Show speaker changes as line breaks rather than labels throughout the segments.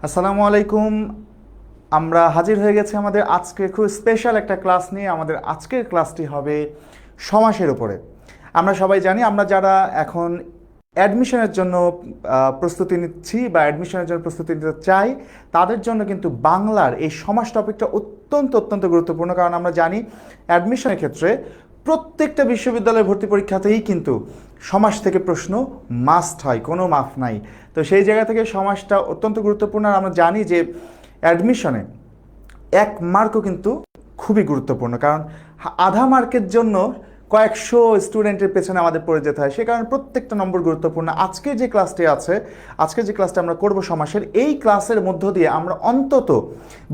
আসসালামু আলাইকুম। আমরা হাজির হয়ে গেছি আমাদের আজকে খুব স্পেশাল একটা ক্লাস নিয়ে। আমাদের আজকের ক্লাসটি হবে সমাসের উপরে। আমরা সবাই জানি, আমরা যারা এখন অ্যাডমিশনের জন্য প্রস্তুতি নিচ্ছি বা অ্যাডমিশনের জন্য প্রস্তুতি নিতে চাই, তাদের জন্য কিন্তু বাংলার এই সমাস টপিকটা অত্যন্ত অত্যন্ত গুরুত্বপূর্ণ। কারণ আমরা জানি অ্যাডমিশনের ক্ষেত্রে প্রত্যেকটা বিশ্ববিদ্যালয়ের ভর্তি পরীক্ষাতেই কিন্তু সমাস থেকে প্রশ্ন মাস্ট হয়, কোনো মাফ নাই। তো সেই জায়গা থেকে সমাসটা অত্যন্ত গুরুত্বপূর্ণ। আর আমরা জানি যে অ্যাডমিশনে 1 মার্কও কিন্তু খুবই গুরুত্বপূর্ণ, কারণ আধা মার্কের জন্য কয়েকশো স্টুডেন্টের পেছনে আমাদের পড়ে যেতে হয়। সে কারণে প্রত্যেকটা নম্বর গুরুত্বপূর্ণ। আজকে যে ক্লাসটি আছে, আজকে যে ক্লাসটা আমরা করব সমাসের, এই ক্লাসের মধ্য দিয়ে আমরা অন্তত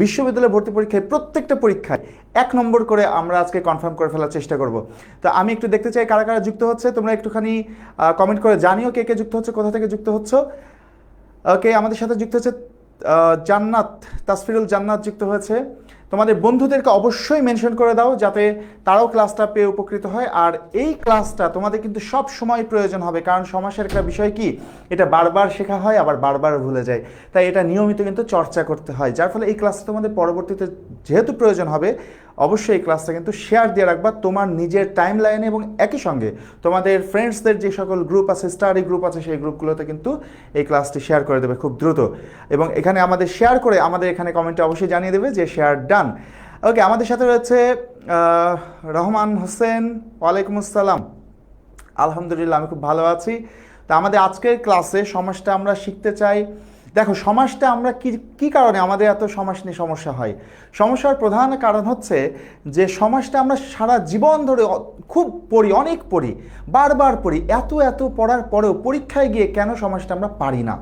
বিশ্ববিদ্যালয় ভর্তি পরীক্ষায় প্রত্যেকটা পরীক্ষায় 1 নম্বর করে আমরা আজকে কনফার্ম করে ফেলার চেষ্টা করব। তো আমি একটু দেখতে চাই কারা কারা যুক্ত হচ্ছে। তোমরা একটুখানি কমেন্ট করে জানিও কে কে যুক্ত হচ্ছে, কোথা থেকে যুক্ত হচ্ছ। ওকে, আমাদের সাথে যুক্ত হচ্ছে জান্নাত, তাসফিরুল জান্নাত যুক্ত হয়েছে। তোমাদের বন্ধুদেরকে অবশ্যই মেনশন করে দাও যাতে তারাও ক্লাসটা পেয়ে উপকৃত হয়। আর এই ক্লাসটা তোমাদের কিন্তু সব সময় প্রয়োজন হবে, কারণ সমাসের একটা বিষয় কি, এটা বারবার শেখা হয় আবার বারবার ভুলে যায়। তাই এটা নিয়মিত কিন্তু চর্চা করতে হয়, যার ফলে এই ক্লাসটা তোমাদের পরবর্তীতে যেহেতু প্রয়োজন হবে, অবশ্যই এই ক্লাসটা কিন্তু শেয়ার দিয়ে রাখবা তোমার নিজের টাইম লাইনে, এবং একই সঙ্গে তোমাদের ফ্রেন্ডসদের যে সকল গ্রুপ আছে, স্টাডি গ্রুপ আছে, সেই গ্রুপগুলোতে কিন্তু এই ক্লাসটি শেয়ার করে দেবে খুব দ্রুত। এবং এখানে আমাদের শেয়ার করে আমাদের এখানে কমেন্টে অবশ্যই জানিয়ে দেবে যে শেয়ার ডান। ওকে, আমাদের সাথে রয়েছে রহমান হোসেন। ওয়ালাইকুম আসসালাম। আলহামদুলিল্লাহ, আমি খুব ভালো আছি। তো আমাদের আজকের ক্লাসে সমাসটা আমরা শিখতে চাই। দেখো, সমাসটা আমরা কি কি কারণে আমাদের এত সমাস নিয়ে সমস্যা হয়। সমস্যার প্রধান কারণ হচ্ছে যে সমাসটা আমরা সারা জীবন ধরে খুব পড়ি, অনেক পড়ি, বারবার পড়ি। এত এত পড়ার পরেও পরীক্ষায় গিয়ে কেন সমাসটা আমরা পারি না?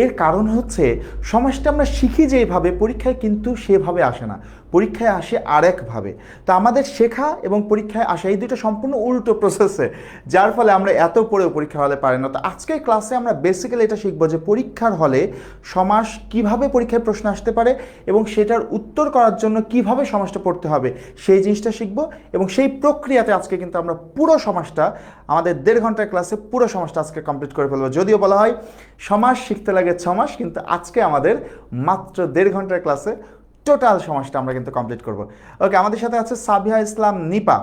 এর কারণ হচ্ছে সমাজটা আমরা শিখি যেভাবে, পরীক্ষায় কিন্তু সেভাবে আসে না, পরীক্ষায় আসে আরেকভাবে। তো আমাদের শেখা এবং পরীক্ষায় আসা এই দুটো সম্পূর্ণ উল্টো প্রসেসে, যার ফলে আমরা এত পড়েও পরীক্ষা হলে পারি না। তো আজকের ক্লাসে আমরা বেসিক্যালি এটা শিখবো যে পরীক্ষার হলে সমাস কিভাবে পরীক্ষায় প্রশ্ন আসতে পারে এবং সেটার উত্তর করার জন্য কিভাবে সমাসটা পড়তে হবে, সেই জিনিসটা শিখবো। এবং সেই প্রক্রিয়াতে আজকে কিন্তু আমরা পুরো সমাসটা, আমাদের 1.5 ঘন্টার ক্লাসে পুরো সমাসটা আজকে কমপ্লিট করে ফেলবো। যদিও বলা হয় সমাস শিখতে লাগে 6 মাস, কিন্তু আজকে আমাদের মাত্র 1.5 ঘন্টার ক্লাসে টোটাল সমাসটা আমরা কিন্তু কমপ্লিট করব। ওকে, আমাদের সাথে আছে সাবিহা ইসলাম নিপা।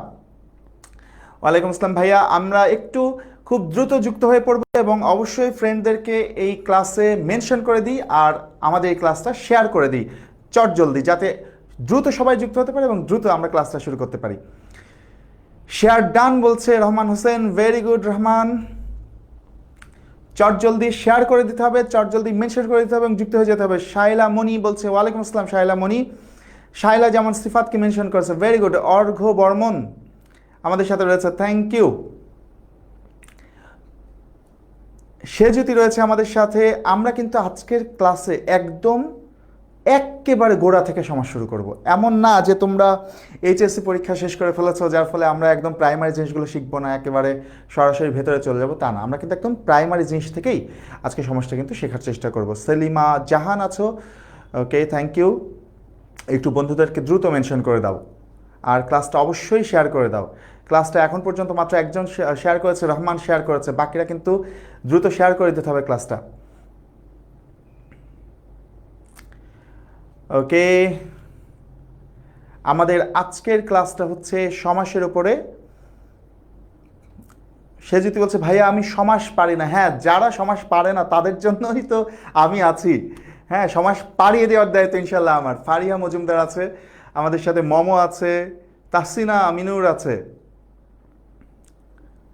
ওয়ালাইকুম আসসালাম ভাইয়া। আমরা একটু খুব দ্রুত যুক্ত হয়ে পড়ব এবং অবশ্যই ফ্রেন্ডদেরকে এই ক্লাসে মেনশন করে দিই আর আমাদের এই ক্লাসটা শেয়ার করে দিই চট জলদি, যাতে দ্রুত সবাই যুক্ত হতে পারে এবং দ্রুত আমরা ক্লাসটা শুরু করতে পারি। শেয়ার ডান বলছে রহমান হোসেন। Very good Rahman. চট জলদি শেয়ার করে দিতে হবে, চট জলদি মেনশন করে দিতে হবে এবং যুক্ত হয়ে যেতে হবে। শাইলা মনি বলছে। ওয়ালাইকুম আসসালাম শাইলা মনি। শাইলা যেমন সিফাতকে মেনশন করেছে, ভেরি গুড। অর্ঘ বর্মন আমাদের সাথে রয়েছে, থ্যাংক ইউ। সেজুতি রয়েছে আমাদের সাথে। আমরা কিন্তু আজকের ক্লাসে একদম একেবারে গোড়া থেকে সমাজ শুরু করব। এমন না যে তোমরা এইচএসসি পরীক্ষা শেষ করে ফেলেছো যার ফলে আমরা একদম প্রাইমারি জিনিসগুলো শিখবো না, একেবারে সরাসরি ভেতরে চলে যাব, তা না। আমরা কিন্তু একদম প্রাইমারি জিনিস থেকেই আজকে সমাজটা কিন্তু শেখার চেষ্টা করব। সেলিমা জাহান আছো, ওকে, থ্যাংক ইউ। একটু বন্ধুদেরকে দ্রুত মেনশন করে দাও আর ক্লাসটা অবশ্যই শেয়ার করে দাও। ক্লাসটা এখন পর্যন্ত মাত্র একজন শেয়ার করেছে, রহমান শেয়ার করেছে, বাকিরা কিন্তু দ্রুত শেয়ার করে দিতে হবে ক্লাসটা। ওকে, আমাদের আজকের ক্লাসটা হচ্ছে সমাসের উপরে। সে যদি বলছে ভাইয়া আমি সমাস পারি না, হ্যাঁ, যারা সমাস পারে না তাদের জন্যই তো আমি আছি। হ্যাঁ, সমাস পাড়িয়ে দেওয়ার দায়িত্ব ইনশাল্লাহ আমার। ফারিয়া মজুমদার আছে আমাদের সাথে, মমো আছে, তাহসিনা আমিনুর আছে।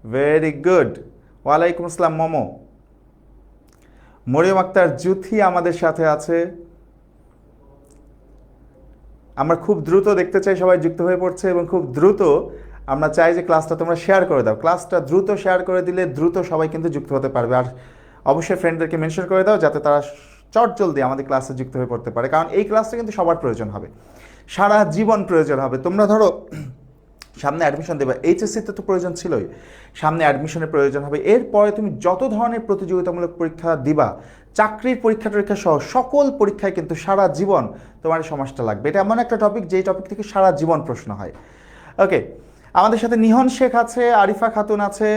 Very good. ওয়ালাইকুম আসসালাম মমো। মরিয়ম আক্তার জুথি আমাদের সাথে আছে। আমরা খুব দ্রুত দেখতে চাই সবাই যুক্ত হয়ে পড়ছে এবং খুব দ্রুত আমরা চাই যে ক্লাসটা তোমরা শেয়ার করে দাও। ক্লাসটা দ্রুত শেয়ার করে দিলে দ্রুত সবাই কিন্তু যুক্ত হতে পারবে। আর অবশ্যই ফ্রেন্ডদেরকে মেনশন করে দাও যাতে তারা চট জলদি আমাদের ক্লাসে যুক্ত হয়ে পড়তে পারে, কারণ এই ক্লাসটা কিন্তু সবার প্রয়োজন হবে, সারা জীবন প্রয়োজন হবে। তোমরা ধরো সামনে অ্যাডমিশন দেবে, এইচএসসিতে তো প্রয়োজন ছিলই, সামনে অ্যাডমিশনের প্রয়োজন হবে, এরপরে তুমি যত ধরনের প্রতিযোগিতামূলক পরীক্ষা দিবা, চাকরির পরীক্ষা টরীক্ষা সহ সকল পরীক্ষায় কিন্তু সারা জীবন তোমার সমাজটা লাগবে। এটা এমন একটা টপিক যেই টপিক থেকে সারা জীবন প্রশ্ন হয়। ওকে, আমাদের সাথে নিহন শেখ আছে, আরিফা খাতুন আছে,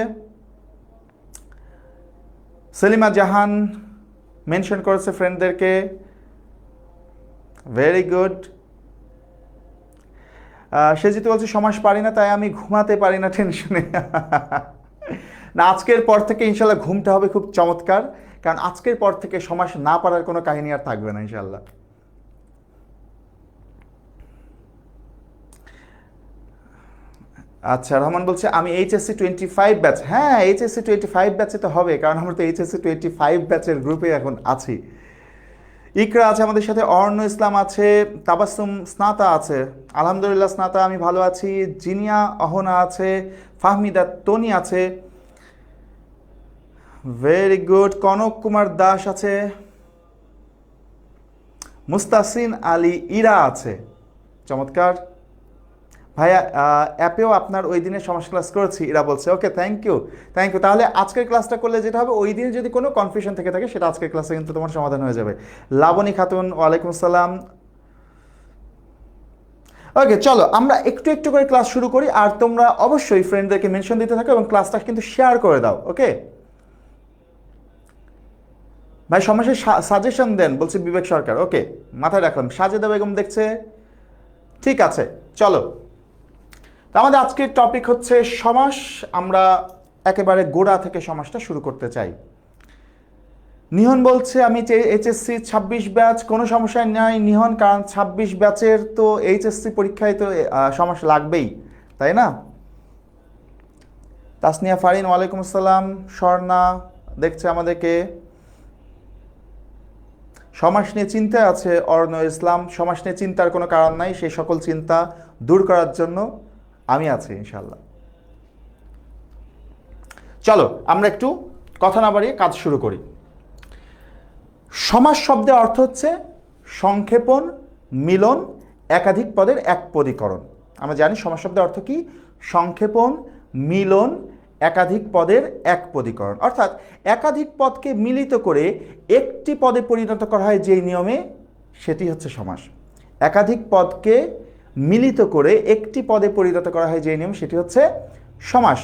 সেলিমা জাহান মেনশন করেছে ফ্রেন্ডদেরকে। Very good. সে যেতে বলছে সমাস পারি না তাই আমি ঘুমাতে পারি না টেনশনে। না, আজকের পর থেকে ইনশাল্লাহ ঘুমটা হবে খুব চমৎকার, কারণ আজকের পর থেকে সমাস না পারার কোনো কাহিনী আর থাকবে না ইনশাল্লাহ। আচ্ছা, রহমান বলছে আমি এইচএসসি 25 ব্যাচ। হ্যাঁ, এইচএসসি 25 ব্যাচে তো হবে, কারণ আমরা তো এইচএসসি 25 ব্যাচের গ্রুপে এখন আছি। ইকরা আছে আমাদের সাথে, অর্ণ ইসলাম আছে, তাবাসসুম স্নাতা আছে, আলহামদুলিল্লাহ স্নাতা আমি ভালো আছি, জিনিয়া অহনা আছে, ফাহমিদা তনি আছে, ভেরি গুড, কনক কুমার দাস আছে, মুস্তাসিন আলী ইরা আছে, চমৎকার। ভাইয়া অ্যাপেও আপনার ওই দিনের সমাজ ক্লাস করেছি, এরা বলছে। ওকে, থ্যাংক ইউ, থ্যাংক ইউ। তাহলে আজকের ক্লাসটা করলে যেটা হবে, ওই দিন যদি কোনো কনফিউশন থেকে থাকে সেটা আজকের ক্লাসে কিন্তু তোমার সমাধান হয়ে যাবে। লাবণী খাতুন, ওয়ালাইকুম আসসালাম। ওকে, চলো আমরা একটু একটু করে ক্লাস শুরু করি, আর তোমরা অবশ্যই ফ্রেন্ডদেরকে মেনশন দিতে থাকো এবং ক্লাসটা কিন্তু শেয়ার করে দাও। ওকে ভাই, সমাজের সাজেশন দেন বলছে বিবেক সরকার। ওকে, মাথায় রাখলাম। সাজেদা বেগম দেখছে, ঠিক আছে। চলো, তো আমাদের আজকের টপিক হচ্ছে সমাস। আমরা একেবারে গোড়া থেকে সমাসটা শুরু করতে চাই। নিহন বলছে আমি এইচএসসি 26 ব্যাচ, কোনো সমস্যা নাই নিহন, কারণ 26 ব্যাচের তো এইচএসসি পরীক্ষায় তো সমাস লাগবেই, তাই না? তাসনিয়া ফারিন, ওয়ালাইকুম আসসালাম। স্বর্ণা দেখছে আমাদেরকে। সমাস নিয়ে চিন্তায় আছে অর্ণ ইসলাম। সমাস নিয়ে চিন্তার কোনো কারণ নাই, সেই সকল চিন্তা দূর করার জন্য আমি আছি ইনশাল্লাহ। চলো আমরা একটু কথা না বাড়িয়ে কাজ শুরু করি। সমাস শব্দের অর্থ হচ্ছে সংক্ষেপণ, মিলন, একাধিক পদের এক পদীকরণ। আমরা জানি সমাস শব্দের অর্থ কি? সংক্ষেপণ, মিলন, একাধিক পদের এক পদীকরণ। অর্থাৎ একাধিক পদকে মিলিত করে একটি পদে পরিণত করা হয় যেই নিয়মে, সেটি হচ্ছে সমাস। একাধিক পদকে মিলিত করে একটি পদে পরিণত করা হয় যেই নিয়ম, সেটি হচ্ছে সমাস।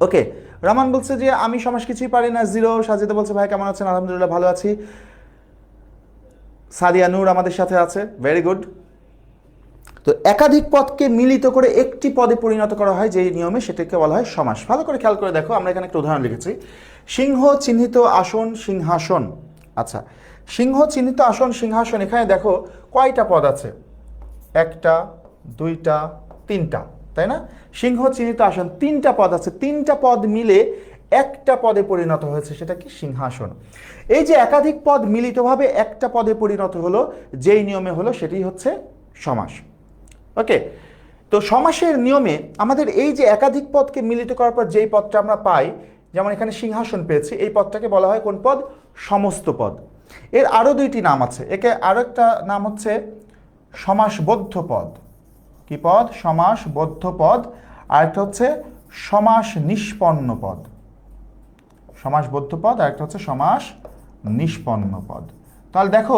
ওকে, রমান বলছে যে আমি সমাস কিছুই পারি না, জিরো। সাজিদা বলছে ভাই কেমন আছেন? আলহামদুলিল্লাহ ভালো আছি। সাদিয়া নূর আমাদের সাথে আছে, ভেরি গুড। তো একাধিক পদকে মিলিত করে একটি পদে পরিণত করা হয় যেই নিয়মে, সেটাকে বলা হয় সমাস। ভালো করে খেয়াল করে দেখো, আমরা এখানে একটা উদাহরণ লিখেছি। সিংহ চিহ্নিত আসন সিংহাসন। আচ্ছা, সিংহ চিহ্নিত আসন সিংহাসন, এখানে দেখো কয়টা পদ আছে? একটা, দুইটা, তিনটা, তাই না? সিংহ চিহ্নিত আসন, তিনটা পদ আছে। তিনটা পদ মিলে একটা পদে পরিণত হয়েছে, সেটা কি? সিংহাসন। এই যে একাধিক পদ মিলিতভাবে একটা পদে পরিণত হলো যেই নিয়মে হলো, সেটি হচ্ছে সমাস। ওকে, তো সমাসের নিয়মে আমাদের এই যে একাধিক পদকে মিলিত করার পর যেই পদটা আমরা পাই, যেমন এখানে সিংহাসন পেয়েছি, এই পদটাকে বলা হয় কোন পদ? সমস্ত পদ। এর আরও দুইটি নাম আছে। একে আরও একটা নাম হচ্ছে সমাসবদ্ধ পদ। কি পদ? সমাসবদ্ধ পদ। আর একটা হচ্ছে সমাস নিষ্পন্ন পদ। সমাসবদ্ধ পদ আর একটা হচ্ছে সমাস নিষ্পন্ন পদ। তাহলে দেখো,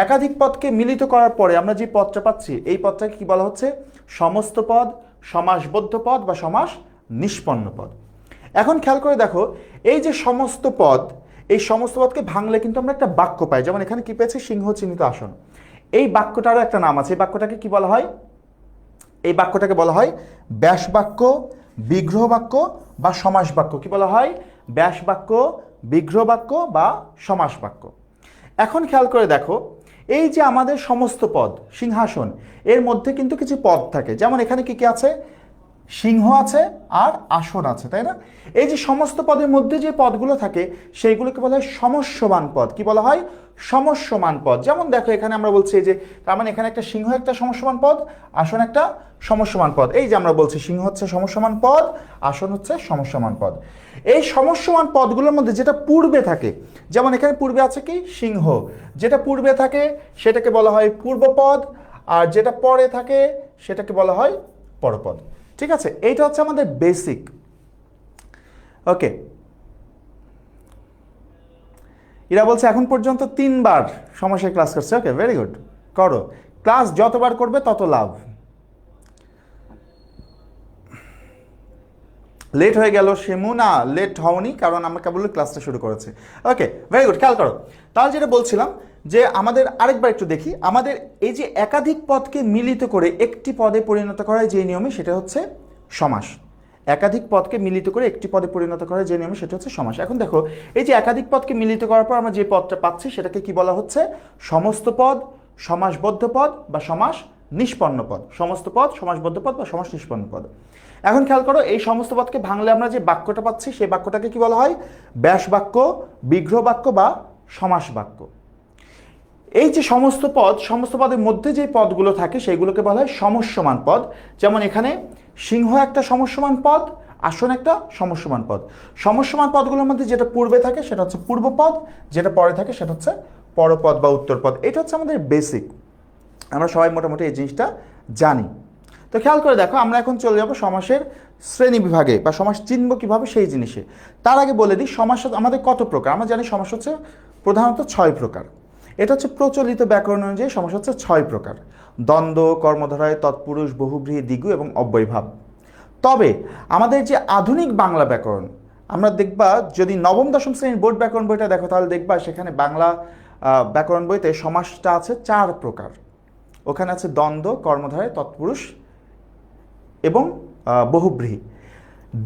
একাধিক পদকে মিলিত করার পরে আমরা যে পদটা পাচ্ছি, এই পদটাকে কি বলা হচ্ছে? সমস্ত পদ, সমাসবদ্ধ পদ বা সমাস নিষ্পন্ন পদ। এখন খেয়াল করে দেখো, এই যে সমস্ত পদ, এই সমস্ত পদকে ভাঙলে কিন্তু আমরা একটা বাক্য পাই। যেমন এখানে কি পেয়েছি? সিংহ চিহ্নিত আসন। এই বাক্যটারও একটা নাম আছে। এই বাক্যটাকে কি বলা হয়? এই বাক্যটাকে বলা হয় ব্যাস বাক্য, বিগ্রহ বাক্য বা সমাস বাক্য। কি বলা হয়? ব্যাস বাক্য, বিগ্রহ বাক্য বা সমাস বাক্য। এখন খেয়াল করে দেখো, এই যে আমাদের সমস্ত পদ, সিংহাসন, এর মধ্যে কিন্তু কিছু পদ থাকে। যেমন এখানে কি কি আছে? সিংহ আছে আর আসন আছে, তাই না? এই যে সমস্ত পদের মধ্যে যে পদগুলো থাকে, সেইগুলোকে বলা হয় সমস্যমান পদ। কি বলা হয়? সমস্যমান পদ। যেমন দেখো, এখানে আমরা বলছি যে, তার মানে এখানে একটা সিংহ একটা সমস্যমান পদ, আসন একটা সমস্যমান পদ। এই যে আমরা বলছি সিংহ হচ্ছে সমস্যমান পদ, আসন হচ্ছে সমস্যমান পদ। এই সমস্যমান পদগুলোর মধ্যে যেটা পূর্বে থাকে, যেমন এখানে পূর্বে আছে কি? সিংহ। যেটা পূর্বে থাকে সেটাকে বলা হয় পূর্বপদ, আর যেটা পরে থাকে সেটাকে বলা হয় পরপদ। ঠিক আছে, এইটা হচ্ছে আমাদের বেসিক। ওকে, এরা বলছে এখন পর্যন্ত 3বার সমাসের ক্লাস করছে। ওকে, ভেরি গুড, করো। ক্লাস যতবার করবে তত লাভ। লেট হয়ে গেল শিমু, না লেট হওনি, কারণ আমরা কেবল ক্লাসটা শুরু করেছি। ওকে, ভেরি গুড, খেয়াল করো। তাহলে যেটা বলছিলাম যে আমাদের আরেকবার একটু দেখি, আমাদের এই যে একাধিক পদকে মিলিত করে একটি পদে পরিণত করার যে নিয়মে, সেটা হচ্ছে সমাস। একাধিক পদকে মিলিত করে একটি পদে পরিণত করার যে নিয়মে, সেটা হচ্ছে সমাস। এখন দেখো, এই যে একাধিক পদকে মিলিত করার পর আমরা যে পদটা পাচ্ছি সেটাকে কি বলা হচ্ছে? সমস্ত পদ, সমাসবদ্ধ পদ বা সমাস নিষ্পন্ন পদ। সমস্ত পদ, সমাসবদ্ধ পদ বা সমাস নিষ্পন্ন পদ। এখন খেয়াল করো, এই সমস্ত পদকে ভাঙলে আমরা যে বাক্যটা পাচ্ছি সেই বাক্যটাকে কি বলা হয়? ব্যাস বাক্য, বিগ্রহ বাক্য বা সমাস বাক্য। এই যে সমস্ত পদ, সমস্ত পদের মধ্যে যে পদগুলো থাকে সেইগুলোকে বলা হয় সমস্যমান পদ। যেমন এখানে সিংহ একটা সমস্যমান পদ, আসন একটা সমস্যমান পদ। সমস্যমান পদগুলোর মধ্যে যেটা পূর্বে থাকে সেটা হচ্ছে পূর্বপদ, যেটা পরে থাকে সেটা হচ্ছে পরপদ বা উত্তরপদ। এটা হচ্ছে আমাদের বেসিক, আমরা সবাই মোটামুটি এই জিনিসটা জানি। তো খেয়াল করে দেখো, আমরা এখন চলে যাব সমাসের শ্রেণী বিভাগে বা সমাস চিনব কিভাবে সেই জিনিসে। তার আগে বলে দিই, সমাস আমাদের কত প্রকার। আমরা জানি সমাস হচ্ছে প্রধানত 6 প্রকার। এটা হচ্ছে প্রচলিত ব্যাকরণ অনুযায়ী সমাস হচ্ছে 6 প্রকার: দ্বন্দ্ব, কর্মধারয়, তৎপুরুষ, বহুব্রীহি, দ্বিগু এবং অব্যয়ভাব। তবে আমাদের যে আধুনিক বাংলা ব্যাকরণ, আমরা দেখবা যদি নবম দশম শ্রেণীর বোর্ড ব্যাকরণ বইটা দেখো, তাহলে দেখবা সেখানে বাংলা ব্যাকরণ বইতে সমাসটা আছে 4 প্রকার। ওখানে আছে দ্বন্দ্ব, কর্মধারয়, তৎপুরুষ এবং বহুব্রীহি।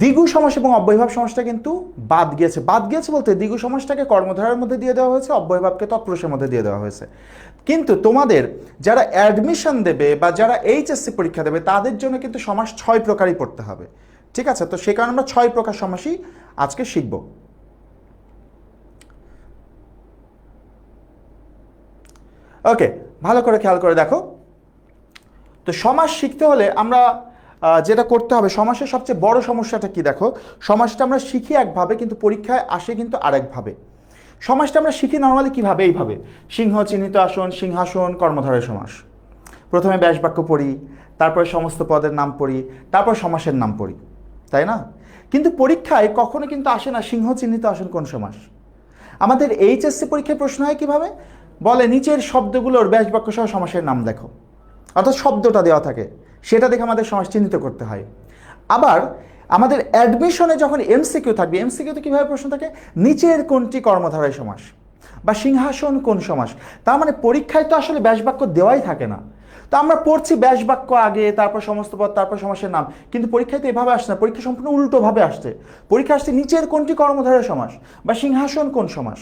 দ্বিগু সমাস এবং অব্যয়ভাব সমাসটা কিন্তু বাদ গিয়েছে। বাদ গিয়েছে বলতে দ্বিগু সমাসটাকে কর্মধারয়ের মধ্যে দিয়ে দেওয়া হয়েছে, অব্যয়ভাবকে তৎপুরুষের মধ্যে দিয়ে দেওয়া হয়েছে। কিন্তু তোমাদের যারা অ্যাডমিশন দেবে বা যারা এইচএসসি পরীক্ষা দেবে তাদের জন্য কিন্তু সমাস 6 প্রকারই পড়তে হবে। ঠিক আছে, তো সে কারণে আমরা 6 প্রকার সমাসই আজকে শিখব। ওকে, ভালো করে খেয়াল করে দেখো। তো সমাস শিখতে হলে আমরা যেটা করতে হবে, সমাসের সবচেয়ে বড় সমস্যাটা কি দেখো, সমাসটা আমরা শিখি একভাবে কিন্তু পরীক্ষায় আসে কিন্তু আরেকভাবে। সমাসটা আমরা শিখি নর্মালি কীভাবে? এইভাবে: সিংহ, চিহ্নিত আসন, সিংহাসন, কর্মধারয় সমাস। প্রথমে ব্যাস বাক্য পড়ি, তারপরে সমস্ত পদের নাম পড়ি, তারপর সমাসের নাম পড়ি, তাই না? কিন্তু পরীক্ষায় কখনো কিন্তু আসে না সিংহ, চিহ্নিত আসন কোন সমাস। আমাদের এইচএসসি পরীক্ষায় প্রশ্ন হয় কিভাবে? বলে নিচের শব্দগুলোর ব্যাস বাক্য সহ সমাসের নাম দেখো, অর্থাৎ শব্দটা দেওয়া থাকে, সেটা দেখে আমাদের সমাস চিহ্নিত করতে হয়। আবার আমাদের অ্যাডমিশনে যখন এমসিকিউ থাকবে, এমসিকিউতে কীভাবে প্রশ্ন থাকে? নিচের কোনটি কর্মধারয় সমাস বা সিংহাসন কোন সমাস। তার মানে পরীক্ষায় তো আসলে ব্যাস বাক্য দেওয়াই থাকে না। তো আমরা পড়ছি ব্যাস বাক্য আগে, তারপর সমস্ত পদ, তারপর সমাসের নাম, কিন্তু পরীক্ষায় তো এভাবে আসছে না। পরীক্ষা সম্পূর্ণ উল্টোভাবে আসছে। পরীক্ষা আসছে নিচের কোনটি কর্মধারয় সমাস বা সিংহাসন কোন সমাস।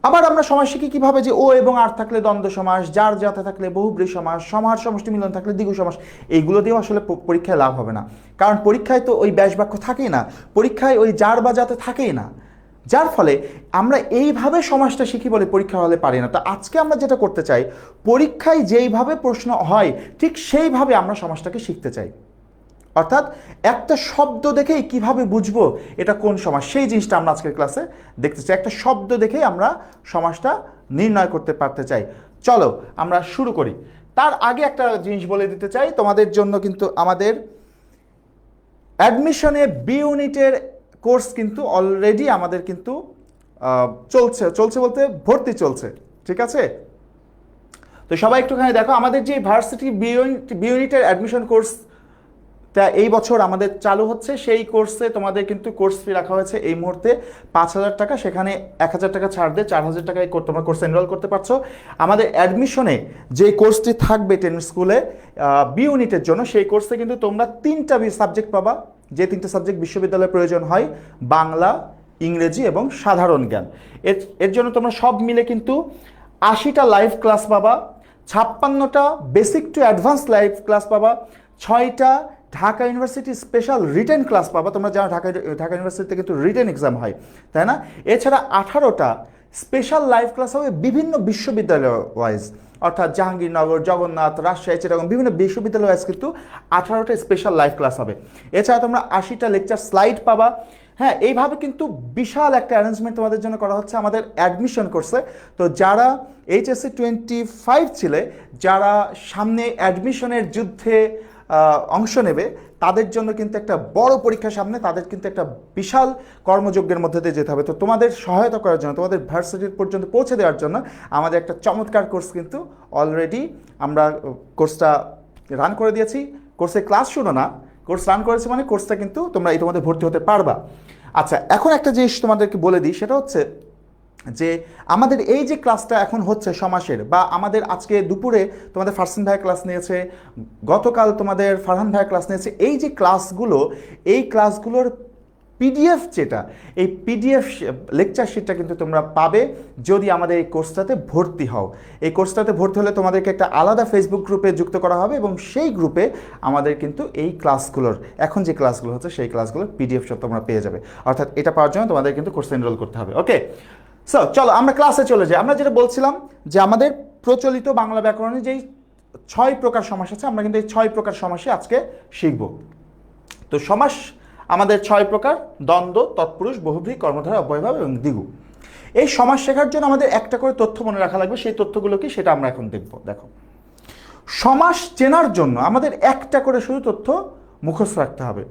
আবার আমরা সমাস শিখি কিভাবে? যে ও এবং আর থাকলে দ্বন্দ্ব সমাস, যার যাতে থাকলে বহুব্রীহি সমাস, সমাহার সমষ্টি মিলন থাকলে দ্বিগু সমাস। এইগুলো দিয়েও আসলে পরীক্ষায় লাভ হবে না, কারণ পরীক্ষায় তো ওই ব্যাস বাক্য থাকেই না, পরীক্ষায় ওই যার বা যাতে থাকেই না। যার ফলে আমরা এইভাবে সমাসটা শিখি বলে পরীক্ষা হলে পারি না। তো আজকে আমরা যেটা করতে চাই, পরীক্ষায় যেইভাবে প্রশ্ন হয় ঠিক সেইভাবে আমরা সমাসটাকে শিখতে চাই। অর্থাৎ একটা শব্দ দেখেই কিভাবে বুঝবো এটা কোন সমাস, সেই জিনিসটা আমরা আজকের ক্লাসে দেখতে চাই। একটা শব্দ দেখেই আমরা সমাসটা নির্ণয় করতে পারতে চাই। চলো আমরা শুরু করি। তার আগে একটা জিনিস বলে দিতে চাই, তোমাদের জন্য কিন্তু আমাদের অ্যাডমিশনে বি ইউনিটের কোর্স কিন্তু অলরেডি আমাদের কিন্তু চলছে বলতে ভর্তি চলছে। ঠিক আছে, তো সবাই একটুখানি দেখো, আমাদের যে ভার্সিটি বি ইউনিটের অ্যাডমিশন কোর্স তা এই বছর আমাদের চালু হচ্ছে। সেই কোর্সে তোমাদের কিন্তু কোর্স ফি রাখা হয়েছে এই মুহূর্তে 5,000 টাকা, সেখানে 1,000 টাকা ছাড় দিয়ে 4,000 টাকায় তোমরা কোর্সে এনরোল করতে পারছো। আমাদের অ্যাডমিশনে যে কোর্সটি থাকবে টেন স্কুলে বি ইউনিটের জন্য, সেই কোর্সে কিন্তু তোমরা 3টা সাবজেক্ট পাবা, যে 3টে সাবজেক্ট বিশ্ববিদ্যালয়ের প্রয়োজন হয়: বাংলা, ইংরেজি এবং সাধারণ জ্ঞান। এর জন্য তোমরা সব মিলে কিন্তু 80টা লাইভ ক্লাস পাবা, 56টা basic to advance live class পাবা, 6টা Dhaka university special written class পাবা। তোমরা জানো ঢাকা ইউনিভার্সিটিতে কিন্তু রিটেন এক্সাম হয়, তাই না? এছাড়া 18টা স্পেশাল লাইভ ক্লাস হবে বিভিন্ন বিশ্ববিদ্যালয় ওয়াইজ, অর্থাৎ জাহাঙ্গীরনগর, জগন্নাথ, রাজশাহী, চিটাগং বিভিন্ন বিশ্ববিদ্যালয় ওয়াইজ কিন্তু 18টা স্পেশাল লাইভ ক্লাস হবে। এছাড়া তোমরা 80টা লেকচার স্লাইড পাবা। হ্যাঁ, এইভাবে কিন্তু বিশাল একটা অ্যারেঞ্জমেন্ট তোমাদের জন্য করা হচ্ছে আমাদের অ্যাডমিশন কোর্সে। তো যারা এইচএসসি 25 ছিলে, যারা সামনে অ্যাডমিশনের যুদ্ধে অংশ নেবে, তাদের জন্য কিন্তু একটা বড় পরীক্ষার সামনে, তাদের কিন্তু একটা বিশাল কর্মযজ্ঞের মধ্যে দিয়ে যেতে হবে। তো তোমাদের সহায়তা করার জন্য, তোমাদের ভার্সিটির পর্যন্ত পৌঁছে দেওয়ার জন্য আমাদের একটা চমৎকার কোর্স কিন্তু অলরেডি আমরা কোর্সটা রান করে দিয়েছি। কোর্সে ক্লাস শুনো না, কোর্স রান করেছি মানে কোর্সটা কিন্তু তোমরা ইতিমধ্যে ভর্তি হতে পারবা। আচ্ছা, এখন একটা জিনিস তোমাদেরকে বলে দিই, সেটা হচ্ছে যে আমাদের এই যে ক্লাসটা এখন হচ্ছে সমাসের, বা আমাদের আজকে দুপুরে তোমাদের ফারসান ভাইয়া ক্লাস নিয়েছে, গতকাল তোমাদের ফারহান ভাইয়া ক্লাস নিয়েছে, এই যে ক্লাসগুলো, এই ক্লাসগুলোর পিডিএফ যেটা, এই পিডিএফ লেকচার শিটটা কিন্তু তোমরা পাবে যদি আমাদের এই কোর্সটাতে ভর্তি হও। এই কোর্সটাতে ভর্তি হলে তোমাদেরকে একটা আলাদা ফেসবুক গ্রুপে যুক্ত করা হবে, এবং সেই গ্রুপে আমাদের কিন্তু এই ক্লাসগুলোর, এখন যে ক্লাসগুলো হচ্ছে সেই ক্লাসগুলোর পিডিএফ সব তোমরা পেয়ে যাবে। অর্থাৎ এটা পাওয়ার জন্য তোমাদের কিন্তু কোর্সে এনরোল করতে হবে। ওকে, সো চলো আমরা ক্লাসে চলে যাই। আমরা যেটা বলছিলাম যে আমাদের প্রচলিত বাংলা ব্যাকরণে যেই 6 প্রকার সমাস আছে, আমরা কিন্তু এই 6 প্রকার সমাসই আজকে শিখব। তো সমাস আমাদের 6 প্রকার: দ্বন্দ্ব, তৎপুরুষ, বহুব্রীহি, কর্মধারয়, অব্যয়ভাব এবং দ্বিগু। এই সমাস শেখার জন্য আমাদের একটা করে তথ্য মনে রাখা লাগবে। সেই তথ্যগুলো কি সেটা আমরা এখন দেখব। দেখো, সমাস চেনার জন্য আমাদের একটা করে শুধু তথ্য মুখস্থ রাখতে হবে।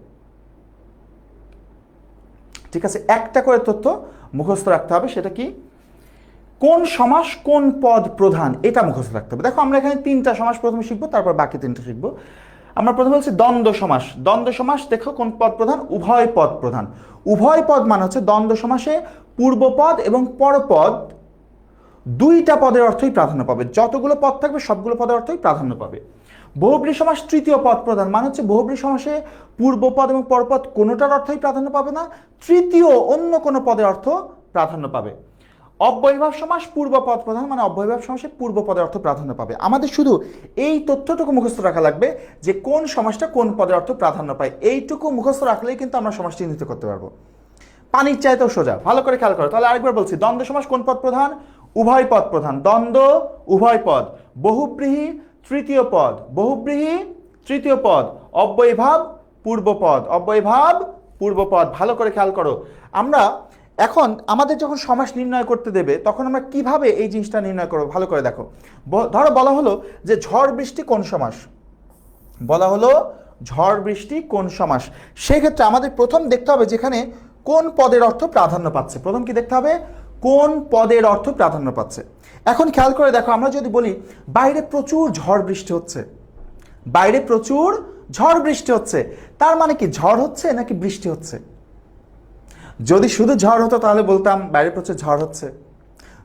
ঠিক আছে, একটা করে তথ্য মুখস্থ রাখতে হবে। সেটা কি? কোন সমাস কোন পদ প্রধান, এটা মুখস্থ রাখতে হবে। দেখো, আমরা এখানে 3টা সমাস প্রথমে শিখবো, তারপর বাকি 3টা শিখবো। আমরা প্রথমে বলছি দ্বন্দ্ব সমাস। দ্বন্দ্ব সমাস দেখো কোন পদ প্রধান? উভয় পদ প্রধান। উভয় পদ মানে হচ্ছে দ্বন্দ্ব সমাসে পূর্বপদ এবং পরপদ দুইটা পদের অর্থই প্রাধান্য পাবে। যতগুলো পদ থাকবে সবগুলো পদের অর্থই প্রাধান্য পাবে। বহুব্রীহি সমাস তৃতীয় পদ প্রধান, মানে হচ্ছে বহুব্রীহি সমাসে পূর্বপদ এবং পরপদ কোনোটার অর্থই প্রাধান্য পাবে না, তৃতীয় অন্য কোনো পদের অর্থ প্রাধান্য পাবে। অব্যয়ভাব সমাস পূর্বপদ প্রধান, মানে অব্যয়ভাব সমাসে পূর্বপদের অর্থ প্রাধান্য পাবে। আমাদের শুধু এই তথ্যটুকু মুখস্থ রাখা লাগবে যে কোন সমাসটা কোন পদের অর্থ প্রাধান্য পায়। এইটুকু মুখস্থ রাখলেই কিন্তু আমরা সমাস চিহ্নিত করতে পারবো। পানির চাইতেও সোজা, ভালো করে খেয়াল করো। তাহলে আরেকবার বলছি, দ্বন্দ্ব সমাস কোন পদ প্রধান? উভয় পদ প্রধান। দ্বন্দ্ব উভয় পদ, বহুব্রীহি তৃতীয় পদ, বহুব্রীহি তৃতীয় পদ, অব্যয়ভাব পূর্বপদ, অব্যয়ভাব পূর্বপদ। ভালো করে খেয়াল করো। আমরা এখন আমাদের যখন সমাস নির্ণয় করতে দেবে তখন আমরা কিভাবে এই জিনিসটা নির্ণয় করবো ভালো করে দেখো। ধরো বলা হলো যে ঝড় বৃষ্টি কোন সমাস, বলা হলো ঝড় বৃষ্টি কোন সমাস। সেক্ষেত্রে আমাদের প্রথম দেখতে হবে যেখানে কোন পদের অর্থ প্রাধান্য পাচ্ছে। প্রথম কি দেখতে হবে? কোন পদের অর্থ প্রাধান্য পাচ্ছে। এখন খেয়াল করে দেখো, আমরা যদি বলি বাইরে প্রচুর ঝড় বৃষ্টি হচ্ছে, বাইরে প্রচুর ঝড় বৃষ্টি হচ্ছে, তার মানে কি ঝড় হচ্ছে নাকি বৃষ্টি হচ্ছে? যদি শুধু ঝড় হতো তাহলে বলতাম বাইরে প্রচুর ঝড় হচ্ছে,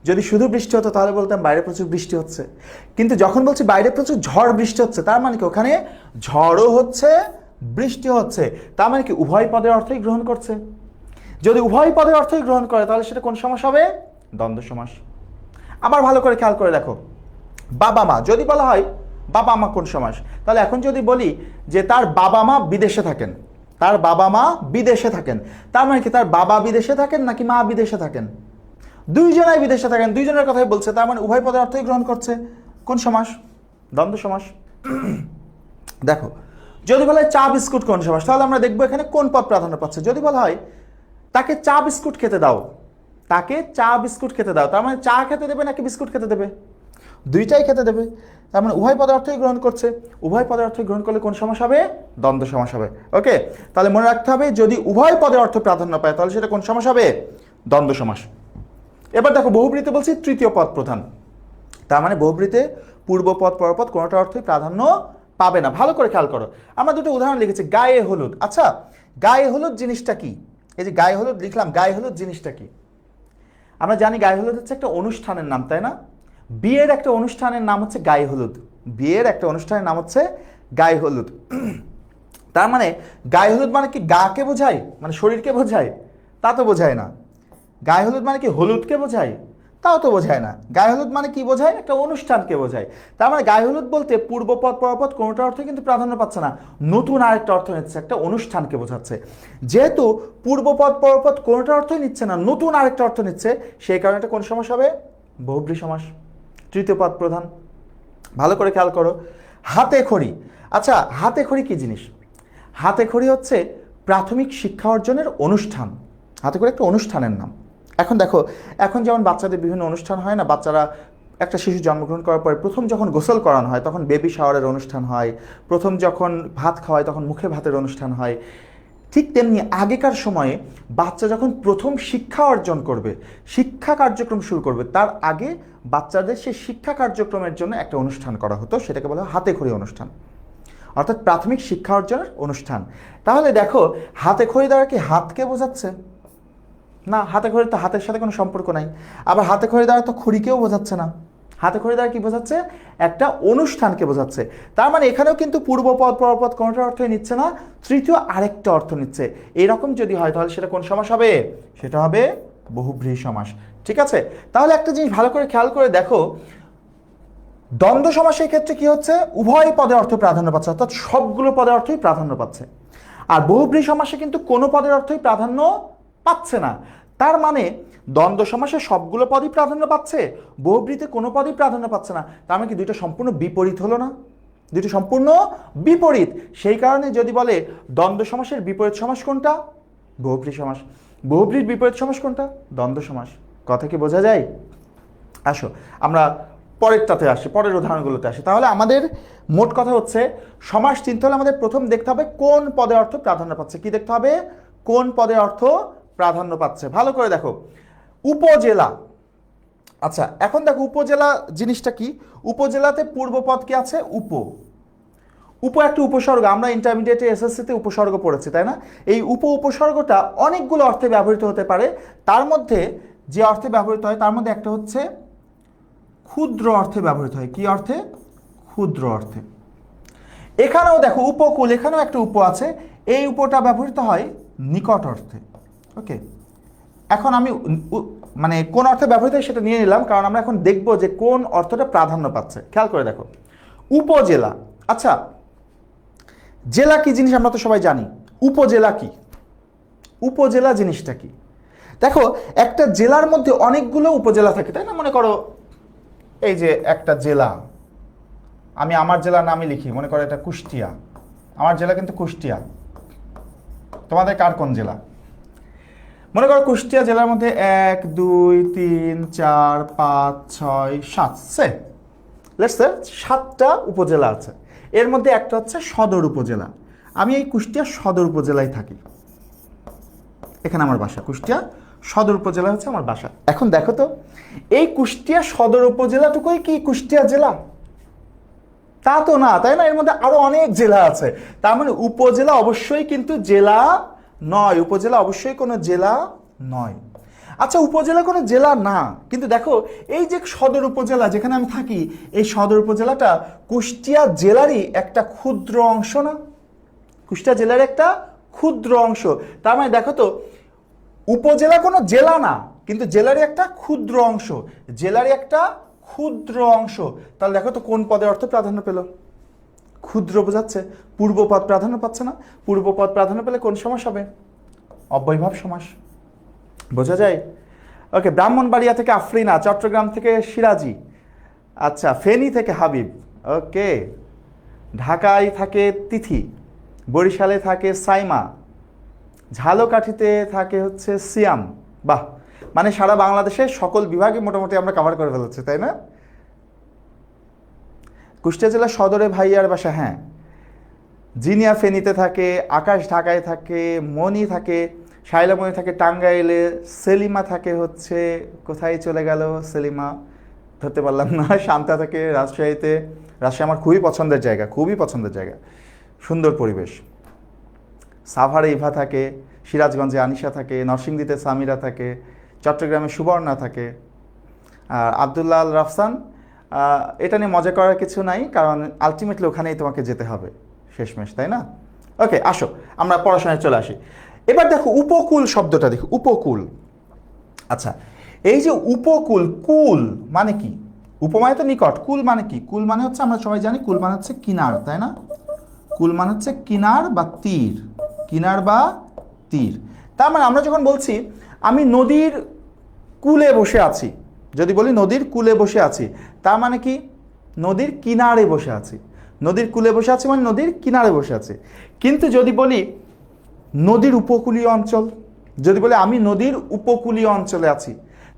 যদি শুধু বৃষ্টি হতো তাহলে বলতাম বাইরে প্রচুর বৃষ্টি হচ্ছে। কিন্তু যখন বলছি বাইরে প্রচুর ঝড় বৃষ্টি হচ্ছে, তার মানে কি ওখানে ঝড়ও হচ্ছে বৃষ্টি হচ্ছে, তার মানে কি উভয় পদের অর্থই গ্রহণ করছে। যদি উভয় পদের অর্থই গ্রহণ করে তাহলে সেটা কোন সমাস হবে? দ্বন্দ্ব সমাস। আবার ভালো করে খেয়াল করে দেখো, বাবা মা যদি বলা হয় বাবা মা কোন সমাস, তাহলে এখন যদি বলি যে তার বাবা মা বিদেশে থাকেন, তার বাবা মা বিদেশে থাকেন, তার মানে কি তার বাবা বিদেশে থাকেন নাকি মা বিদেশে থাকেন? দুইজনাই বিদেশে থাকেন, দুইজনের কথাই বলছে, তার মানে উভয় পদের অর্থই গ্রহণ করছে। কোন সমাস? দ্বন্দ্ব সমাস। দেখো, যদি বলা হয় চা বিস্কুট কোন সমাস, তাহলে আমরা দেখবো এখানে কোন পদ প্রাধান্য পাচ্ছে। যদি বলা হয় তাকে চা বিস্কুট খেতে দাও, তাকে চা বিস্কুট খেতে দাও, তার মানে চা খেতে দেবে নাকি বিস্কুট খেতে দেবে? দুইটাই খেতে দেবে, তার মানে উভয় পদার্থই গ্রহণ করছে। উভয় পদার্থই গ্রহণ করলে কোন সমাস হবে? দ্বন্দ্ব সমাস হবে। ওকে, তাহলে মনে রাখতে হবে যদি উভয় পদের অর্থ প্রাধান্য পায় তাহলে সেটা কোন সমাস হবে? দ্বন্দ্ব সমাস। এবার দেখো, বহুব্রীহিতে বলছি তৃতীয় পদ প্রধান, তার মানে বহুব্রীহিতে পূর্বপদ পরপদ কোনোটা অর্থই প্রাধান্য পাবে না। ভালো করে খেয়াল করো, আমরা দুটো উদাহরণ লিখেছি। গায়ে হলুদ। আচ্ছা, গায়ে হলুদ জিনিসটা কি? এই যে গায়ে হলুদ লিখলাম, গায়ে হলুদ জিনিসটা কি? আমরা জানি গায়ে হলুদ হচ্ছে একটা অনুষ্ঠানের নাম, তাই না? বিয়ের একটা অনুষ্ঠানের নাম হচ্ছে গায়ে হলুদ, বিয়ের একটা অনুষ্ঠানের নাম হচ্ছে গায়ে হলুদ। তার মানে গায়ে হলুদ মানে কি গাকে বোঝায়, মানে শরীরকে বোঝায়? তা তো বোঝায় না। গায়ে হলুদ মানে কি হলুদকে বোঝায়? তাও তো বোঝায় না। গায়ে হলুদ মানে কি বোঝায়? একটা অনুষ্ঠানকে বোঝায়। তার মানে গায়ে হলুদ বলতে পূর্বপদ পরপদ কোনোটা অর্থ কিন্তু প্রাধান্য পাচ্ছে না, নতুন আরেকটা অর্থ নিচ্ছে, একটা অনুষ্ঠানকে বোঝাচ্ছে। যেহেতু পূর্বপদ পরপদ কোনোটা অর্থই নিচ্ছে না, নতুন আরেকটা অর্থ নিচ্ছে, সেই কারণে এটা কোন সমাস হবে? বহুব্রীহি সমাস, তৃতীয় পদ প্রধান। ভালো করে খেয়াল করো, হাতে খড়ি। আচ্ছা, হাতে খড়ি কি জিনিস? হাতে খড়ি হচ্ছে প্রাথমিক শিক্ষা অর্জনের অনুষ্ঠান। হাতে খড়ি একটা অনুষ্ঠানের নাম। এখন দেখো, এখন যেমন বাচ্চাদের বিভিন্ন অনুষ্ঠান হয় না, বাচ্চারা একটা শিশু জন্মগ্রহণ করার পরে প্রথম যখন গোসল করানো হয় তখন বেবি শাওয়ারের অনুষ্ঠান হয়, প্রথম যখন ভাত খাওয়ায় তখন মুখে ভাতের অনুষ্ঠান হয়। ঠিক তেমনি আগেকার সময়ে বাচ্চা যখন প্রথম শিক্ষা অর্জন করবে, শিক্ষা কার্যক্রম শুরু করবে, তার আগে বাচ্চাদের সেই শিক্ষা কার্যক্রমের জন্য একটা অনুষ্ঠান করা হতো, সেটাকে বলা হয় হাতে খড়ি অনুষ্ঠান। অর্থাৎ প্রাথমিক শিক্ষা অর্জনের অনুষ্ঠান। তাহলে দেখো হাতে খড়ি দ্বারা কি হাতকে বোঝাচ্ছে? না, হাতে খড়ি তো হাতের সাথে কোনো সম্পর্ক নাই। আবার হাতে খড়ি দ্বারা তো খড়িকেও বোঝাচ্ছে না। হাতে খড়ি দ্বারা কি বোঝাচ্ছে? একটা অনুষ্ঠানকে বোঝাচ্ছে। তার মানে এখানেও কিন্তু পূর্বপদ পরপদ কোনোটা অর্থই নিচ্ছে না, তৃতীয় আরেকটা অর্থ নিচ্ছে। এইরকম যদি হয় তাহলে সেটা কোন সমাস হবে? সেটা হবে বহুব্রীহি সমাস। ঠিক আছে, তাহলে একটা জিনিস ভালো করে খেয়াল করে দেখো, দ্বন্দ্ব সমাসের ক্ষেত্রে কি হচ্ছে? উভয় পদের অর্থ প্রাধান্য পাচ্ছে, অর্থাৎ সবগুলো পদের অর্থই প্রাধান্য পাচ্ছে। আর বহুব্রীহি সমাসে কিন্তু কোনো পদের অর্থই প্রাধান্য পাচ্ছে না। তার মানে দ্বন্দ্ব সমাসে সবগুলো পদই প্রাধান্য পাচ্ছে, বহুব্রীহিতে কোনো পদই প্রাধান্য পাচ্ছে না। তার মানে কি দুইটা সম্পূর্ণ বিপরীত হলো না? দুইটা সম্পূর্ণ বিপরীত। সেই কারণে যদি বলে দ্বন্দ্ব সমাসের বিপরীত সমাস কোনটা? বহুব্রীহি সমাস। বহুব্রীহির বিপরীত সমাস কোনটা? দ্বন্দ্ব সমাস। কথা কি বোঝা যায়? আসো আমরা পরেরটাতে আসি, পরের উদাহরণগুলোতে আসি। তাহলে আমাদের মোট কথা হচ্ছে, সমাস চিনতে হলে আমাদের প্রথম দেখতে হবে কোন পদের অর্থ প্রাধান্য পাচ্ছে। কি দেখতে হবে? কোন পদের অর্থ প্রাধান্য পাচ্ছে। ভালো করে দেখো, উপজেলা। আচ্ছা, এখন দেখো উপজেলা জিনিসটা কি। উপজেলাতে পূর্বপদ কি আছে? উপ। উপ একটা উপসর্গ, আমরা ইন্টারমিডিয়েটে এসএসসিতে উপসর্গ পড়েছি, তাই না? এই উপসর্গটা অনেকগুলো অর্থে ব্যবহৃত হতে পারে। তার মধ্যে যে অর্থে ব্যবহৃত হয় তার মধ্যে একটা হচ্ছে ক্ষুদ্র অর্থে ব্যবহৃত হয়। কি অর্থে? ক্ষুদ্র অর্থে। এখানেও দেখো উপকূল, এখানেও একটা উপ আছে, এই উপটা ব্যবহৃত হয় নিকট অর্থে। ওকে, এখন আমি মানে কোন অর্থে ব্যবহৃত হয় সেটা নিয়ে নিলাম, কারণ আমরা এখন দেখব যে কোন অর্থটা প্রাধান্য পাচ্ছে। খেয়াল করে দেখো, উপজেলা। আচ্ছা, জেলা কি জিনিস আমরা তো সবাই জানি। উপজেলা কি? উপজেলা জিনিসটা কি? দেখো, একটা জেলার মধ্যে অনেকগুলো উপজেলা থাকে, তাই না? মনে করো এই যে একটা জেলা, আমি আমার জেলার নামই লিখি, মনে করো এটা কুষ্টিয়া। আমার জেলা কিন্তু কুষ্টিয়া। তোমাদের কার কোন জেলা? মনে করো কুষ্টিয়া জেলার মধ্যে 1 2 3 4 5 6 7 লেটস সে 7টা উপজেলা আছে। এর মধ্যে একটা হচ্ছে সদর উপজেলা। আমি এই কুষ্টিয়া সদর উপজেলায় থাকি, এখানে আমার বাসা। কুষ্টিয়া সদর উপজেলা হচ্ছে আমার বাসা। এখন দেখো তো, এই কুষ্টিয়া সদর উপজেলাটুকুই কি কুষ্টিয়া জেলা? তা তো না, তাই না? এর মধ্যে আরো অনেক জেলা আছে। তার মানে উপজেলা অবশ্যই কিন্তু জেলা নয়। উপজেলা অবশ্যই কোনো জেলা নয়। আচ্ছা, উপজেলা কোনো জেলা না, কিন্তু দেখো এই যে সদর উপজেলা যেখানে আমি থাকি, এই সদর উপজেলাটা কুষ্টিয়া জেলারই একটা ক্ষুদ্র অংশ না? কুষ্টিয়া জেলার একটা ক্ষুদ্র অংশ। তার মানে দেখো তো, উপজেলা কোনো জেলা না, কিন্তু জেলারই একটা ক্ষুদ্র অংশ। জেলারই একটা ক্ষুদ্র অংশ। তাহলে দেখো তো কোন পদের অর্থ প্রাধান্য পেল? ক্ষুদ্র বোঝাচ্ছে। পূর্বপদ প্রাধান্য পাচ্ছে না। পূর্বপদ প্রাধান্য পেলে কোন সমাস হবে? অব্যয়ভাব সমাস। বোঝা যায়? ওকে, ব্রাহ্মণবাড়িয়া থেকে আফরিনা, চট্টগ্রাম থেকে সিরাজি, আচ্ছা ফেনী থেকে হাবিব, ওকে, ঢাকায় থাকে তিথি, বরিশালে থাকে সাইমা, ঝালকাঠিতে থাকে হচ্ছে সিয়াম। বাহ, মানে সারা বাংলাদেশের সকল বিভাগে মোটামুটি আমরা কভার করে ফেলেছি, তাই না? কুষ্টিয়া জেলার সদরে ভাইয়ার বাসা, হ্যাঁ। জিনিয়া ফেনীতে থাকে, আকাশ ঢাকায় থাকে, মনি থাকে, শাইলামণি থাকে টাঙ্গাইলে, সেলিমা থাকে হচ্ছে, কোথায় চলে গেল সেলিমা, ধরতে পারলাম না। শান্তা থাকে রাজশাহীতে। রাজশাহী আমার খুবই পছন্দের জায়গা, খুবই পছন্দের জায়গা, সুন্দর পরিবেশ। সাভারে ইভা থাকে, সিরাজগঞ্জে আনিশা থাকে, নরসিংদীতে সামিরা থাকে, চট্টগ্রামে সুবর্ণা থাকে। আর আবদুল্লাহ আল রাফসান, এটা নিয়ে মজা করার কিছু নাই, কারণ আলটিমেটলি ওখানেই তোমাকে যেতে হবে শেষমেশ, তাই না? ওকে, আসো আমরা পড়াশোনায় চলে আসি। এবার দেখো উপকূল শব্দটা দেখো, উপকূল। আচ্ছা, এই যে উপকূল, কুল মানে কি? উপমায় তো নিকট, কুল মানে কি? কুল মানে হচ্ছে, আমরা সবাই জানি কুল মানে হচ্ছে কিনার, তাই না? কুল মানে হচ্ছে কিনার বা তীর, কিনার বা তীর। তার মানে আমরা যখন বলছি আমি নদীর কূলে বসে আছি, যদি বলি নদীর কূলে বসে আছি, তার মানে কি? নদীর কিনারে বসে আছি। নদীর কূলে বসে আছি মানে নদীর কিনারে বসে আছি। কিন্তু যদি বলি নদীর উপকূলীয় অঞ্চল, যদি বলি আমি নদীর উপকূলীয় অঞ্চলে আছি,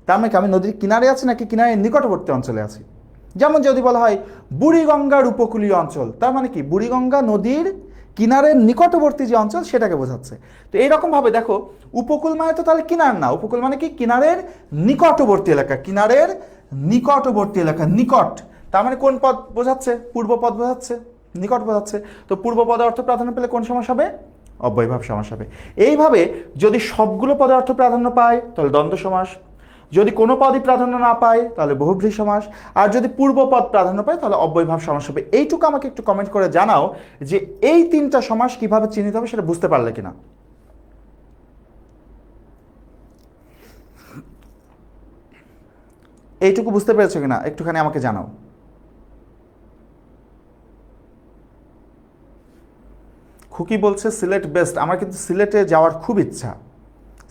তার মানে কি আমি নদীর কিনারে আছি নাকি কিনারের নিকটবর্তী অঞ্চলে আছি? যেমন যদি বলা হয় বুড়িগঙ্গার উপকূলীয় অঞ্চল, তার মানে কি বুড়িগঙ্গা নদীর কিনারের নিকটবর্তী যে অঞ্চল সেটাকে বোঝাচ্ছে। তো এইরকম ভাবে দেখো, উপকূল মানে তো তাহলে কিনার না, উপকূল মানে কি? কিনারের নিকটবর্তী এলাকা, কিনারের নিকটবর্তী এলাকা, নিকট। তার মানে কোন পদ বোঝাচ্ছে? পূর্ব পদ বোঝাচ্ছে। নিকট বোঝাচ্ছে। তো পূর্ব পদে অর্থ প্রাধান্য পেলে কোন সমাস হবে? অব্যয়ভাব সমাস হবে। এইভাবে যদি সবগুলো পদে অর্থ প্রাধান্য পায় তাহলে দ্বন্দ্ব সমাস, যদি কোনো পদই প্রাধান্য না পায় তাহলে বহুব্রী সমাস, আর যদি পূর্ব পদ প্রাধান্য পায় তাহলে অব্যয়ভাব সমাস হবে। এইটুকু আমাকে একটু কমেন্ট করে জানাও যে এই তিনটা সমাস কিভাবে চিহ্নিত হবে সেটা বুঝতে পারলে কিনা। এইটুকু বুঝতে পেরেছো কিনা একটুখানি আমাকে জানাও। খুকি বলছে সিলেট বেস্ট। আমার কিন্তু সিলেটে যাওয়ার খুব ইচ্ছা,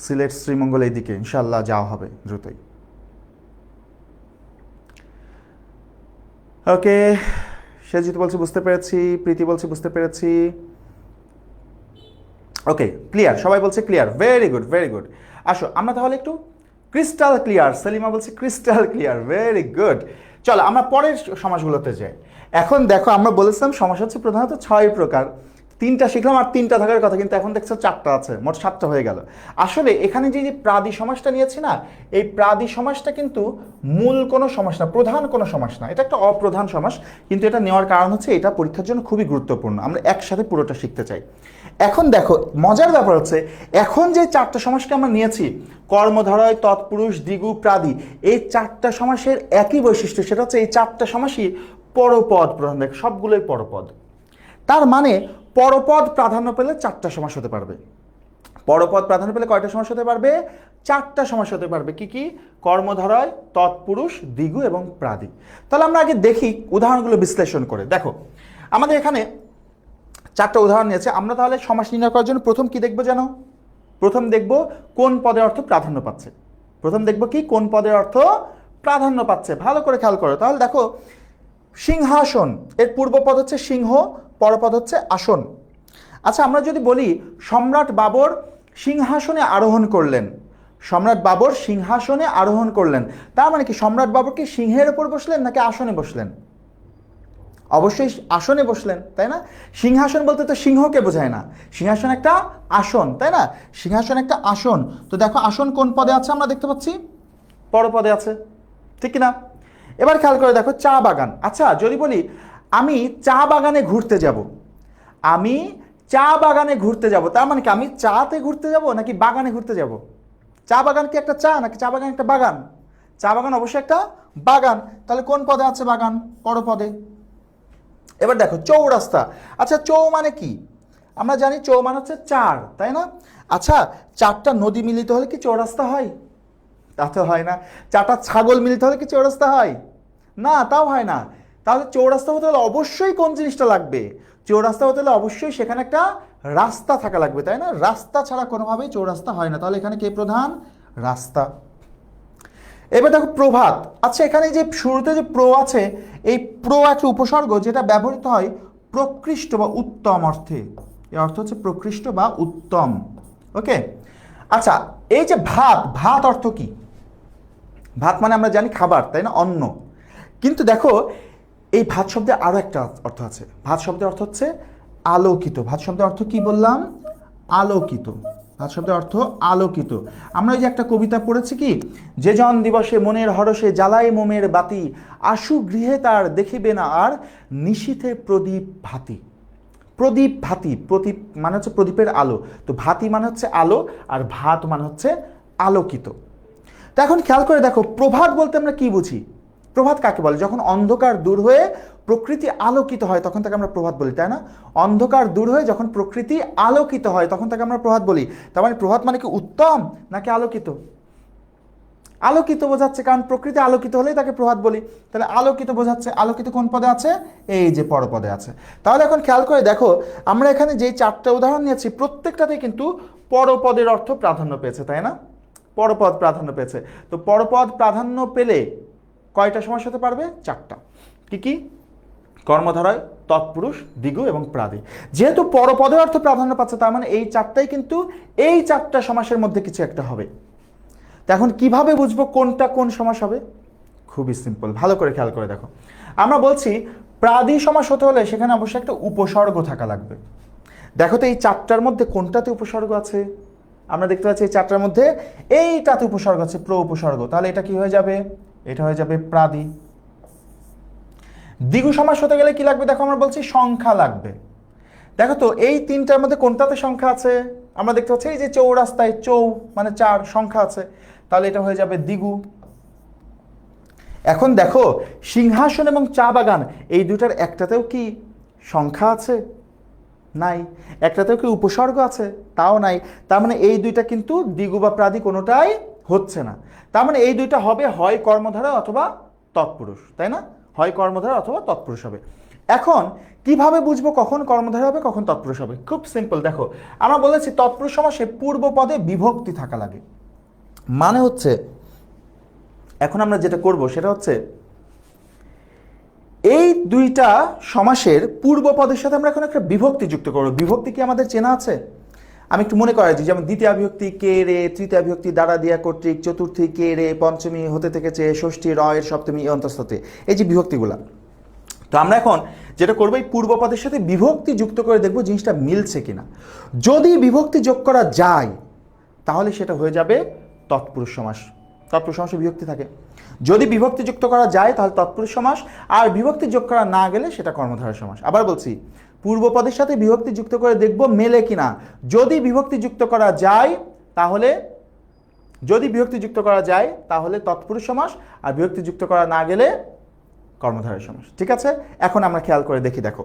সিলেট শ্রীমঙ্গল এই দিকে ইনশাল্লাহ যাওয়া হবে দ্রুতই। ওকে, সেজিত বলছে বুঝতে পেরেছি, প্রীতি বলছে বুঝতে পেরেছি। ওকে, ক্লিয়ার, সবাই বলছে clear, very good very good. আসো আমরা তাহলে একটু ক্রিস্টাল ক্লিয়ার, সেলিমা বলছে ক্রিস্টাল ক্লিয়ার, ভেরি গুড। চলো আমরা পরের সমাসগুলোতে যাই। এখন দেখো আমরা বলেছিলাম সমাস হচ্ছে প্রধানত 6 প্রকার, 3টা শিখলাম আর 3টা থাকার কথা, কিন্তু এখন দেখছো 4টা আছে, মোট 7টা হয়ে গেল। আসলে এখানে যে প্রাদি সমাসটা নিয়েছি না, এই প্রাদি সমাসটা কিন্তু মূল কোনো সমাস না, প্রধান কোনো সমাস না, এটা একটা অপ্রধান সমাস, কিন্তু এটা নেওয়ার কারণ হচ্ছে এটা পরীক্ষার জন্য খুবই গুরুত্বপূর্ণ, আমরা একসাথে পুরোটা শিখতে চাই। এখন দেখো মজার ব্যাপার হচ্ছে এখন যে 4টা সমাসকে আমরা নিয়েছি, কর্মধারয়, তৎপুরুষ, দ্বিগু, প্রাদি, এই 4টা সমাসের একই বৈশিষ্ট্য, সেটা হচ্ছে এই 4টা সমাসই পরপদ প্রধান, দেখ সবগুলোই পরপদ। তার মানে পরপদ প্রাধান্য পেলে 4টা সমাস হতে পারবে। পরপদ প্রাধান্য পেলে কয়টা সমাস হতে পারবে? 4টা সমাস হতে পারবে। কি কি? কর্মধারয়, তৎপুরুষ, দ্বিগু এবং প্রাদি। তাহলে আমরা আগে দেখি উদাহরণগুলো বিশ্লেষণ করে। দেখো আমাদের এখানে 4টা উদাহরণ নিয়েছে, আমরা তাহলে সমাস নির্ণয় করার জন্য প্রথম কি দেখবো জানো? প্রথম দেখব কোন পদের অর্থ প্রাধান্য পাচ্ছে। প্রথম দেখব কি কোন পদের অর্থ প্রাধান্য পাচ্ছে, ভালো করে খেয়াল করো। তাহলে দেখো সিংহাসন, এর পূর্ব পদ হচ্ছে সিংহ, পরপদ হচ্ছে আসন। আচ্ছা আমরা যদি বলি সম্রাট বাবর সিংহাসনে আরোহণ করলেন, সম্রাট বাবর সিংহাসনে আরোহণ করলেন, তার মানে কি সম্রাট বাবর কি সিংহের উপর বসলেন নাকি আসনে বসলেন? অবশ্যই আসনে বসলেন, তাই না? সিংহাসন বলতে তো সিংহকে বোঝায় না, সিংহাসন একটা আসন, তাই না? সিংহাসন একটা আসন। তো দেখো আসন কোন পদে আছে আমরা দেখতে পাচ্ছি? পরপদে আছে, ঠিক না? এবার খেয়াল করে দেখো চা বাগান। আচ্ছা যদি বলি আমি চা বাগানে ঘুরতে যাব, আমি চা বাগানে ঘুরতে যাব, তার মানে কি আমি চাতে ঘুরতে যাব নাকি বাগানে ঘুরতে যাব? চা বাগান কি একটা চা নাকি চা বাগান একটা বাগান? চা বাগান অবশ্যই একটা বাগান। তাহলে কোন পদে আছে বাগান? পরপদে। এবার দেখো চৌরাস্তা। আচ্ছা চৌ মানে কি? আমরা জানি চৌ মানে হচ্ছে 4, তাই না? আচ্ছা 4টা নদী মিলিত হলে কি চৌরাস্তা হয়? তা তো হয় না। 4টা ছাগল মিলিত হলে কি চৌরাস্তা হয়? না, তাও হয় না। তাহলে চৌরাস্তা হতে হলে অবশ্যই কোন জিনিসটা লাগবে? চৌরাস্তা হতে হলে অবশ্যই সেখানে একটা রাস্তা থাকা লাগবে, তাই না? রাস্তা ছাড়া কোনোভাবেই চৌরাস্তা হয় না। তাহলে এখানে কে প্রধান? রাস্তা। এবার দেখো প্রভাত। আচ্ছা এখানে যে শুরুতে যে প্র আছে, এই প্র একটা উপসর্গ যেটা ব্যবহৃত হয় প্রকৃষ্ট বা উত্তম অর্থে, এর অর্থ হচ্ছে প্রকৃষ্ট বা উত্তম। ওকে। আচ্ছা এই যে ভাত, ভাত অর্থ কি? ভাত মানে আমরা জানি খাবার, তাই না? অন্ন। কিন্তু দেখো এই ভাত শব্দের আরো একটা অর্থ আছে। ভাত শব্দের অর্থ হচ্ছে আলোকিত। ভাত শব্দের অর্থ কি বললাম? আলোকিত। ভাত শব্দের অর্থ আলোকিত। আমরা এই যে একটা কবিতা পড়েছি কি, যে জন দিবসে মনের হরষে জ্বালায় মোমের বাতি, আশু গৃহে তার দেখিবে না আর নিশীথে প্রদীপ ভাতি। প্রদীপ ভাতি, প্রদীপ মানে হচ্ছে প্রদীপের আলো, তো ভাতি মানে হচ্ছে আলো, আর ভাত মানে হচ্ছে আলোকিত। তো এখন খেয়াল করে দেখো প্রভাত বলতে আমরা কি বুঝি? প্রভাত কাকে বলে? যখন অন্ধকার দূর হয়ে প্রকৃতি আলোকিত হয় তখন তাকে আমরা প্রভাত বলি, তাই না? অন্ধকার দূর হয়ে যখন প্রকৃতি আলোকিত হয় তখন তাকে আমরা প্রভাত বলি। তার মানে প্রভাত মানে কি উত্তম নাকি আলোকিত? আলোকিত বোঝাচ্ছে, কারণ প্রকৃতি আলোকিত হলেই তাকে প্রভাত বলি। তাহলে আলোকিত বোঝাচ্ছে। আলোকিত কোন পদে আছে? এই যে পরপদে আছে। তাহলে এখন খেয়াল করে দেখো আমরা এখানে যে 4টা উদাহরণ নিয়েছি প্রত্যেকটাতেই কিন্তু পরপদের অর্থ প্রাধান্য পেয়েছে, তাই না? পরপদ প্রাধান্য পেয়েছে। তো পরপদ প্রাধান্য পেলে কয়টা সমাস হতে পারবে? 4টা। কি কি? কর্মধারয়, তৎপুরুষ, দ্বিগু এবং প্রাদি। যেহেতু পরপদের অর্থ প্রাধান্য পাচ্ছে তার মানে এই 4টাই কিন্তু এই 4টা সমাসের মধ্যে কিছু একটা হবে। তো এখন কিভাবে বুঝবো কোনটা কোন সমাস হবে? খুবই সিম্পল, ভালো করে খেয়াল করে দেখো। আমরা বলছি প্রাদি সমাস হতে হলে সেখানে অবশ্যই একটা উপসর্গ থাকা লাগবে। দেখো তো এই 4টার মধ্যে কোনটাতে উপসর্গ আছে? আমরা দেখতে পাচ্ছি এই 4টার মধ্যে এইটাতে উপসর্গ আছে, প্র উপসর্গ। তাহলে এটা কি হয়ে যাবে? এটা হয়ে যাবে প্রাদি। দ্বিগু সমাস হতে গেলে কি লাগবে দেখো, আমরা বলছি সংখ্যা লাগবে। দেখো তো এই তিনটার মধ্যে কোনটাতে সংখ্যা আছে? আমরা দেখতে পাচ্ছি এই যে চৌরাস্তায় মানে 4 সংখ্যা আছে, তাহলে এটা হয়ে যাবে দ্বিগু। এখন দেখো সিংহাসন এবং চা বাগান এই দুটার একটাতেও কি সংখ্যা আছে? নাই। একটাতেও কি উপসর্গ আছে? তাও নাই। তার মানে এই দুইটা কিন্তু দ্বিগু বা প্রাদি কোনোটাই হচ্ছে না। তার মানে এই দুইটা হবে হয় কর্মধারা অথবা তৎপুরুষ, তাই না? হয় কর্মধারা অথবা তৎপুরুষ হবে। এখন কিভাবে বুঝবো কখন কর্মধারা হবে কখন তৎপুরুষ হবে? খুব সিম্পল, দেখো আমরা বলেছি তৎপুরুষ সমাসে পূর্ব পদে বিভক্তি থাকা লাগে। মানে হচ্ছে এখন আমরা যেটা করব সেটা হচ্ছে এই দুইটা সমাসের পূর্ব পদের সাথে আমরা এখন একটা বিভক্তি যুক্ত করব। বিভক্তি কি আমাদের চেনা আছে? আমি একটু মনে করাই দিই, যেমন দ্বিতীয় বিভক্তি কে রে, তৃতীয় বিভক্তি দ্বারা দিয়া কর্তৃক, চতুর্থী কে রে, পঞ্চমী হতে থেকেছে, ষষ্ঠী রয়ের, সপ্তমী অন্তঃস্থতে, এই যে বিভক্তিগুলা। তো আমরা এখন যেটা করবো এই পূর্ব পদের সাথে বিভক্তি যুক্ত করে দেখবো জিনিসটা মিলছে কিনা। যদি বিভক্তি যোগ করা যায় তাহলে সেটা হয়ে যাবে তৎপুরুষ সমাস। তৎপুরুষ সমাসে বিভক্তি থাকে। যদি বিভক্তি যুক্ত করা যায় তাহলে তৎপুরুষ সমাস, আর বিভক্তি যোগ করা না গেলে সেটা কর্মধারয় সমাস। আবার বলছি, পূর্ব পদের সাথে বিভক্তি যুক্ত করে দেখব মেলে কিনা। যদি বিভক্তি যুক্ত করা যায় তাহলে তৎপুরুষ সমাস, আর বিভক্তি যুক্ত করা না গেলে কর্মধারয় সমাস। ঠিক আছে, এখন আমরা খেয়াল করে দেখি। দেখো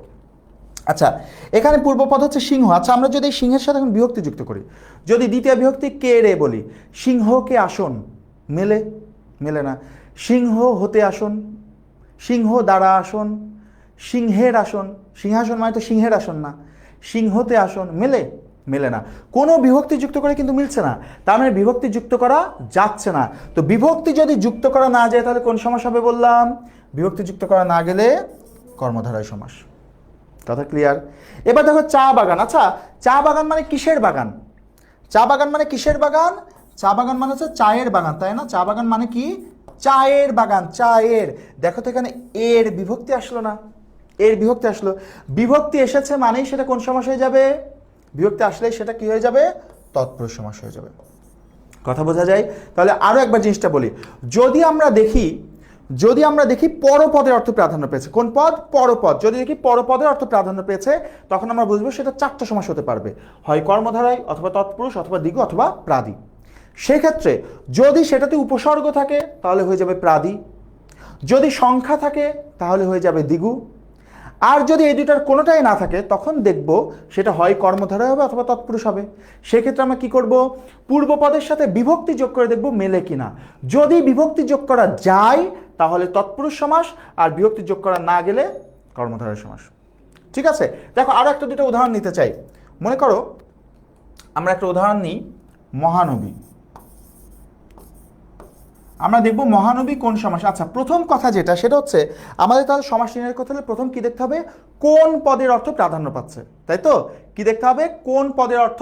আচ্ছা, এখানে পূর্বপদ হচ্ছে সিংহ। আচ্ছা, আমরা যদি সিংহের সাথে এখন বিভক্তি যুক্ত করি, যদি দ্বিতীয় বিভক্তি কে রে বলি, সিংহকে আসন, মেলে না। সিংহ হতে আসন, সিংহ দ্বারা আসন, সিংহের আসন, সিংহাসন মানে তো সিংহের আসন না, সিংহতে আসন, মেলে না। কোনো বিভক্তি যুক্ত করে কিন্তু মিলছে না, তার মানে বিভক্তি যুক্ত করা যাচ্ছে না। তো বিভক্তি যদি যুক্ত করা না যায় তাহলে কোন সমাস হবে বললাম? বিভক্তি যুক্ত করা না গেলে কর্মধারয় সমাস। কথা ক্লিয়ার? এবার দেখো চা বাগান। আচ্ছা, চা বাগান মানে কিসের বাগান? চা বাগান মানে কিসের বাগান? চা বাগান মানে হচ্ছে চায়ের বাগান, তাই না? চা বাগান মানে কি? চায়ের বাগান, চায়ের। দেখো তো এখানে এর বিভক্তি আসলো না, এর বিভক্তি আসলো। বিভক্তি এসেছে মানেই সেটা কোন সমাস হয়ে যাবে? বিভক্তি আসলে সেটা কি হয়ে যাবে? তৎপুরুষ সমাস হয়ে যাবে। কথা বোঝা যায়? তাহলে আরো একবার জিনিসটা বলি, যদি আমরা দেখি পরপদের অর্থ প্রাধান্য পেয়েছে, কোন পদ? পরপদ। যদি দেখি পরপদের অর্থ প্রাধান্য পেয়েছে তখন আমরা বুঝবো সেটা 4টা সমাস হতে পারবে, হয় কর্মধারয় অথবা তৎপুরুষ অথবা দ্বিগু অথবা প্রাদি। সেক্ষেত্রে যদি সেটাতে উপসর্গ থাকে তাহলে হয়ে যাবে প্রাদি, যদি সংখ্যা থাকে তাহলে হয়ে যাবে দ্বিগু, আর যদি এই দুটার কোনোটাই না থাকে তখন দেখব সেটা হয় কর্মধারয় হবে অথবা তৎপুরুষ হবে। সেক্ষেত্রে আমরা কি করব? পূর্ব পদের সাথে বিভক্তি যোগ করে দেখব মেলে কিনা। যদি বিভক্তি যোগ করা যায় তাহলে তৎপুরুষ সমাস, আর বিভক্তি যোগ করা না গেলে কর্মধারয় সমাস। ঠিক আছে, দেখো আরো একটা দুটো উদাহরণ নিতে চাই। মনে করো আমরা একটা উদাহরণ নিই, মহানবী। আমরা দেখব মহানবী কোন সমাস। আচ্ছা, প্রথম কথা যেটা সেটা হচ্ছে আমাদের তাহলে সমাস নির্ণয় করতে হলে প্রথম কি দেখতে হবে? কোন পদের অর্থ প্রাধান্য পাচ্ছে, তাই তো? কি দেখতে হবে? কোন পদের অর্থ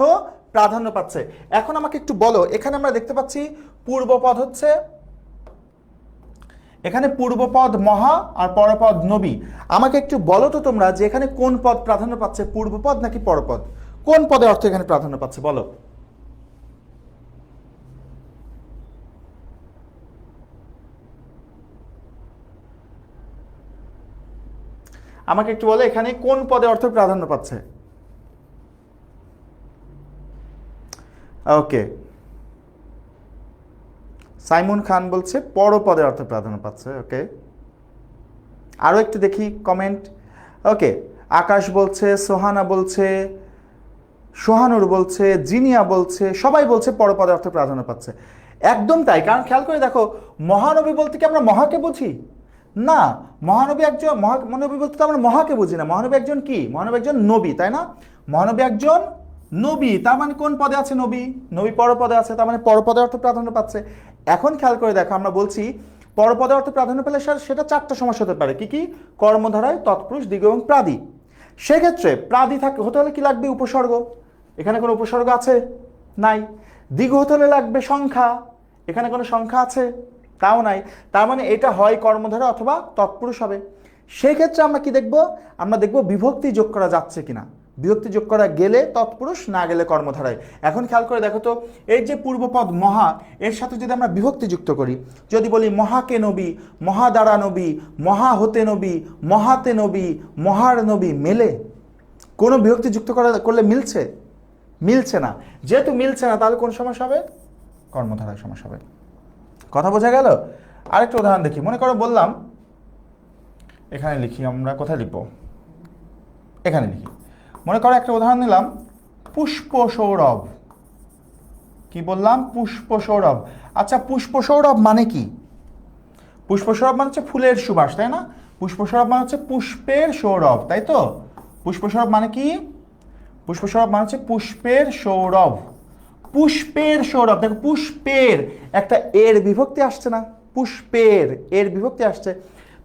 প্রাধান্য পাচ্ছে। এখন আমাকে একটু বলো, এখানে আমরা দেখতে পাচ্ছি পূর্বপদ হচ্ছে, এখানে পূর্বপদ মহা আর পরপদ নবী। আমাকে একটু বলো তো তোমরা যে এখানে কোন পদ প্রাধান্য পাচ্ছে, পূর্বপদ নাকি পরপদ? কোন পদের অর্থ এখানে প্রাধান্য পাচ্ছে বলো? আমাকে একটু বলো এখানে কোন পদে অর্থ প্রাধান্য পাচ্ছে? ওকে, সাইমন খান বলছে পরপদে অর্থ প্রাধান্য পাচ্ছে। ওকে, আরো একটু দেখি কমেন্ট। ওকে, আকাশ বলছে, সোহানা বলছে, সোহানুর বলছে, জিনিয়া বলছে, সবাই বলছে পরপদে অর্থ প্রাধান্য পাচ্ছে। একদম তাই, কারণ খেয়াল করে দেখো মহানবী বলতে কি আমরা মহাকে বুঝি? না, মহানবী একজন মহানবী বলতে তো আমরা মহাকে বুঝি না। মহানবী একজন কি? মহানবী একজন নবী, তাই না? মহানবী একজন নবী, তার মানে কোন পদে আছে? নবী। নবী পরপদে আছে, তার মানে পরপদে অর্থ প্রাধান্য পাচ্ছে। এখন খেয়াল করে দেখো আমরা বলছি পরপদে অর্থ প্রাধান্য পেলে সেটা 4টা সমাস হতে পারে। কি কি? কর্মধারয়, তৎপুরুষ, দ্বিগু এবং প্রাদি। সেক্ষেত্রে প্রাদি হতে হলে কি লাগবে? উপসর্গ। এখানে কোনো উপসর্গ আছে? নাই। দ্বিগু হতে হলে লাগবে সংখ্যা। এখানে কোনো সংখ্যা আছে? তাও নাই। তার মানে এটা হয় কর্মধারয় অথবা তৎপুরুষ হবে। সেই ক্ষেত্রে আমরা কি দেখব? আমরা দেখব বিভক্তি যোগ করা যাচ্ছে কিনা। বিভক্তি যোগ করা গেলে তৎপুরুষ, না গেলে কর্মধারায়। এখন খেয়াল করে দেখো তো, এই যে পূর্বপদ মহা, এর সাথে যদি আমরা বিভক্তি যুক্ত করি, যদি বলি মহাকে নবী, মহা দ্বারা নবী, মহা হতে নবী, মহাতে নবী, মহার নবী, মেলে? কোনো বিভক্তি যুক্ত করলে মিলছে? মিলছে না। যেহেতু মিলছে না, তাহলে কোন সমাস হবে? কর্মধারায় সমাস হবে। কথা বোঝা গেল? আরেকটা উদাহরণ দেখি। মনে করো বললাম, এখানে লিখি, আমরা কোথায় লিখব, এখানে লিখি। মনে করো একটা উদাহরণ নিলাম, পুষ্প সৌরভ। কি বললাম? পুষ্প সৌরভ। আচ্ছা, পুষ্প সৌরভ মানে কি? পুষ্প সৌরভ মানে হচ্ছে ফুলের সুবাস, তাই না? পুষ্প সৌরভ মানে হচ্ছে পুষ্পের সৌরভ, তাই তো? পুষ্প সৌরভ মানে কি? পুষ্প সৌরভ মানে হচ্ছে পুষ্পের সৌরভ। পুষ্পের সৌরভ, দেখো পুষ্পের একটা এর বিভক্তি আসছে না? পুষ্পের এর বিভক্তি আসছে।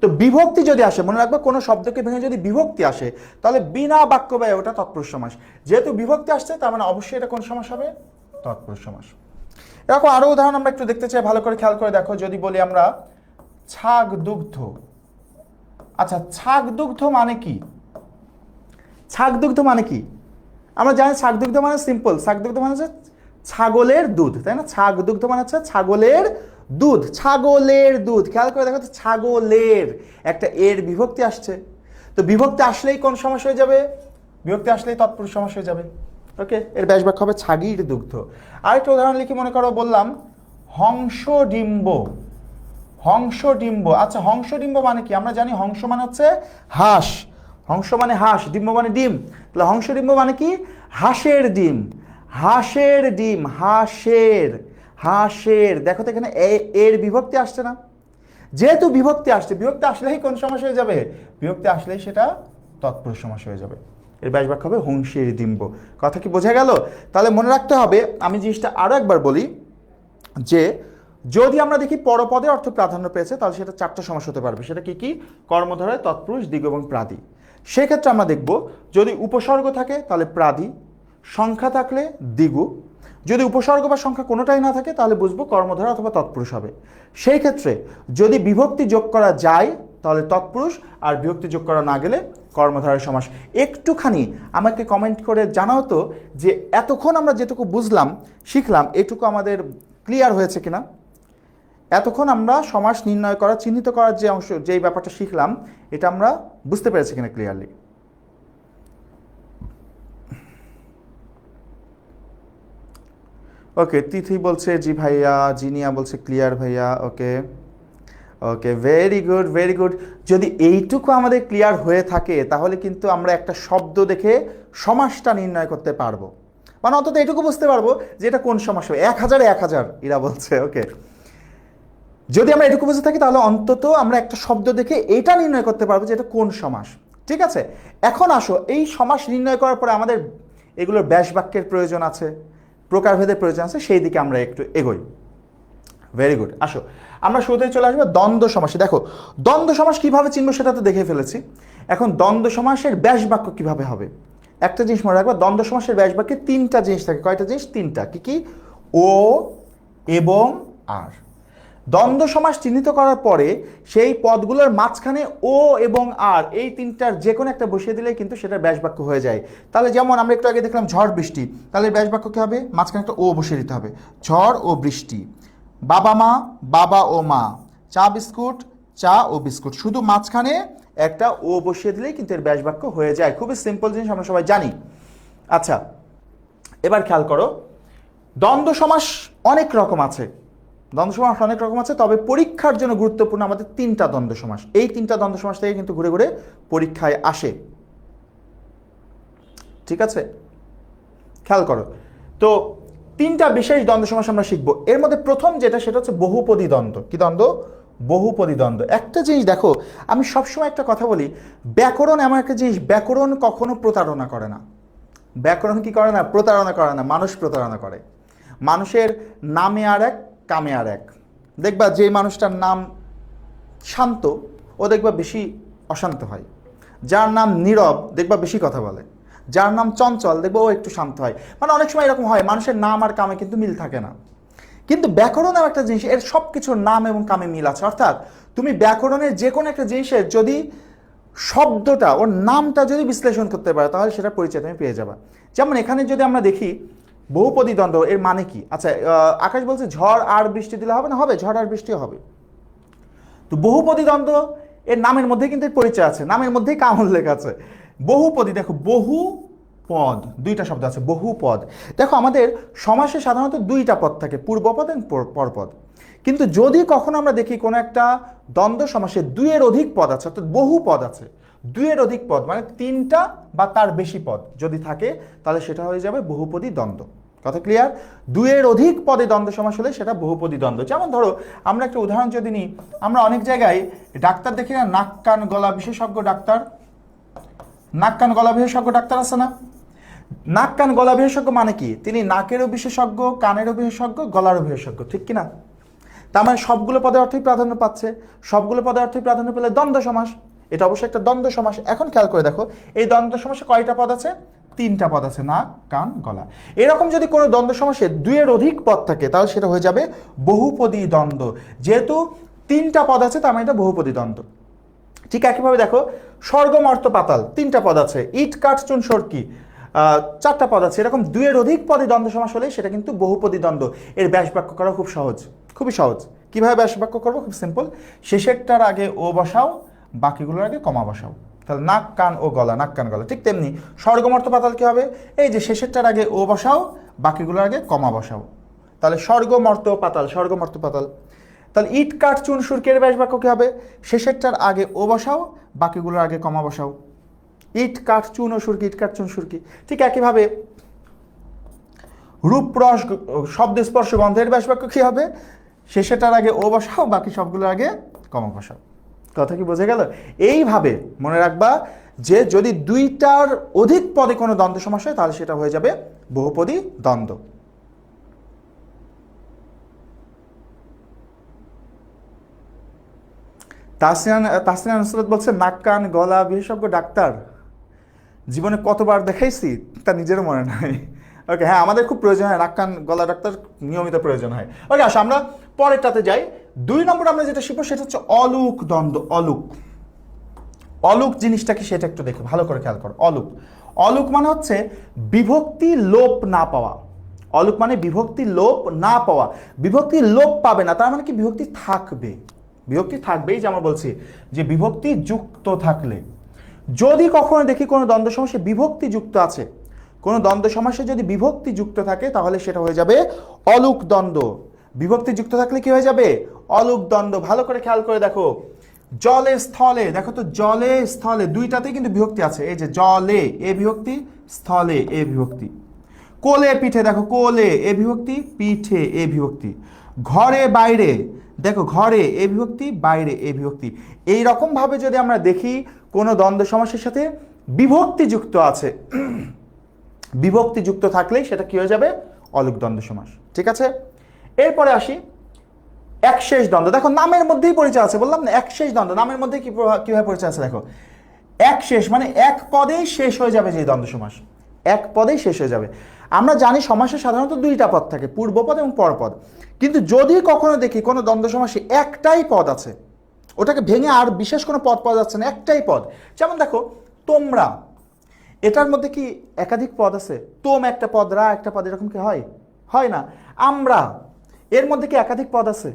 তো বিভক্তি যদি আসে, মনে রাখবে কোনো শব্দকে ভেঙে যদি বিভক্তি আসে, তাহলে বিনা বাক্য ব্যয়ে ওটা তৎপুরুষ সমাস। যেহেতু বিভক্তি আসছে, তার মানে অবশ্যই এটা কোন সমাস হবে? তৎপুরুষ সমাস। এরকম আরো উদাহরণ আমরা একটু দেখতে চাই, ভালো করে খেয়াল করে দেখো। যদি বলি আমরা ছাগ দুগ্ধ। আচ্ছা, ছাগ দুগ্ধ মানে কি? ছাগ দুগ্ধ মানে কি? আমরা জানি ছাগ দুগ্ধ মানে সিম্পল, ছাগ দুগ্ধ মানে হচ্ছে ছাগলের দুধ, তাই না? ছাগ দুগ্ধ মানে হচ্ছে ছাগলের দুধ, ছাগলের দুধ। খেয়াল করে দেখো তো, ছাগলের একটা এর বিভক্তি আসছে। তো বিভক্তি আসলেই কোন সমাস হয়ে যাবে? বিভক্তি আসলেই তৎপুরুষ সমাস হয়ে যাবে। ওকে, এর ব্যাস বাক্য হবে ছাগির দুগ্ধ। আরেকটা উদাহরণ লিখি, মনে করো বললাম হংস ডিম্ব। হংস ডিম্ব। আচ্ছা, হংস ডিম্ব মানে কি? আমরা জানি হংস মানে হচ্ছে হাঁস, হংস মানে হাঁস, ডিম্ব মানে ডিম। তাহলে হংস ডিম্ব মানে কি? হাঁসের ডিম। হাঁসের ডিম, হাঁসের, হাঁসের। দেখো তো এখানে এর বিভক্তি আসছে না? যেহেতু বিভক্তি আসছে, বিভক্তি আসলেই কোন সমাস হয়ে যাবে? বিভক্তি আসলেই সেটা তৎপুরুষ সমাস হয়ে যাবে। এর ব্যাস বাক্য হবে হংসের ডিম্ব। কথা কি বোঝা গেল? তাহলে মনে রাখতে হবে, আমি জিনিসটা আরো একবার বলি, যে যদি আমরা দেখি পরপদের অর্থ প্রাধান্য পেয়েছে, তাহলে সেটা চারটা সমাস হতে পারবে। সেটা কি কি? কর্মধারয়, তৎপুরুষ, দ্বিগু এবং প্রাদি। সেক্ষেত্রে আমরা দেখব, যদি উপসর্গ থাকে তাহলে প্রাদি, সংখ্যা থাকলে দ্বিগু, যদি উপসর্গ বা সংখ্যা কোনোটাই না থাকে তাহলে বুঝবো কর্মধারা অথবা তৎপুরুষ হবে। সেই ক্ষেত্রে যদি বিভক্তি যোগ করা যায় তাহলে তৎপুরুষ, আর বিভক্তি যোগ করা না গেলে কর্মধারয় সমাস। একটুখানি আমাকে কমেন্ট করে জানাও তো, যে এতক্ষণ আমরা যেটুকু বুঝলাম, শিখলাম, এটুকু আমাদের ক্লিয়ার হয়েছে কিনা? এতক্ষণ আমরা সমাস নির্ণয় করা, চিহ্নিত করার যে অংশ, যেই ব্যাপারটা শিখলাম, এটা আমরা বুঝতে পেরেছি কিনা ক্লিয়ারলি? ওকে, তিথি বলছে জি ভাইয়া, জিনিয়া বলছে ক্লিয়ার ভাইয়া। ওকে ওকে, ভেরি গুড ভেরি গুড। যদি এইটুকু আমাদের ক্লিয়ার হয়ে থাকে, তাহলে কিন্তু আমরা একটা শব্দ দেখে সমাসটা নির্ণয় করতে পারবো, মানে অন্তত এটুকু বুঝতে পারবো যে এটা কোন সমাস হবে। 1000 1000 এরা বলছে। ওকে, যদি আমরা এটুকু বুঝে থাকি, তাহলে অন্তত আমরা একটা শব্দ দেখে এটা নির্ণয় করতে পারবো যে এটা কোন সমাস। ঠিক আছে, এখন আসো, এই সমাস নির্ণয় করার পরে আমাদের এগুলোর ব্যাস বাক্যের প্রয়োজন আছে, প্রকারভেদের প্রয়োজন আছে, সেই দিকে আমরা একটু এগোই। Very good. আসো, আমরা শুরুতেই চলে আসবো দ্বন্দ্ব সমাসে। দেখো দ্বন্দ্ব সমাস কিভাবে চিনবো সেটা তো দেখে ফেলেছি। এখন দ্বন্দ্ব সমাসের ব্যাস বাক্য কিভাবে হবে? একটা জিনিস মনে রাখবো, দ্বন্দ্ব সমাসের ব্যাস বাক্যে তিনটা জিনিস থাকে। কয়টা জিনিস? তিনটা। কি কি? ও, এবং আর। দ্বন্দ্ব সমাস চিহ্নিত করার পরে সেই পদগুলোর মাঝখানে ও এবং আর, এই তিনটার যে কোনো একটা বসিয়ে দিলেই কিন্তু সেটার ব্যাস বাক্য হয়ে যায়। তাহলে যেমন আমরা একটু আগে দেখলাম ঝড় বৃষ্টি, তাহলে ব্যাস বাক্য কী হবে? মাঝখানে একটা ও বসিয়ে দিতে হবে। ঝড় ও বৃষ্টি। বাবা মা, বাবা ও মা। চা বিস্কুট, চা ও বিস্কুট। শুধু মাঝখানে একটা ও বসিয়ে দিলেই কিন্তু এর ব্যাস বাক্য হয়ে যায়। খুবই সিম্পল জিনিস, আমরা সবাই জানি। আচ্ছা, এবার খেয়াল করো, দ্বন্দ্ব সমাস অনেক রকম আছে। দ্বন্দ্ব সমাস অনেক রকম আছে, তবে পরীক্ষার জন্য গুরুত্বপূর্ণ আমাদের তিনটা দ্বন্দ্ব সমাস। এই তিনটা দ্বন্দ্ব সমাস থেকে কিন্তু ঘুরে ঘুরে পরীক্ষায় আসে। ঠিক আছে, খেয়াল করো। তো তিনটা বিশেষ দ্বন্দ্ব সমাস আমরা শিখবো। এর মধ্যে প্রথম যেটা, সেটা হচ্ছে বহুপদী দ্বন্দ্ব। কি দ্বন্দ্ব? বহুপদী দ্বন্দ্ব। একটা জিনিস দেখো, আমি সবসময় একটা কথা বলি, ব্যাকরণ এমন একটা জিনিস, ব্যাকরণ কখনো প্রতারণা করে না। ব্যাকরণ কি করে না? প্রতারণা করে না। মানুষ প্রতারণা করে। মানুষের নামে আর এক, কামে আর এক। দেখবা যে মানুষটার নাম শান্ত, ও দেখবা বেশি অশান্ত হয়। যার নাম নীরব, দেখবা বেশি কথা বলে। যার নাম চঞ্চল, দেখবা ও একটু শান্ত হয়। মানে অনেক সময় এরকম হয়, মানুষের নাম আর কামে কিন্তু মিল থাকে না। কিন্তু ব্যাকরণ এমন একটা জিনিস, এর সব কিছুর নাম এবং কামে মিল আছে। অর্থাৎ তুমি ব্যাকরণের যে কোনো একটা জিনিসের যদি শব্দটা ওর নামটা যদি বিশ্লেষণ করতে পারে তাহলে সেটা পরিচয় তুমি পেয়ে যাবে। যেমন এখানে যদি আমরা দেখি বহুপদী দ্বন্দ্ব, এর মানে কি? আচ্ছা, আকাশ বলছে ঝড় আর বৃষ্টি দিলে হবে না, হবে, ঝড় আর বৃষ্টি হবে। তো বহুপদী দ্বন্দ্ব এর নামের মধ্যে কিন্তু এর পরিচয় আছে, নামের মধ্যেই কাম উল্লেখ আছে। বহুপদী, দেখো বহু পদ, দুইটা শব্দ আছে, বহু পদ। দেখো আমাদের সমাসে সাধারণত দুইটা পদ থাকে, পূর্বপদ এবং পরপদ। কিন্তু যদি কখনো আমরা দেখি কোনো একটা দ্বন্দ্ব সমাসে দুইয়ের অধিক পদ আছে, অর্থাৎ বহু পদ আছে, দুইয়ের অধিক পদ মানে তিনটা বা তার বেশি পদ যদি থাকে, তাহলে সেটা হয়ে যাবে বহুপদী দ্বন্দ্ব। কথা ক্লিয়ার? দুইয়ের অধিক পদে দ্বন্দ্ব সমাস হলে সেটা বহুপদী দ্বন্দ্ব। যেমন ধরো আমরা একটা উদাহরণ যদি নিই, আমরা অনেক জায়গায় ডাক্তার দেখি না, নাক কান গলা বিশেষজ্ঞ ডাক্তার, নাক কান গলা বিশেষজ্ঞ ডাক্তার আছে না? নাক কান গলা বিশেষজ্ঞ মানে কি? তিনি নাকেরও বিশেষজ্ঞ, কানেরও বিশেষজ্ঞ, গলারও বিশেষজ্ঞ, ঠিক কিনা? তার মানে সবগুলো পদে অর্থই প্রাধান্য পাচ্ছে, সবগুলো পদে অর্থই প্রাধান্য পেলে দ্বন্দ্ব সমাস। এটা অবশ্যই একটা দ্বন্দ্ব সমাস। এখন খেয়াল করে দেখো এই দ্বন্দ্ব সমাসে কয়টা পদ আছে? তিনটা পদ আছে, নাক কান গলা। এরকম যদি কোনো দ্বন্দ্ব সমাসে দুইয়ের অধিক পদ থাকে তাহলে সেটা হয়ে যাবে বহুপদী দ্বন্দ্ব। যেহেতু তিনটা পদ আছে তার মানে এটা বহুপদী দ্বন্দ্ব। ঠিক একইভাবে দেখো স্বর্গ মর্ত পাতাল, তিনটা পদ আছে, ইট কাঠ চুন সরকি, চারটা পদ আছে। এরকম দুইয়ের অধিক পদে দ্বন্দ্ব সমাস হলে সেটা কিন্তু বহুপদী দ্বন্দ্ব। এর ব্যাস বাক্য করা খুব সহজ, খুবই সহজ। কিভাবে ব্যাস বাক্য করবো? খুব সিম্পল, শেষেরটার আগে ও বসাও, বাকিগুলোর আগে কমা বসাও। তাহলে নাক কান ও গলা, নাক কান গলা। ঠিক তেমনি স্বর্গমর্ত পাতাল কি হবে? এই যে শেষেরটার আগে ও বসাও, বাকিগুলোর আগে কমা বসাও। তাহলে স্বর্গমর্ত পাতাল, স্বর্গমর্ত পাতাল। তাহলে ইট কাঠ চুন সুরকের ব্যাস বাক্য কি হবে? শেষেরটার আগে ও বসাও, বাকিগুলোর আগে কমা বসাও। ইট কাঠ চুন ও সুরকি, ইট কাঠ চুন সুরকি। ঠিক একইভাবে রূপ রস শব্দ স্পর্শ গন্ধের ব্যাস বাক্য কি হবে? শেষেরটার আগে ও বসাও, বাকি সবগুলোর আগে কমা বসাও। কথা কি বোঝা গেল? এইভাবে মনে রাখবা যে যদি দুইটার অধিক পদে কোনো দ্বন্দ্ব সমাস হয় তাহলে সেটা হয়ে যাবে বহুপদী দ্বন্দ্ব। তাসনিয়া নুসরাত বলছে নাক কান গলা বিশেষজ্ঞ ডাক্তার জীবনে কতবার দেখাইছি তা নিজেরও মনে নাই। ওকে, হ্যাঁ আমাদের খুব প্রয়োজন হয় নাক কান গলা ডাক্তার, নিয়মিত প্রয়োজন হয়। ওকে, আসো আমরা পরেরটাতে যাই। 2 নম্বর আমরা যেটা শিখবো সেটা হচ্ছে অলুক দ্বন্দ্ব। অলুক, অলুক জিনিসটা কি সেটা একটু দেখো, ভালো করে খেয়াল করো। অলুক, অলুক মানে হচ্ছে বিভক্তি লোপ না পাওয়া। অলুক মানে বিভক্তি লোপ না পাওয়া। বিভক্তি লোপ পাবে না তার মানে কি? বিভক্তি থাকবে, বিভক্তি থাকবেই। যে আমরা বলছি যে বিভক্তি যুক্ত থাকলে, যদি কখনো দেখি কোনো দ্বন্দ্ব সমাসে বিভক্তি যুক্ত আছে, কোনো দ্বন্দ্ব সমাসে যদি বিভক্তি যুক্ত থাকে তাহলে সেটা হয়ে যাবে অলুক দ্বন্দ্ব। বিভক্তি যুক্ত থাকলে কি হয়ে যাবে? অলুক দ্বন্দ্ব। ভালো করে খেয়াল করে দেখো, জলে স্থলে, দেখো তো জলে স্থলে দুইটাতেই কিন্তু বিভক্তি আছে। এই যে জলে এ বিভক্তি, স্থলে এ বিভক্তি। কোলে পিঠে, দেখো কোলে এ বিভক্তি, পিঠে এ বিভক্তি। ঘরে বাইরে, দেখো ঘরে এ বিভক্তি, বাইরে এ বিভক্তি। এই রকম ভাবে যদি আমরা দেখি কোনো দ্বন্দ্ব সমাসের সাথে বিভক্তি যুক্ত আছে, বিভক্তি যুক্ত থাকলেই সেটা কি হয়ে যাবে? অলুক দ্বন্দ্ব সমাস। ঠিক আছে, এরপরে আসি একশেষ দ্বন্দ্ব। দেখো নামের মধ্যেই পরিচয় আছে, বললাম না একশেষ দ্বন্দ্ব, নামের মধ্যে কিভাবে পরিচয় আছে দেখো। একশেষ মানে এক পদেই শেষ হয়ে যাবে, যে দ্বন্দ্ব সমাস এক পদেই শেষ হয়ে যাবে। আমরা জানি সমাসে সাধারণত দুইটা পদ থাকে, পূর্বপদ এবং পরপদ। কিন্তু যদি কখনো দেখি কোনো দ্বন্দ্ব সমাসে একটাই পদ আছে, ওটাকে ভেঙে আর বিশেষ কোনো পদ পাওয়া যাচ্ছে না, একটাই পদ। যেমন দেখো তোমরা, এটার মধ্যে কি একাধিক পদ আছে? তোম একটা পদ, রা একটা পদ, এরকম কি হয়? হয় না। আমরা, এর মধ্যে কি একাধিক পদ আছে?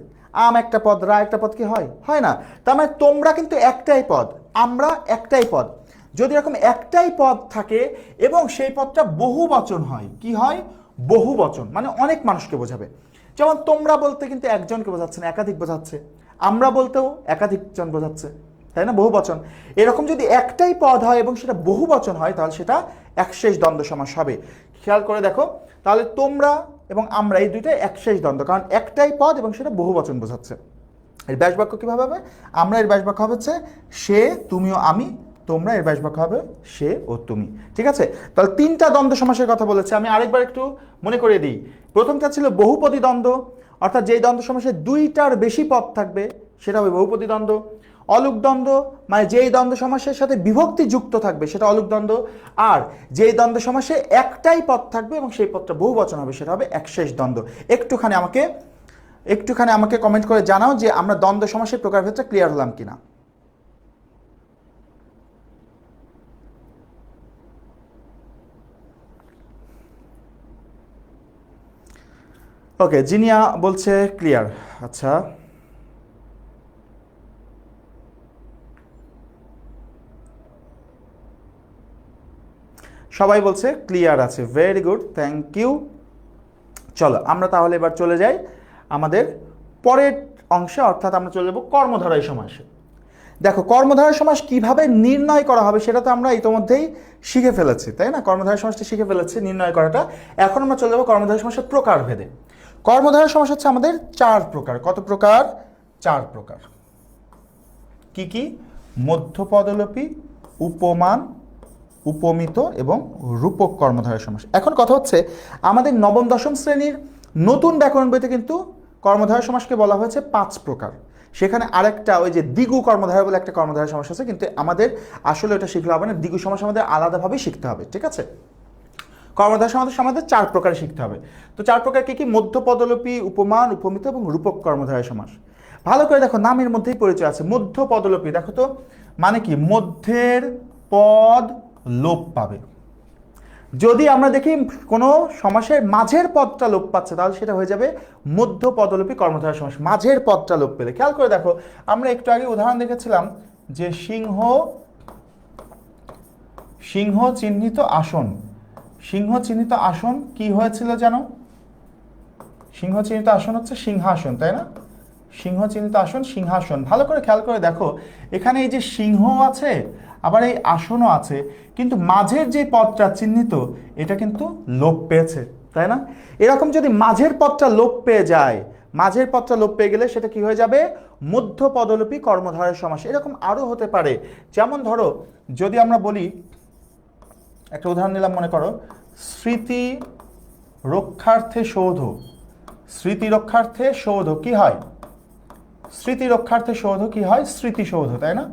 আম একটা পদ, রা একটা পদ, কি হয়? হয় না। তার মানে তোমরা কিন্তু একটাই পদ, আমরা একটাই পদ। যদি এরকম একটাই পদ থাকে এবং সেই পদটা বহু বচন হয়, কি হয়? বহু বচন মানে অনেক মানুষকে বোঝাবে। যেমন তোমরা বলতে কিন্তু একজনকে বোঝাচ্ছে না, একাধিক বোঝাচ্ছে। আমরা বলতেও একাধিক জন বোঝাচ্ছে, তাই না? বহু বচন। এরকম যদি একটাই পদ হয় এবং সেটা বহু বচন হয় তাহলে সেটা একশেষ দ্বন্দ্ব সমাস হবে। খেয়াল করে দেখো, তাহলে তোমরা এবং আমরা এই দুইটাই একশেষ দ্বন্দ্ব, কারণ একটাই পদ এবং সেটা বহু বচন বোঝাচ্ছে। এর ব্যাস বাক্য কিভাবে হবে? আমরা এর ব্যাস বাক্য হবে হচ্ছে সে, তুমি ও আমি। তোমরা এর ব্যাস বাক্য হবে সে ও তুমি। ঠিক আছে, তাহলে 3টা দ্বন্দ্ব সমাসের কথা বলেছে। আমি আরেকবার একটু মনে করিয়ে দিই। প্রথমটা ছিল বহুপদী দ্বন্দ্ব, অর্থাৎ যেই দ্বন্দ্ব সমাসে 2টার বেশি পদ থাকবে সেটা হবে বহুপদী দ্বন্দ্ব। অলুক দ্বন্দ্ব মানে যেই দ্বন্দ্ব সমাসের সাথে বিভক্তি যুক্ত থাকবে সেটা অলুক দ্বন্দ্ব। আর যেই দ্বন্দ্ব সমাসে একটাই পদ থাকবে এবং সেই পদটা বহু বচন হবে সেটা হবে একশেষ দ্বন্দ্ব। একটুখানি আমাকে কমেন্ট করে জানাও যে আমরা দ্বন্দ্ব সমাসের প্রকারভেদটা ক্লিয়ার হলাম কিনা। ওকে, জিনিয়া বলছে ক্লিয়ার। আচ্ছা, সবাই বলছে ক্লিয়ার আছে, ভেরি গুড, থ্যাংক ইউ। চলো আমরা তাহলে এবার চলে যাই আমাদের পরের অংশে, অর্থাৎ আমরা চলে যাব কর্মধারয় সমাসে। দেখো কর্মধারয় সমাস কিভাবে নির্ণয় করা হবে সেটা তো আমরা ইতোমধ্যেই শিখে ফেলেছি, তাই না? কর্মধারয় সমাসটা শিখে ফেলেছি, নির্ণয় করাটা। এখন আমরা চলে যাবো কর্মধারয় সমাসের প্রকারভেদে। কর্মধারয় সমাস হচ্ছে আমাদের 4 প্রকার। কত প্রকার? 4 প্রকার। কি কি? মধ্যপদলোপী, উপমান, উপমিত এবং রূপক কর্মধারয় সমাস। এখন কথা হচ্ছে আমাদের নবম দশম শ্রেণীর নতুন ব্যাকরণ বইতে কিন্তু কর্মধারয় সমাসকে বলা হয়েছে 5 প্রকার। সেখানে আরেকটা ওই যে দ্বিগু কর্মধারয় বলে একটা কর্মধারয় সমাস আছে, কিন্তু আমাদের আসলে ওটা শিখলে হবে না, দ্বিগু সমাস আমাদের আলাদাভাবেই শিখতে হবে, ঠিক আছে? কর্মধারয় সমাস আমাদের 4 প্রকারে শিখতে হবে। তো 4 প্রকার কি কি? মধ্যপদলোপী, উপমান, উপমিত এবং রূপক কর্মধারয় সমাস। ভালো করে দেখো, নামের মধ্যেই পরিচয় আছে। মধ্যপদলোপী দেখো তো মানে কি? মধ্যের পদ লোপ পাবে। যদি আমরা দেখি কোনো সমাসের মাঝের পদটা লোপ পাচ্ছে, তাহলে সেটা হয়ে যাবে মধ্যপদলোপী কর্মধারয় সমাস। মাঝের পদটা লোপ পেলে, খেয়াল করে দেখো, আমরা একটু আগে উদাহরণ দেখেছিলাম যে সিংহ চিহ্নিত আসন। সিংহ চিহ্নিত আসন কি হয়েছিল জানো? সিংহ চিহ্নিত আসন হচ্ছে সিংহাসন, তাই না? সিংহ চিহ্নিত আসন সিংহাসন। ভালো করে খেয়াল করে দেখো, এখানে এই যে সিংহ আছে, আবার এই আসনও আছে, কিন্তু মাঝের যে পদটা চিহ্নিত এটা কিন্তু লোপ পেয়েছে, তাই না? এরকম যদি মাঝের পদটা লোপ পেয়ে যায়, মাঝের পদটা লোপ পেয়ে গেলে সেটা কি হয়ে যাবে? মধ্যপদলোপী কর্মধারয় সমাস। এরকম আরও হতে পারে। যেমন ধরো, যদি আমরা বলি, একটা উদাহরণ নিলাম, মনে করো স্মৃতি রক্ষার্থে সৌধ। স্মৃতি রক্ষার্থে সৌধ কি হয়? স্মৃতি রক্ষার্থে সৌধ কি হয়? স্মৃতিসৌধ, তাই না?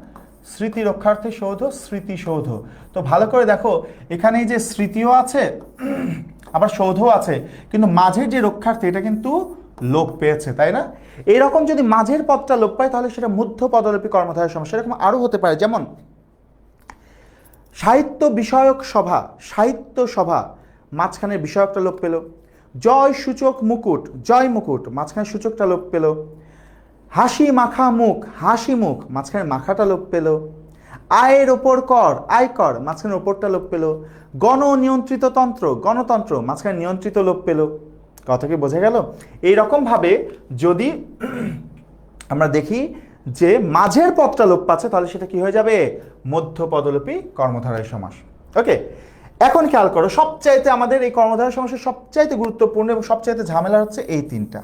স্মৃতি রক্ষার্থে সৌধ, স্মৃতিসৌধ। তো ভালো করে দেখো, এখানে এই যে স্মৃতিও আছে আবার সৌধও আছে, কিন্তু মাঝের যে রক্ষার্থে এটা কিন্তু লোপ পেয়েছে, তাই না? এইরকম যদি মাঝের পদটা লোপ পায় তাহলে সেটা মধ্যপদলোপী কর্মধারয় সমাস। এরকম আরও হতে পারে, যেমন সাহিত্য বিষয়ক সভা, সাহিত্য সভা, মাঝখানের বিষয়কটা লোপ পেল। জয় সূচক মুকুট, জয় মুকুট, মাঝখানে সূচকটা লোপ পেল। হাসি মাখা মুখ, হাসি মুখ, মাঝখানে মাখাটা লোপ পেল। আয়ের ওপর কর, আয়কর, মাঝখানে ওপরটা লোপ পেল। গণনিয়ন্ত্রিত তন্ত্র, গণতন্ত্র, মাঝখানে নিয়ন্ত্রিত লোপ পেল। কথা কি বোঝা গেল? এইরকম ভাবে যদি আমরা দেখি যে মাঝের পদটা লোপ পাচ্ছে, তাহলে সেটা কি হয়ে যাবে? মধ্যপদলোপী কর্মধারয় সমাস। ওকে, এখন খেয়াল করো, সবচাইতে আমাদের এই কর্মধারয় সমাসের সবচাইতে গুরুত্বপূর্ণ এবং সবচাইতে ঝামেলা হচ্ছে এই 3টা: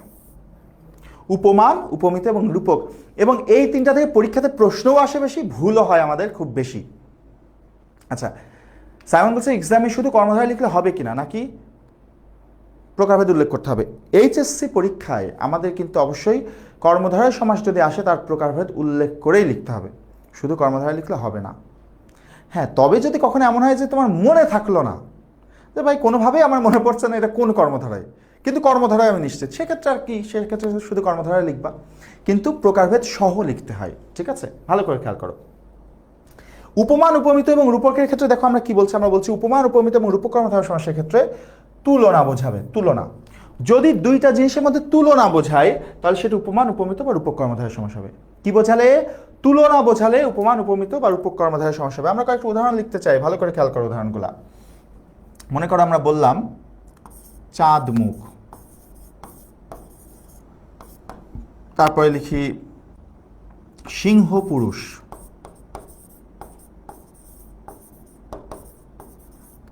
উপমান, উপমিত এবং রূপক। এবং এই 3টা থেকে পরীক্ষাতে প্রশ্নও আসে বেশি, ভুলও হয় আমাদের খুব বেশি। আচ্ছা, সাইমন বলছে এক্সামে শুধু কর্মধারয় লিখলে হবে কিনা, নাকি প্রকারভেদ উল্লেখ করতে হবে? এইচএসসি পরীক্ষায় আমাদের কিন্তু অবশ্যই কর্মধারয় সমাস যদি আসে তার প্রকারভেদ উল্লেখ করেই লিখতে হবে, শুধু কর্মধারয় লিখলে হবে না। হ্যাঁ, তবে যদি কখনো এমন হয় যে তোমার মনে থাকলো না, যে ভাই কোনোভাবেই আমার মনে পড়ছে না এটা কোন কর্মধারয়, কিন্তু কর্মধারয় আমি নিশ্চিত, সেক্ষেত্রে আর কি, সেক্ষেত্রে শুধু কর্মধারয় লিখবা, কিন্তু প্রকারভেদ সহ লিখতে হয়, ঠিক আছে? ভালো করে খেয়াল করো। উপমান, উপমিত এবং রূপকের ক্ষেত্রে দেখো আমরা কি বলছি, আমরা বলছি উপমান, উপমিত এবং রূপক কর্মধারয় সমাসের ক্ষেত্রে তুলনা বোঝাবে, তুলনা। যদি 2টা জিনিসের মধ্যে তুলনা বোঝায় তাহলে সেটা উপমান, উপমিত বা রূপক কর্মধারয় সমাস হবে। কি বোঝালে? তুলনা বোঝালে উপমান, উপমিত বা রূপক কর্মধারয় সমাস হবে। আমরা কয়েকটা উদাহরণ লিখতে চাই, ভালো করে খেয়াল করো উদাহরণগুলা। মনে করো আমরা বললাম চাঁদ মুখ, তারপরে লিখি সিংহ পুরুষ,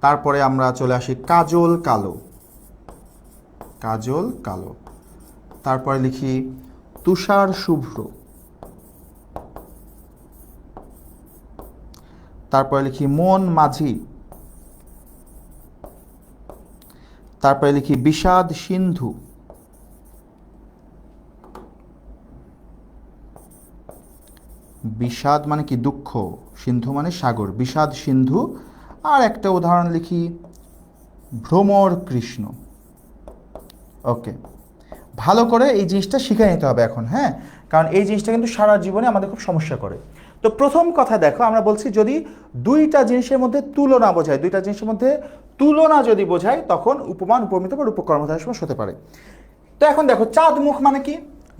তারপরে আমরা চলে আসি কাজল কালো, কাজল কালো, তারপরে লিখি তুষার শুভ্র, তারপরে লিখি মন মাঝি, তারপরে লিখি বিষাদ সিন্ধু, বিষাদ মানে কি? দুঃখ, সিন্ধু মানে সাগর, বিষাদ সিন্ধু। আর একটা উদাহরণ লিখি ভ্রমর কৃষ্ণ। ওকে, ভালো করে এই জিনিসটা শিখে নিতে হবে এখন, হ্যাঁ, কারণ এই জিনিসটা কিন্তু সারা জীবনে আমাদের খুব সমস্যা করে। তো প্রথম কথা দেখো, আমরা বলছি যদি 2টা জিনিসের মধ্যে তুলনা বোঝায়, 2টা জিনিসের মধ্যে তুলনা যদি বোঝায় তখন উপমান, উপমিত বা রূপক কর্মধারয় সমাস হতে পারে। তো এখন দেখো চাঁদ মুখ মানে কি,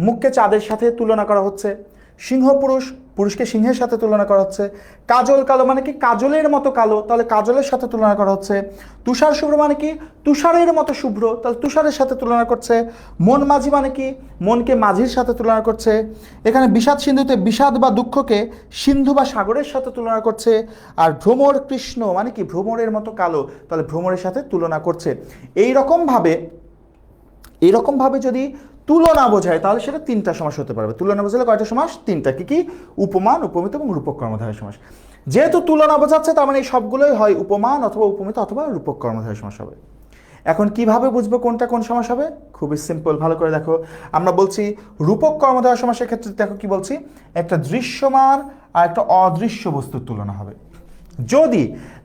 মুখকে চাঁদের সাথে তুলনা করা হচ্ছে। সিংহ পুরুষ, পুরুষকে সিংহের সাথে তুলনা করা হচ্ছে। কাজল কালো মানে কি, কাজলের মতো কালো, তাহলে কাজলের সাথে তুলনা করা হচ্ছে। তুষার শুভ্র মানে কি, তুষারের মতো শুভ্র, তাহলে তুষারের সাথে তুলনা করছে। মন মাঝি মানে কি, মনকে মাঝির সাথে তুলনা করছে। এখানে বিষাদ সিন্ধুতে বিষাদ বা দুঃখকে সিন্ধু বা সাগরের সাথে তুলনা করছে। আর ভ্রমর কৃষ্ণ মানে কি, ভ্রমরের মতো কালো, তাহলে ভ্রমরের সাথে তুলনা করছে। এইরকমভাবে যদি তুলনা বোঝায় তাহলে সেটা তিনটা সমাস হতে পারবে। তুলনা বোঝালে কয়টা সমাস? তিনটা। কি কি? উপমান, উপমিত এবং রূপক কর্মধারয় সমাস। যেহেতু তুলনা বোঝাচ্ছে তার মানে এই সবগুলোই হয় উপমান অথবা উপমিত অথবা রূপক কর্মধারয় সমাস হবে। এখন কিভাবে বুঝবো কোনটা কোন সমাস হবে? খুবই সিম্পল, ভালো করে দেখো। আমরা বলছি রূপক কর্মধারয় সমাসের ক্ষেত্রে দেখো কি বলছি, একটা দৃশ্যমান আর একটা অদৃশ্য বস্তুর তুলনা হবে। যদি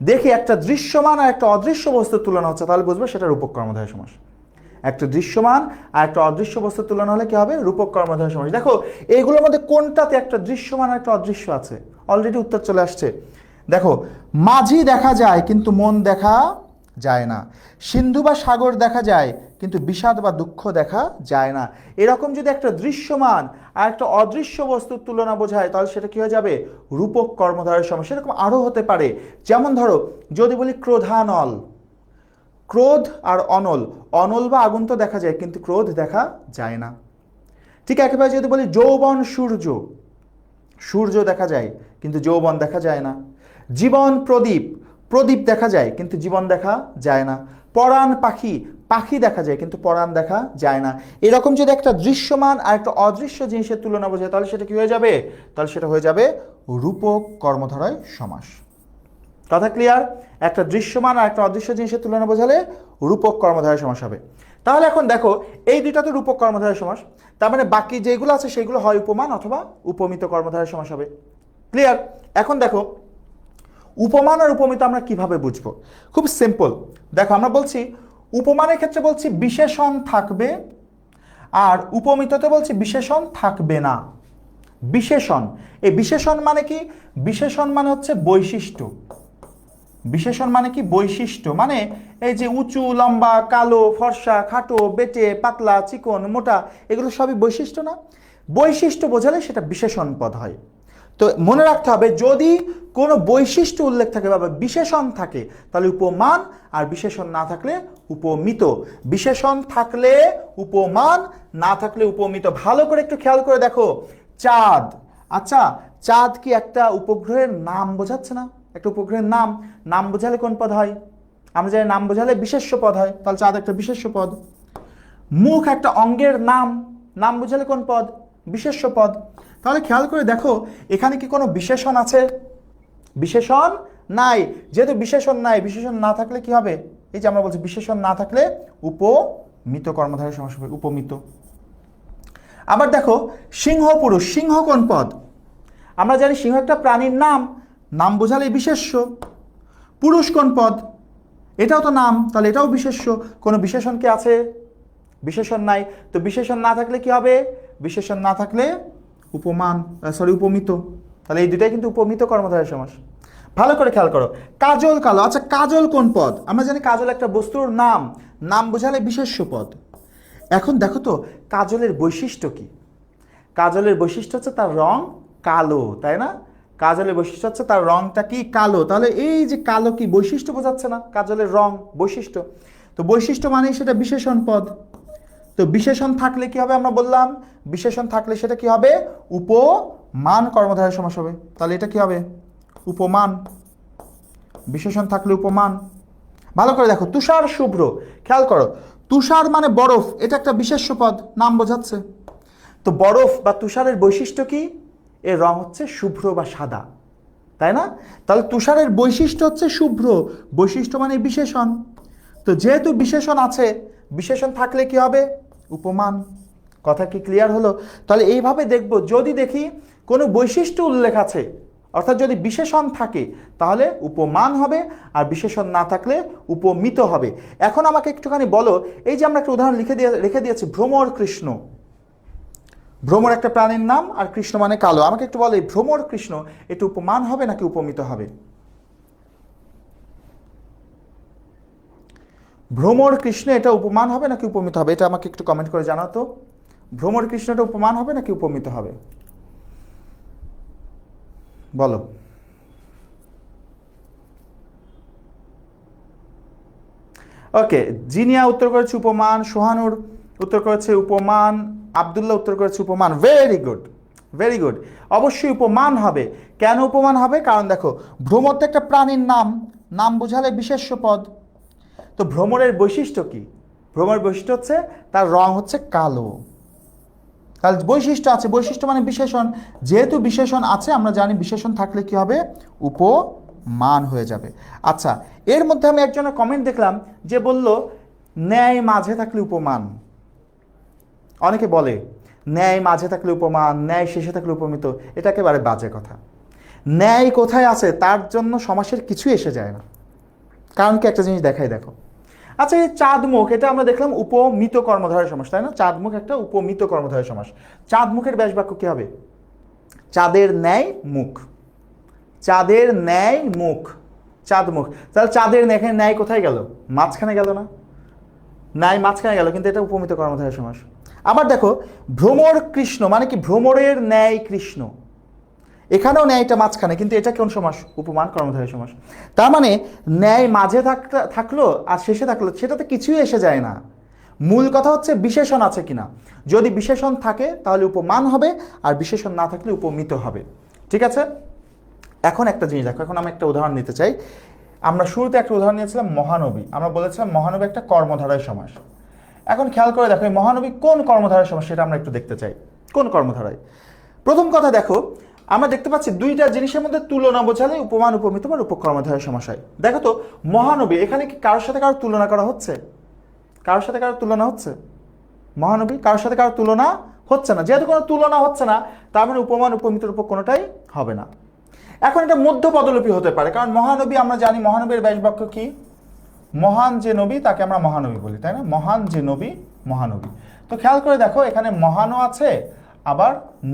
দেখি একটা দৃশ্যমান আর একটা অদৃশ্য বস্তুর তুলনা হচ্ছে তাহলে বুঝবো সেটা রূপক কর্মধারয় সমাস। একটা দৃশ্যমান আর একটা অদৃশ্য বস্তুর তুলনা হলে কি হবে? রূপক কর্মধারয় সমাস। দেখো এইগুলোর মধ্যে কোনটাতে একটা দৃশ্যমান আর একটা অদৃশ্য আছে? অলরেডি উত্তর চলে আসছে। দেখো, মাঝি দেখা যায় কিন্তু মন দেখা যায় না, সিন্ধু বা সাগর দেখা যায় কিন্তু বিষাদ বা দুঃখ দেখা যায় না। এরকম যদি একটা দৃশ্যমান আর একটা অদৃশ্য বস্তুর তুলনা বোঝায় তাহলে সেটা কি হয়ে যাবে? রূপক কর্মধারয় সমাস। এরকম আরও হতে পারে। যেমন ধরো যদি বলি ক্রোধানল, ক্রোধ আর অনল, অনল বা আগুন তো দেখা যায় কিন্তু ক্রোধ দেখা যায় না। ঠিক একেবারে যদি বলি যৌবন সূর্য, সূর্য দেখা যায় কিন্তু যৌবন দেখা যায় না। জীবন প্রদীপ, প্রদীপ দেখা যায় কিন্তু জীবন দেখা যায় না। পরাণ পাখি, পাখি দেখা যায় কিন্তু পরাণ দেখা যায় না। এরকম যদি একটা দৃশ্যমান আর একটা অদৃশ্য জিনিসের তুলনা বোঝায় তাহলে সেটা কি হয়ে যাবে? তাহলে সেটা হয়ে যাবে রূপক কর্মধারয় সমাস। কথা ক্লিয়ার? একটা দৃশ্যমান আর একটা অদৃশ্য জিনিসের তুলনা বোঝালে রূপক কর্মধারয় সমাস হবে। তাহলে এখন দেখো এই দুইটা তো রূপক কর্মধারয় সমাস, তার মানে বাকি যেগুলো আছে সেগুলো হয় উপমান অথবা উপমিত কর্মধারয় সমাস হবে। ক্লিয়ার? এখন দেখো উপমান আর উপমিত আমরা কিভাবে বুঝবো? খুব সিম্পল। দেখো আমরা বলছি উপমানের ক্ষেত্রে বলছি বিশেষণ থাকবে, আর উপমিততে বলছি বিশেষণ থাকবে না। বিশেষণ, এই বিশেষণ মানে কি? বিশেষণ মানে হচ্ছে বৈশিষ্ট্য। বিশেষণ মানে কি? বৈশিষ্ট্য। মানে এই যে উঁচু, লম্বা, কালো, ফর্সা, খাটো, বেটে, পাতলা, চিকন, মোটা, এগুলো সবই বৈশিষ্ট্য না? বৈশিষ্ট্য বোঝালে সেটা বিশেষণ পদ হয়। তো মনে রাখতে হবে যদি কোনো বৈশিষ্ট্য উল্লেখ থাকে বা বিশেষণ থাকে তাহলে উপমান, আর বিশেষণ না থাকলে উপমিত। বিশেষণ থাকলে উপমান, না থাকলে উপমিত। ভালো করে একটু খেয়াল করে দেখো, চাঁদ, আচ্ছা চাঁদ কি একটা উপগ্রহের নাম বোঝাচ্ছে না? একটা উপগ্রহের নাম, নাম বোঝালে কোন পদ হয়? আমরা জানি নাম বোঝালে বিশেষ্য পদ হয়, তাহলে চাঁদ একটা বিশেষ্য পদ। মুখ একটা অঙ্গের নাম, নাম বোঝালে কোন পদ? বিশেষ্য পদ। তাহলে খেয়াল করে দেখো এখানে কি কোনো বিশেষণ আছে? বিশেষণ নাই। যেহেতু বিশেষণ নাই, বিশেষণ না থাকলে কি হবে? এই যে আমরা বলছি বিশেষণ না থাকলে উপমিত কর্মধারয় সমাস হবে, উপমিত। আবার দেখো সিংহ পুরুষ, সিংহ কোন পদ? আমরা জানি সিংহ একটা প্রাণীর নাম, নাম বোঝালে বিশেষ্য। পুরুষ কোন পদ? এটাও তো নাম, তাহলে এটাও বিশেষ্য। কোনো বিশেষণ কি আছে? বিশেষণ নাই। তো বিশেষণ না থাকলে কি হবে? বিশেষণ না থাকলে উপমান, উপমিত। তাহলে এই দুটাই কিন্তু উপমিত কর্মধারয় সমাস। ভালো করে খেয়াল করো, কাজল কালো, আচ্ছা কাজল কোন পদ? আমরা জানি কাজল একটা বস্তুর নাম, নাম বোঝালে বিশেষ্য পদ। এখন দেখো তো কাজলের বৈশিষ্ট্য কি? কাজলের বৈশিষ্ট্য হচ্ছে তার রং কালো, তাই না? কাজলের বৈশিষ্ট্য হচ্ছে তার রংটা কি? কালো। তাহলে এই যে কালো কি বৈশিষ্ট্য বোঝাচ্ছে না? কাজলের রং বৈশিষ্ট্য। তো বৈশিষ্ট্য মানে সেটা বিশেষণ পদ। তো বিশেষণ থাকলে কি হবে? আমরা বললাম বিশেষণ থাকলে সেটা কি হবে? উপমান কর্মধারয় সমাস হবে। তাহলে এটা কি হবে? উপমান। বিশেষণ থাকলে উপমান। ভালো করে দেখো তুষার শুভ্র, খেয়াল করো তুষার মানে বরফ, এটা একটা বিশেষ্য পদ, নাম বোঝাচ্ছে। তো বরফ বা তুষারের বৈশিষ্ট্য কি? এর রং হচ্ছে শুভ্র বা সাদা, তাই না? তাহলে তুষারের বৈশিষ্ট্য হচ্ছে শুভ্র, বৈশিষ্ট্য মানে বিশেষণ। তো যেহেতু বিশেষণ আছে, বিশেষণ থাকলে কি হবে? উপমান। কথা কি ক্লিয়ার হলো? তাহলে এইভাবে দেখব, যদি দেখি কোনো বৈশিষ্ট্য উল্লেখ আছে, অর্থাৎ যদি বিশেষণ থাকে তাহলে উপমান হবে, আর বিশেষণ না থাকলে উপমিত হবে। এখন আমাকে একটুখানি বলো, এই যে আমরা একটা উদাহরণ রেখে দিয়েছি ভ্রমর কৃষ্ণ। ভ্রমর একটা প্রাণীর নাম আর কৃষ্ণ মানে কালো। আমাকে একটু বলো এই ভ্রমর কৃষ্ণ এটা উপমান হবে নাকি উপমিত হবে? ভ্রমর কৃষ্ণ এটা উপমান হবে নাকি উপমিত হবে? এটা আমাকে একটু কমেন্ট করে জানাও তো। ভ্রমর কৃষ্ণ এটা উপমান হবে নাকি উপমিত হবে? বলো। ওকে, জিনিয়া উত্তর করেছে উপমান, সোহানুর উত্তর করেছে উপমান, আব্দুল্লাহ উত্তর করেছে উপমান। Very good, very good. অবশ্যই উপমান হবে। কেন উপমান হবে? কারণ দেখো, ভ্রমর তো একটা প্রাণীর নাম, নাম বোঝালে বিশেষ্য পদ। তো ভ্রমরের বৈশিষ্ট্য কি? ভ্রমরের বৈশিষ্ট্য হচ্ছে তার রং হচ্ছে কালো। তার বৈশিষ্ট্য আছে, বৈশিষ্ট্য মানে বিশেষণ। যেহেতু বিশেষণ আছে, আমরা জানি বিশেষণ থাকলে কি হবে? উপমান হয়ে যাবে। আচ্ছা, এর মধ্যে আমি একজনের কমেন্ট দেখলাম যে বলল ন্যায় মাঝে থাকলে উপমান। অনেকে বলে ন্যায় মাঝে থাকলে উপমান, ন্যায় শেষে থাকলে উপমিত। এটা একেবারে বাজে কথা। ন্যায় কোথায় আছে তার জন্য সমাসের কিছু এসে যায় না। কারণ কি, একটা জিনিস দেখাই, দেখো। আচ্ছা, এই চাঁদমুখ, এটা আমরা দেখলাম উপমিত কর্মধারয় সমাস, তাই না? চাঁদমুখ একটা উপমিত কর্মধারয় সমাস। চাঁদমুখের ব্যাস বাক্য কি হবে? চাঁদের ন্যায় মুখ। চাঁদের ন্যায় মুখ, চাঁদমুখ। তাহলে চাঁদের ন্যায় কোথায় গেল? মাঝখানে গেল না? ন্যায় মাঝখানে গেল, কিন্তু এটা উপমিত কর্মধারয় সমাস। আবার দেখো, ভ্রমর কৃষ্ণ মানে কি? ভ্রমরের ন্যায় কৃষ্ণ। এখানেও ন্যায়টা মাঝখানে, কিন্তু এটা কোন সমাস? উপমান কর্মধারয় সমাস। তার মানে ন্যায় মাঝে থাকলো আর শেষে থাকলো, সেটাতে কিছুই এসে যায় না। মূল কথা হচ্ছে বিশেষণ আছে কিনা। যদি বিশেষণ থাকে তাহলে উপমান হবে, আর বিশেষণ না থাকলে উপমিত হবে। ঠিক আছে? এখন একটা জিনিস দেখো, এখন আমি একটা উদাহরণ নিতে চাই। আমরা শুরুতে একটা উদাহরণ নিয়েছিলাম মহানবী। আমরা বলেছিলাম মহানবী একটা কর্মধারয় সমাস। এখন খেয়াল করে দেখো, এই মহানবী কোন কর্মধারয় সমাস সেটা আমরা একটু দেখতে চাই। কোন কর্মধারয়? প্রথম কথা দেখো, আমরা দেখতে পাচ্ছি দুইটা জিনিসের মধ্যে তুলনা বোঝালে উপমান উপমিত বা উপকর্মধারয় সমাস হয়। দেখো তো, মহানবী, এখানে কি কারোর সাথে কারোর তুলনা করা হচ্ছে? কারোর সাথে কারোর তুলনা হচ্ছে? মহানবী কারোর সাথে কারোর তুলনা হচ্ছে না। যেহেতু কোনো তুলনা হচ্ছে না, তার মানে উপমান উপমিতের উপর কোনোটাই হবে না। এখন এটা মধ্য পদলোপী হতে পারে, কারণ মহানবী আমরা জানি মহানবীর ব্যাস বাক্য কি? মহান যে নবী তাকে আমরা মহানবী বলি, তাই না? মহান যে নবী, মহানবী। তো খেয়াল করে দেখো, এখানে মহানও আছে আবার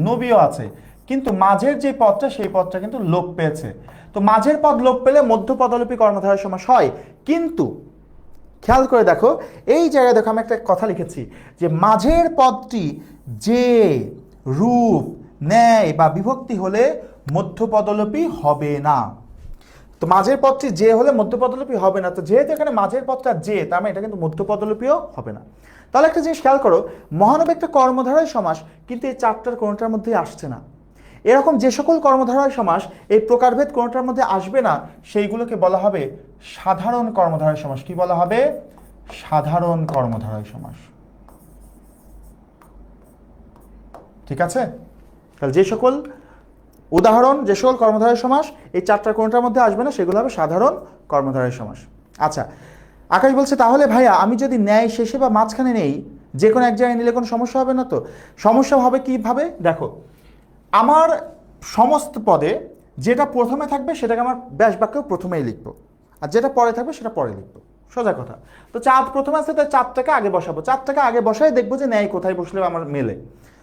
নবীও আছে, কিন্তু মাঝের যে পদটা সেই পদটা কিন্তু লোপ পেয়েছে। তো মাঝের পদ লোপ পেলে মধ্য পদলোপী কর্মধারয় সমাস হয়। কিন্তু খেয়াল করে দেখো, এই জায়গায় দেখো আমি একটা কথা লিখেছি যে মাঝের পদটি যে, রূপ, ন্যায় বা বিভক্তি হলে মধ্য পদলোপী হবে না। তো মাঝের পদটি যে হলে মধ্য পদলোপী হবে না। তো যেহেতু এখানে মাঝের পদটা যে, তার মানে এটা কিন্তু মধ্য পদলোপীও হবে না। তাহলে একটা জিনিস খেয়াল করো, মহানবী একটা কর্মধারয় সমাস, কিন্তু এই চারটার কোনোটার মধ্যেই আসছে না। এরকম যে সকল কর্মধারয় সমাস এই প্রকারভেদ কোনোটার মধ্যে আসবে না, সেইগুলোকে বলা হবে সাধারণ কর্মধারয় সমাস। কি বলা হবে? সাধারণ কর্মধারয় সমাস। ঠিক আছে? তাহলে যে সকল উদাহরণ, যে সকল কর্মধারয় সমাস এই চারটার কোনটার মধ্যে আসবে না, সেগুলো হবে সাধারণ কর্মধারয় সমাস। আচ্ছা, আকাশ বলছে তাহলে ভাইয়া আমি যদি ন্যায় শেষে বা মাঝখানে নেই, যে কোনো এক জায়গায় নিলে কোনো সমস্যা হবে না তো? সমস্যা হবে কিভাবে? দেখো, আমার সমস্ত পদে যেটা প্রথমে থাকবে সেটাকে আমার ব্যাস বাক্য প্রথমেই লিখবো, আর যেটা পরে থাকবে সেটা পরে লিখবো। সোজা কথা। তো চাঁদ প্রথমে আছে, তাই চাঁদটাকে আগে বসাবো। চাঁদটাকে আগে বসাই দেখবো যে ন্যায় কোথায় বসলে আমার মেলে।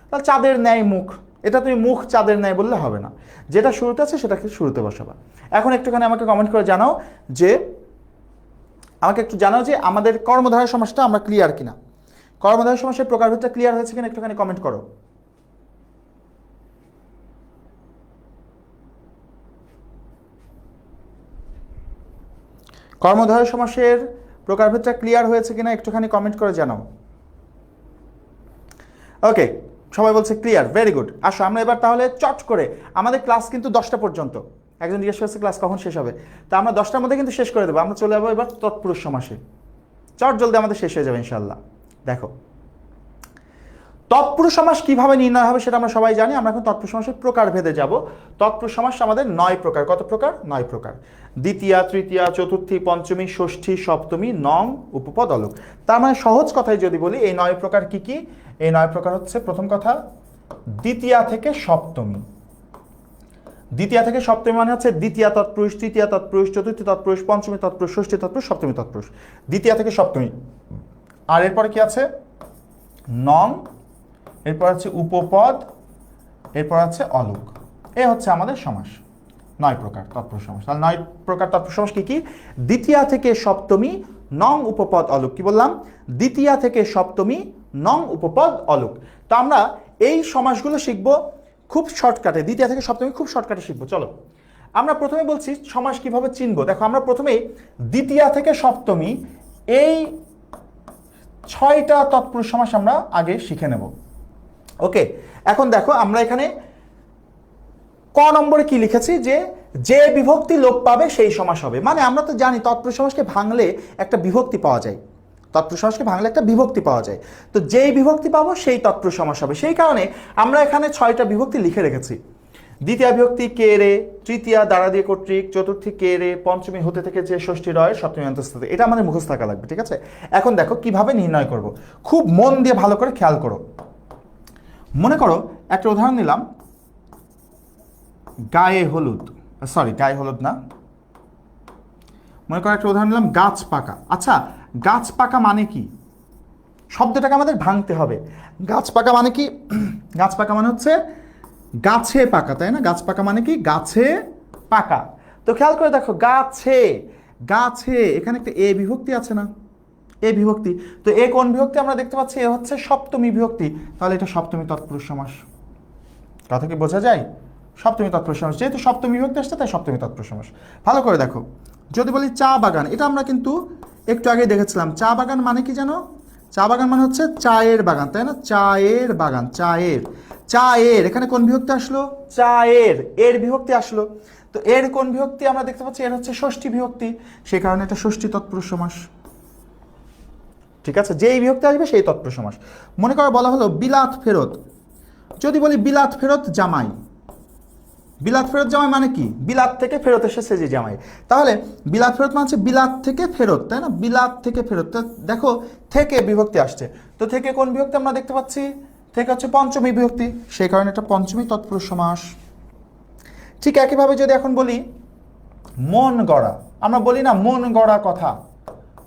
তাহলে চাঁদের ন্যায় মুখ, এটা তুমি মুখ চাঁদের ন্যায় বললে হবে না। যেটা শুরুতে আছে সেটাকে শুরুতে বসাবা। এখন একটুখানি আমাকে কমেন্ট করে জানাও যে, আমাদের কর্মধারয় সমাসটা আমরা ক্লিয়ার কিনা। কর্মধারয় সমাসের প্রকারভেদটা ক্লিয়ার হয়েছে কিনা একটুখানি কমেন্ট করো। কর্মধারয় সমাসের প্রকারভেদটা ক্লিয়ার হয়েছে কিনা একটুখানি কমেন্ট করে জানাও। ওকে, সবাই বলছে ক্লিয়ার, ভেরি গুড। আসো আমরা এবার তাহলে চট করে, আমাদের ক্লাস কিন্তু 10টা পর্যন্ত। একজন জিজ্ঞেস করছে ক্লাস কখন শেষ হবে, তা আমরা 10টার মধ্যে কিন্তু শেষ করে দেবো। আমরা চলে যাবো এবার তৎপুরুষ সমাসে। চট জলদি আমাদের শেষ হয়ে যাবে ইনশাল্লাহ। দেখো, তৎপুরুষ সমাস কিভাবে নির্ণয় হবে সেটা আমরা সবাই জানি। আমরা এখন তৎপুরুষ সমাসের প্রকারভেদে যাব। তৎপুরুষ সমাস আমাদের 9 প্রকার। কত প্রকার? 9 প্রকার। দ্বিতীয়া, তৃতীয়া, চতুর্থী, পঞ্চমী, ষষ্ঠী, সপ্তমী, নং, উপপদ, অলুক। তার মানে সহজ কথায় যদি বলি, এই 9 প্রকার কি কি? এই 9 প্রকার হচ্ছে, প্রথম কথা, দ্বিতীয়া থেকে সপ্তমী। দ্বিতীয়া থেকে সপ্তমী মানে হচ্ছে দ্বিতীয়া তৎপুরুষ, তৃতীয়া তৎপুরুষ, চতুর্থী তৎপুরুষ, পঞ্চমী তৎপুরুষ, ষষ্ঠী তৎপুরুষ, সপ্তমী তৎপুরুষ। দ্বিতীয়া থেকে সপ্তমী। আর এরপরে কি আছে? নং, এরপর আছে উপপদ, এরপর আছে অলুক। এ হচ্ছে আমাদের সমাস। 9 প্রকার তৎপুরুষ সমাস। তাহলে 9 প্রকার তৎপুরুষ সমাস কি কি? দ্বিতীয়া থেকে সপ্তমী, নং উপপদ অলুক। কি বললাম? দ্বিতীয়া থেকে সপ্তমী নং উপপদ অলুক। তো আমরা এই সমাসগুলো শিখবো খুব শর্টকাটে, দ্বিতীয়া থেকে সপ্তমী খুব শর্টকাটে শিখবো। চলো আমরা প্রথমে বলছি সমাস কিভাবে চিনবো। দেখো আমরা প্রথমে দ্বিতীয়া থেকে সপ্তমী এই 6টা তৎপুরুষ সমাস আমরা আগে শিখে নেব। ওকে, এখন দেখো আমরা এখানে ক নম্বরে কি লিখেছি, যে যে বিভক্তি লোপ পাবে সেই সমাস হবে। মানে আমরা তো জানি তৎপুরুষ সমাসকে ভাঙলে একটা বিভক্তি পাওয়া যায়, তৎপুরুষ সমাসকে ভাঙলে একটা বিভক্তি পাওয়া যায়। তো যেই বিভক্তি পাবো সেই তৎপুরুষ সমাস হবে। সেই কারণে আমরা এখানে 6টা বিভক্তি লিখে রেখেছি। দ্বিতীয় বিভক্তি কে রে, তৃতীয়া দ্বারা দিয়ে কর্তৃক, চতুর্থী কে রে, পঞ্চমী হতে থেকে যে ষষ্ঠী রয়, সপ্তমী অন্তঃস্থ। এটা আমাদের মুখস্থ থাকা লাগবে, ঠিক আছে? এখন দেখো কিভাবে নির্ণয় করব, খুব মন দিয়ে ভালো করে খেয়াল করো। মনে করো একটা উদাহরণ নিলাম, গায়ে হলুদ, সরি গায়ে হলুদ না, মনে করো একটা উদাহরণ নিলাম গাছ পাকা। আচ্ছা, গাছ পাকা মানে কি? শব্দটাকে আমাদের ভাঙতে হবে। গাছ পাকা মানে কি? গাছ পাকা মানে হচ্ছে গাছে পাকা, তাই না? গাছ পাকা মানে কি? গাছে পাকা। তো খেয়াল করে দেখো, গাছে, গাছে এখানে একটা এ বিভক্তি আছে না? এ বিভক্তি। তো এ কোন বিভক্তি আমরা দেখতে পাচ্ছি? এ হচ্ছে সপ্তমী বিভক্তি। তাহলে এটা সপ্তমী তৎপুরুষ সমাস। কথা কি বোঝা যায়? সপ্তমী তৎপুরুষ সমাস, যেহেতু সপ্তমী বিভক্তি আসছে তাই সপ্তমী তৎপুরুষ সমাস। ভালো করে দেখো, যদি বলি চা বাগান, এটা আমরা কিন্তু একটু আগে দেখেছিলাম। চা বাগান মানে কি জানো? চা বাগান মানে হচ্ছে চায়ের বাগান, তাই না? চায়ের বাগান, চায়ের, চায়ের এখানে কোন বিভক্তি আসলো? চায়ের, এর বিভক্তি আসলো। তো এর কোন বিভক্তি আমরা দেখতে পাচ্ছি? এর হচ্ছে ষষ্ঠী বিভক্তি, সেই কারণে এটা ষষ্ঠী তৎপুরুষ সমাস। ঠিক আছে, যেই বিভক্তি আসবে সেই তৎপুরুষ সমাস। মনে করো বলা হলো বিলাত ফেরত, যদি বলি বিলাত ফেরত জামাই, বিলাত ফেরত জামাই মানে কি? বিলাত থেকে ফেরত এসেছে যে জামাই। তাহলে বিলাত ফেরত মানে হচ্ছে বিলাত থেকে ফেরত, তাই না? বিলাত থেকে ফেরত। তো দেখো থেকে বিভক্তি আসছে, তো থেকে কোন বিভক্তি আমরা দেখতে পাচ্ছি? থেকে হচ্ছে পঞ্চমী বিভক্তি, সেই কারণে এটা পঞ্চমী তৎপুরুষ সমাস। ঠিক একইভাবে যদি এখন বলি মন গড়া, আমরা বলি না মন গড়া কথা,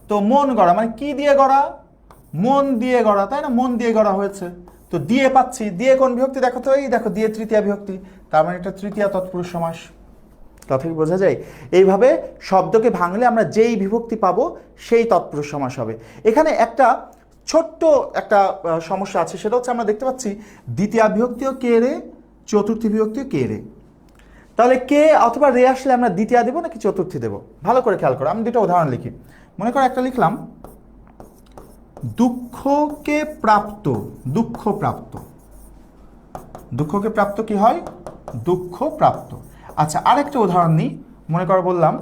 তো মন গড়া মানে কি দিয়ে গড়া? মন দিয়ে গড়া, তাই না? মন দিয়ে গড়া হয়েছে, তো দিয়ে পাচ্ছি। দিয়ে কোন বিভক্তি? দেখো তো, এই দেখো দিয়ে তৃতীয়া বিভক্তি, তার মানে এটা তৃতীয়া তৎপুরুষ সমাস। কথা কি বোঝা যায়? এইভাবে শব্দকে ভাঙলে আমরা যেই বিভক্তি পাবো সেই তৎপুরুষ সমাস হবে। এখানে একটা ছোট্ট একটা সমস্যা আছে, সেটা হচ্ছে আমরা দেখতে পাচ্ছি দ্বিতীয়া বিভক্তিও কে রে, চতুর্থী বিভক্তিও কে রে। তাহলে কে অথবা রে আসলে আমরা দ্বিতীয়া দেবো নাকি চতুর্থী দেবো? ভালো করে খেয়াল করো। আমি দুটো উদাহরণ লিখি। মনে করো একটা লিখলাম দুঃখকে প্রাপ্ত, দুঃখ প্রাপ্ত, দুঃখকে প্রাপ্ত কি হয়? দুঃখ প্রাপ্ত। আচ্ছা, আরেকটা উদাহরণ নিই। মনে করো বললাম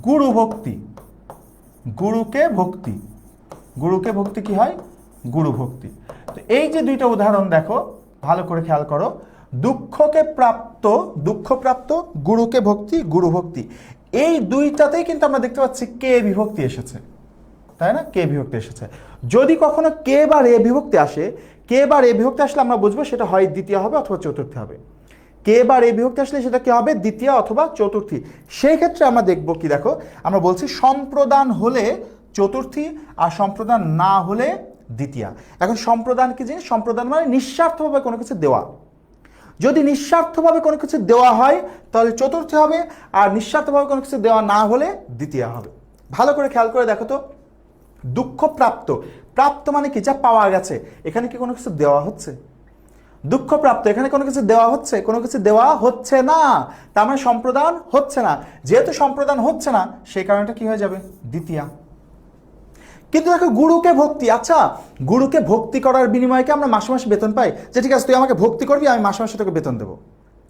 গুরু ভক্তি, গুরুকে ভক্তি, গুরুকে ভক্তি কি হয়? গুরু ভক্তি। তো এই যে দুইটা উদাহরণ দেখো, ভালো করে খেয়াল করো, দুঃখকে প্রাপ্ত, দুঃখ প্রাপ্ত, গুরুকে ভক্তি, গুরু ভক্তি, এই দুইটাতেই কিন্তু আমরা দেখতে পাচ্ছি কে বিভক্তি এসেছে, তাই না? কে বিভক্তি এসেছে। যদি কখনো কে বা রে বিভক্তি আসে, কে বা রে বিভক্তি আসলে আমরা বুঝবো সেটা হয় দ্বিতীয় হবে অথবা চতুর্থী হবে। কে বা রে বিভক্তি আসলে সেটা কি হবে? দ্বিতীয় অথবা চতুর্থী। সেই ক্ষেত্রে আমরা দেখব কি, দেখো আমরা বলছি সম্প্রদান হলে চতুর্থী আর সম্প্রদান না হলে দ্বিতীয়া। এখন সম্প্রদান কি জিনিস? সম্প্রদান মানে নিঃস্বার্থভাবে কোনো কিছু দেওয়া। যদি নিঃস্বার্থভাবে কোনো কিছু দেওয়া হয় তাহলে চতুর্থী হবে, আর নিঃস্বার্থভাবে কোনো কিছু দেওয়া না হলে দ্বিতীয়া হবে। ভালো করে খেয়াল করে দেখো তো, দুঃখ প্রাপ্ত, প্রাপ্ত মানে কি? যা পাওয়া গেছে। এখানে কি কোনো কিছু দেওয়া হচ্ছে? দুঃখ প্রাপ্ত, এখানে কোনো কিছু দেওয়া হচ্ছে? কোনো কিছু দেওয়া হচ্ছে না, তার মানে সম্প্রদান হচ্ছে না। যেহেতু সম্প্রদান হচ্ছে না, সেই কারণটা কি হয়ে যাবে? দ্বিতীয়া। কিন্তু দেখো গুরুকে ভক্তি, আচ্ছা গুরুকে ভক্তি করার বিনিময়ে কি আমরা মাসে মাসে বেতন পাই? যে ঠিক আছে তুই আমাকে ভক্তি করবি, আমি মাসে মাসে তোকে বেতন দেবো,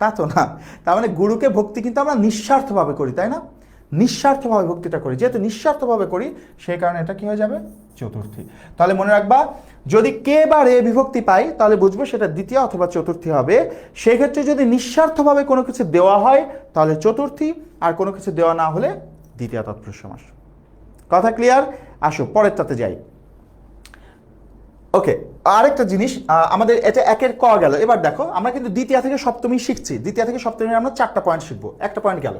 তা তো না। তার মানে গুরুকে ভক্তি কিন্তু আমরা নিঃস্বার্থভাবে করি, তাই না? নিঃস্বার্থভাবে ভক্তিটা করি, যেহেতু নিঃস্বার্থভাবে করি সেই কারণে এটা কি হয়ে যাবে? চতুর্থী। তাহলে মনে রাখবা, যদি কে বা রে বিভক্তি পাই তাহলে বুঝবো সেটা দ্বিতীয় অথবা চতুর্থী হবে। সেক্ষেত্রে যদি নিঃস্বার্থভাবে কোনো কিছু দেওয়া হয় তাহলে চতুর্থী, আর কোনো কিছু দেওয়া না হলে দ্বিতীয় তৎপুরুষ সমাস। কথা ক্লিয়ার? আসো পরেরটাতে যাই। ওকে, আরেকটা জিনিস, আমাদের এটা একের ক গেল। এবার দেখো আমরা কিন্তু দ্বিতীয় থেকে সপ্তমী শিখছি, দ্বিতীয় থেকে সপ্তমী আমরা 4টা পয়েন্ট শিখবো। একটা পয়েন্ট গেল,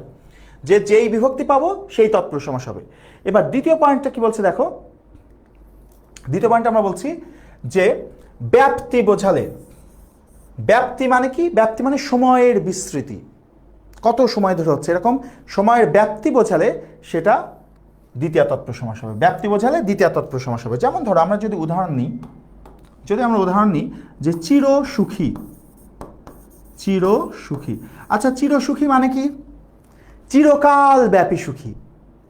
যে যেই বিভক্তি পাবো সেই তৎপুরুষ সমাস হবে। এবার দ্বিতীয় পয়েন্টটা কি বলছে দেখো, দ্বিতীয় পয়েন্ট আমরা বলছি যে ব্যাপ্তি বোঝালে, ব্যাপ্তি মানে কি? ব্যাপ্তি মানে সময়ের বিস্তৃতি, কত সময় ধরে হচ্ছে এরকম সময়ের ব্যাপ্তি বোঝালে সেটা দ্বিতীয় তৎপুরুষ সমাস হবে। ব্যাপ্তি বোঝালে দ্বিতীয় তৎপুরুষ সমাস হবে। যেমন ধরো আমরা যদি উদাহরণ নিই যে চির সুখী, চির সুখী। আচ্ছা চির সুখী মানে কি? চিরকাল ব্যাপী সুখী,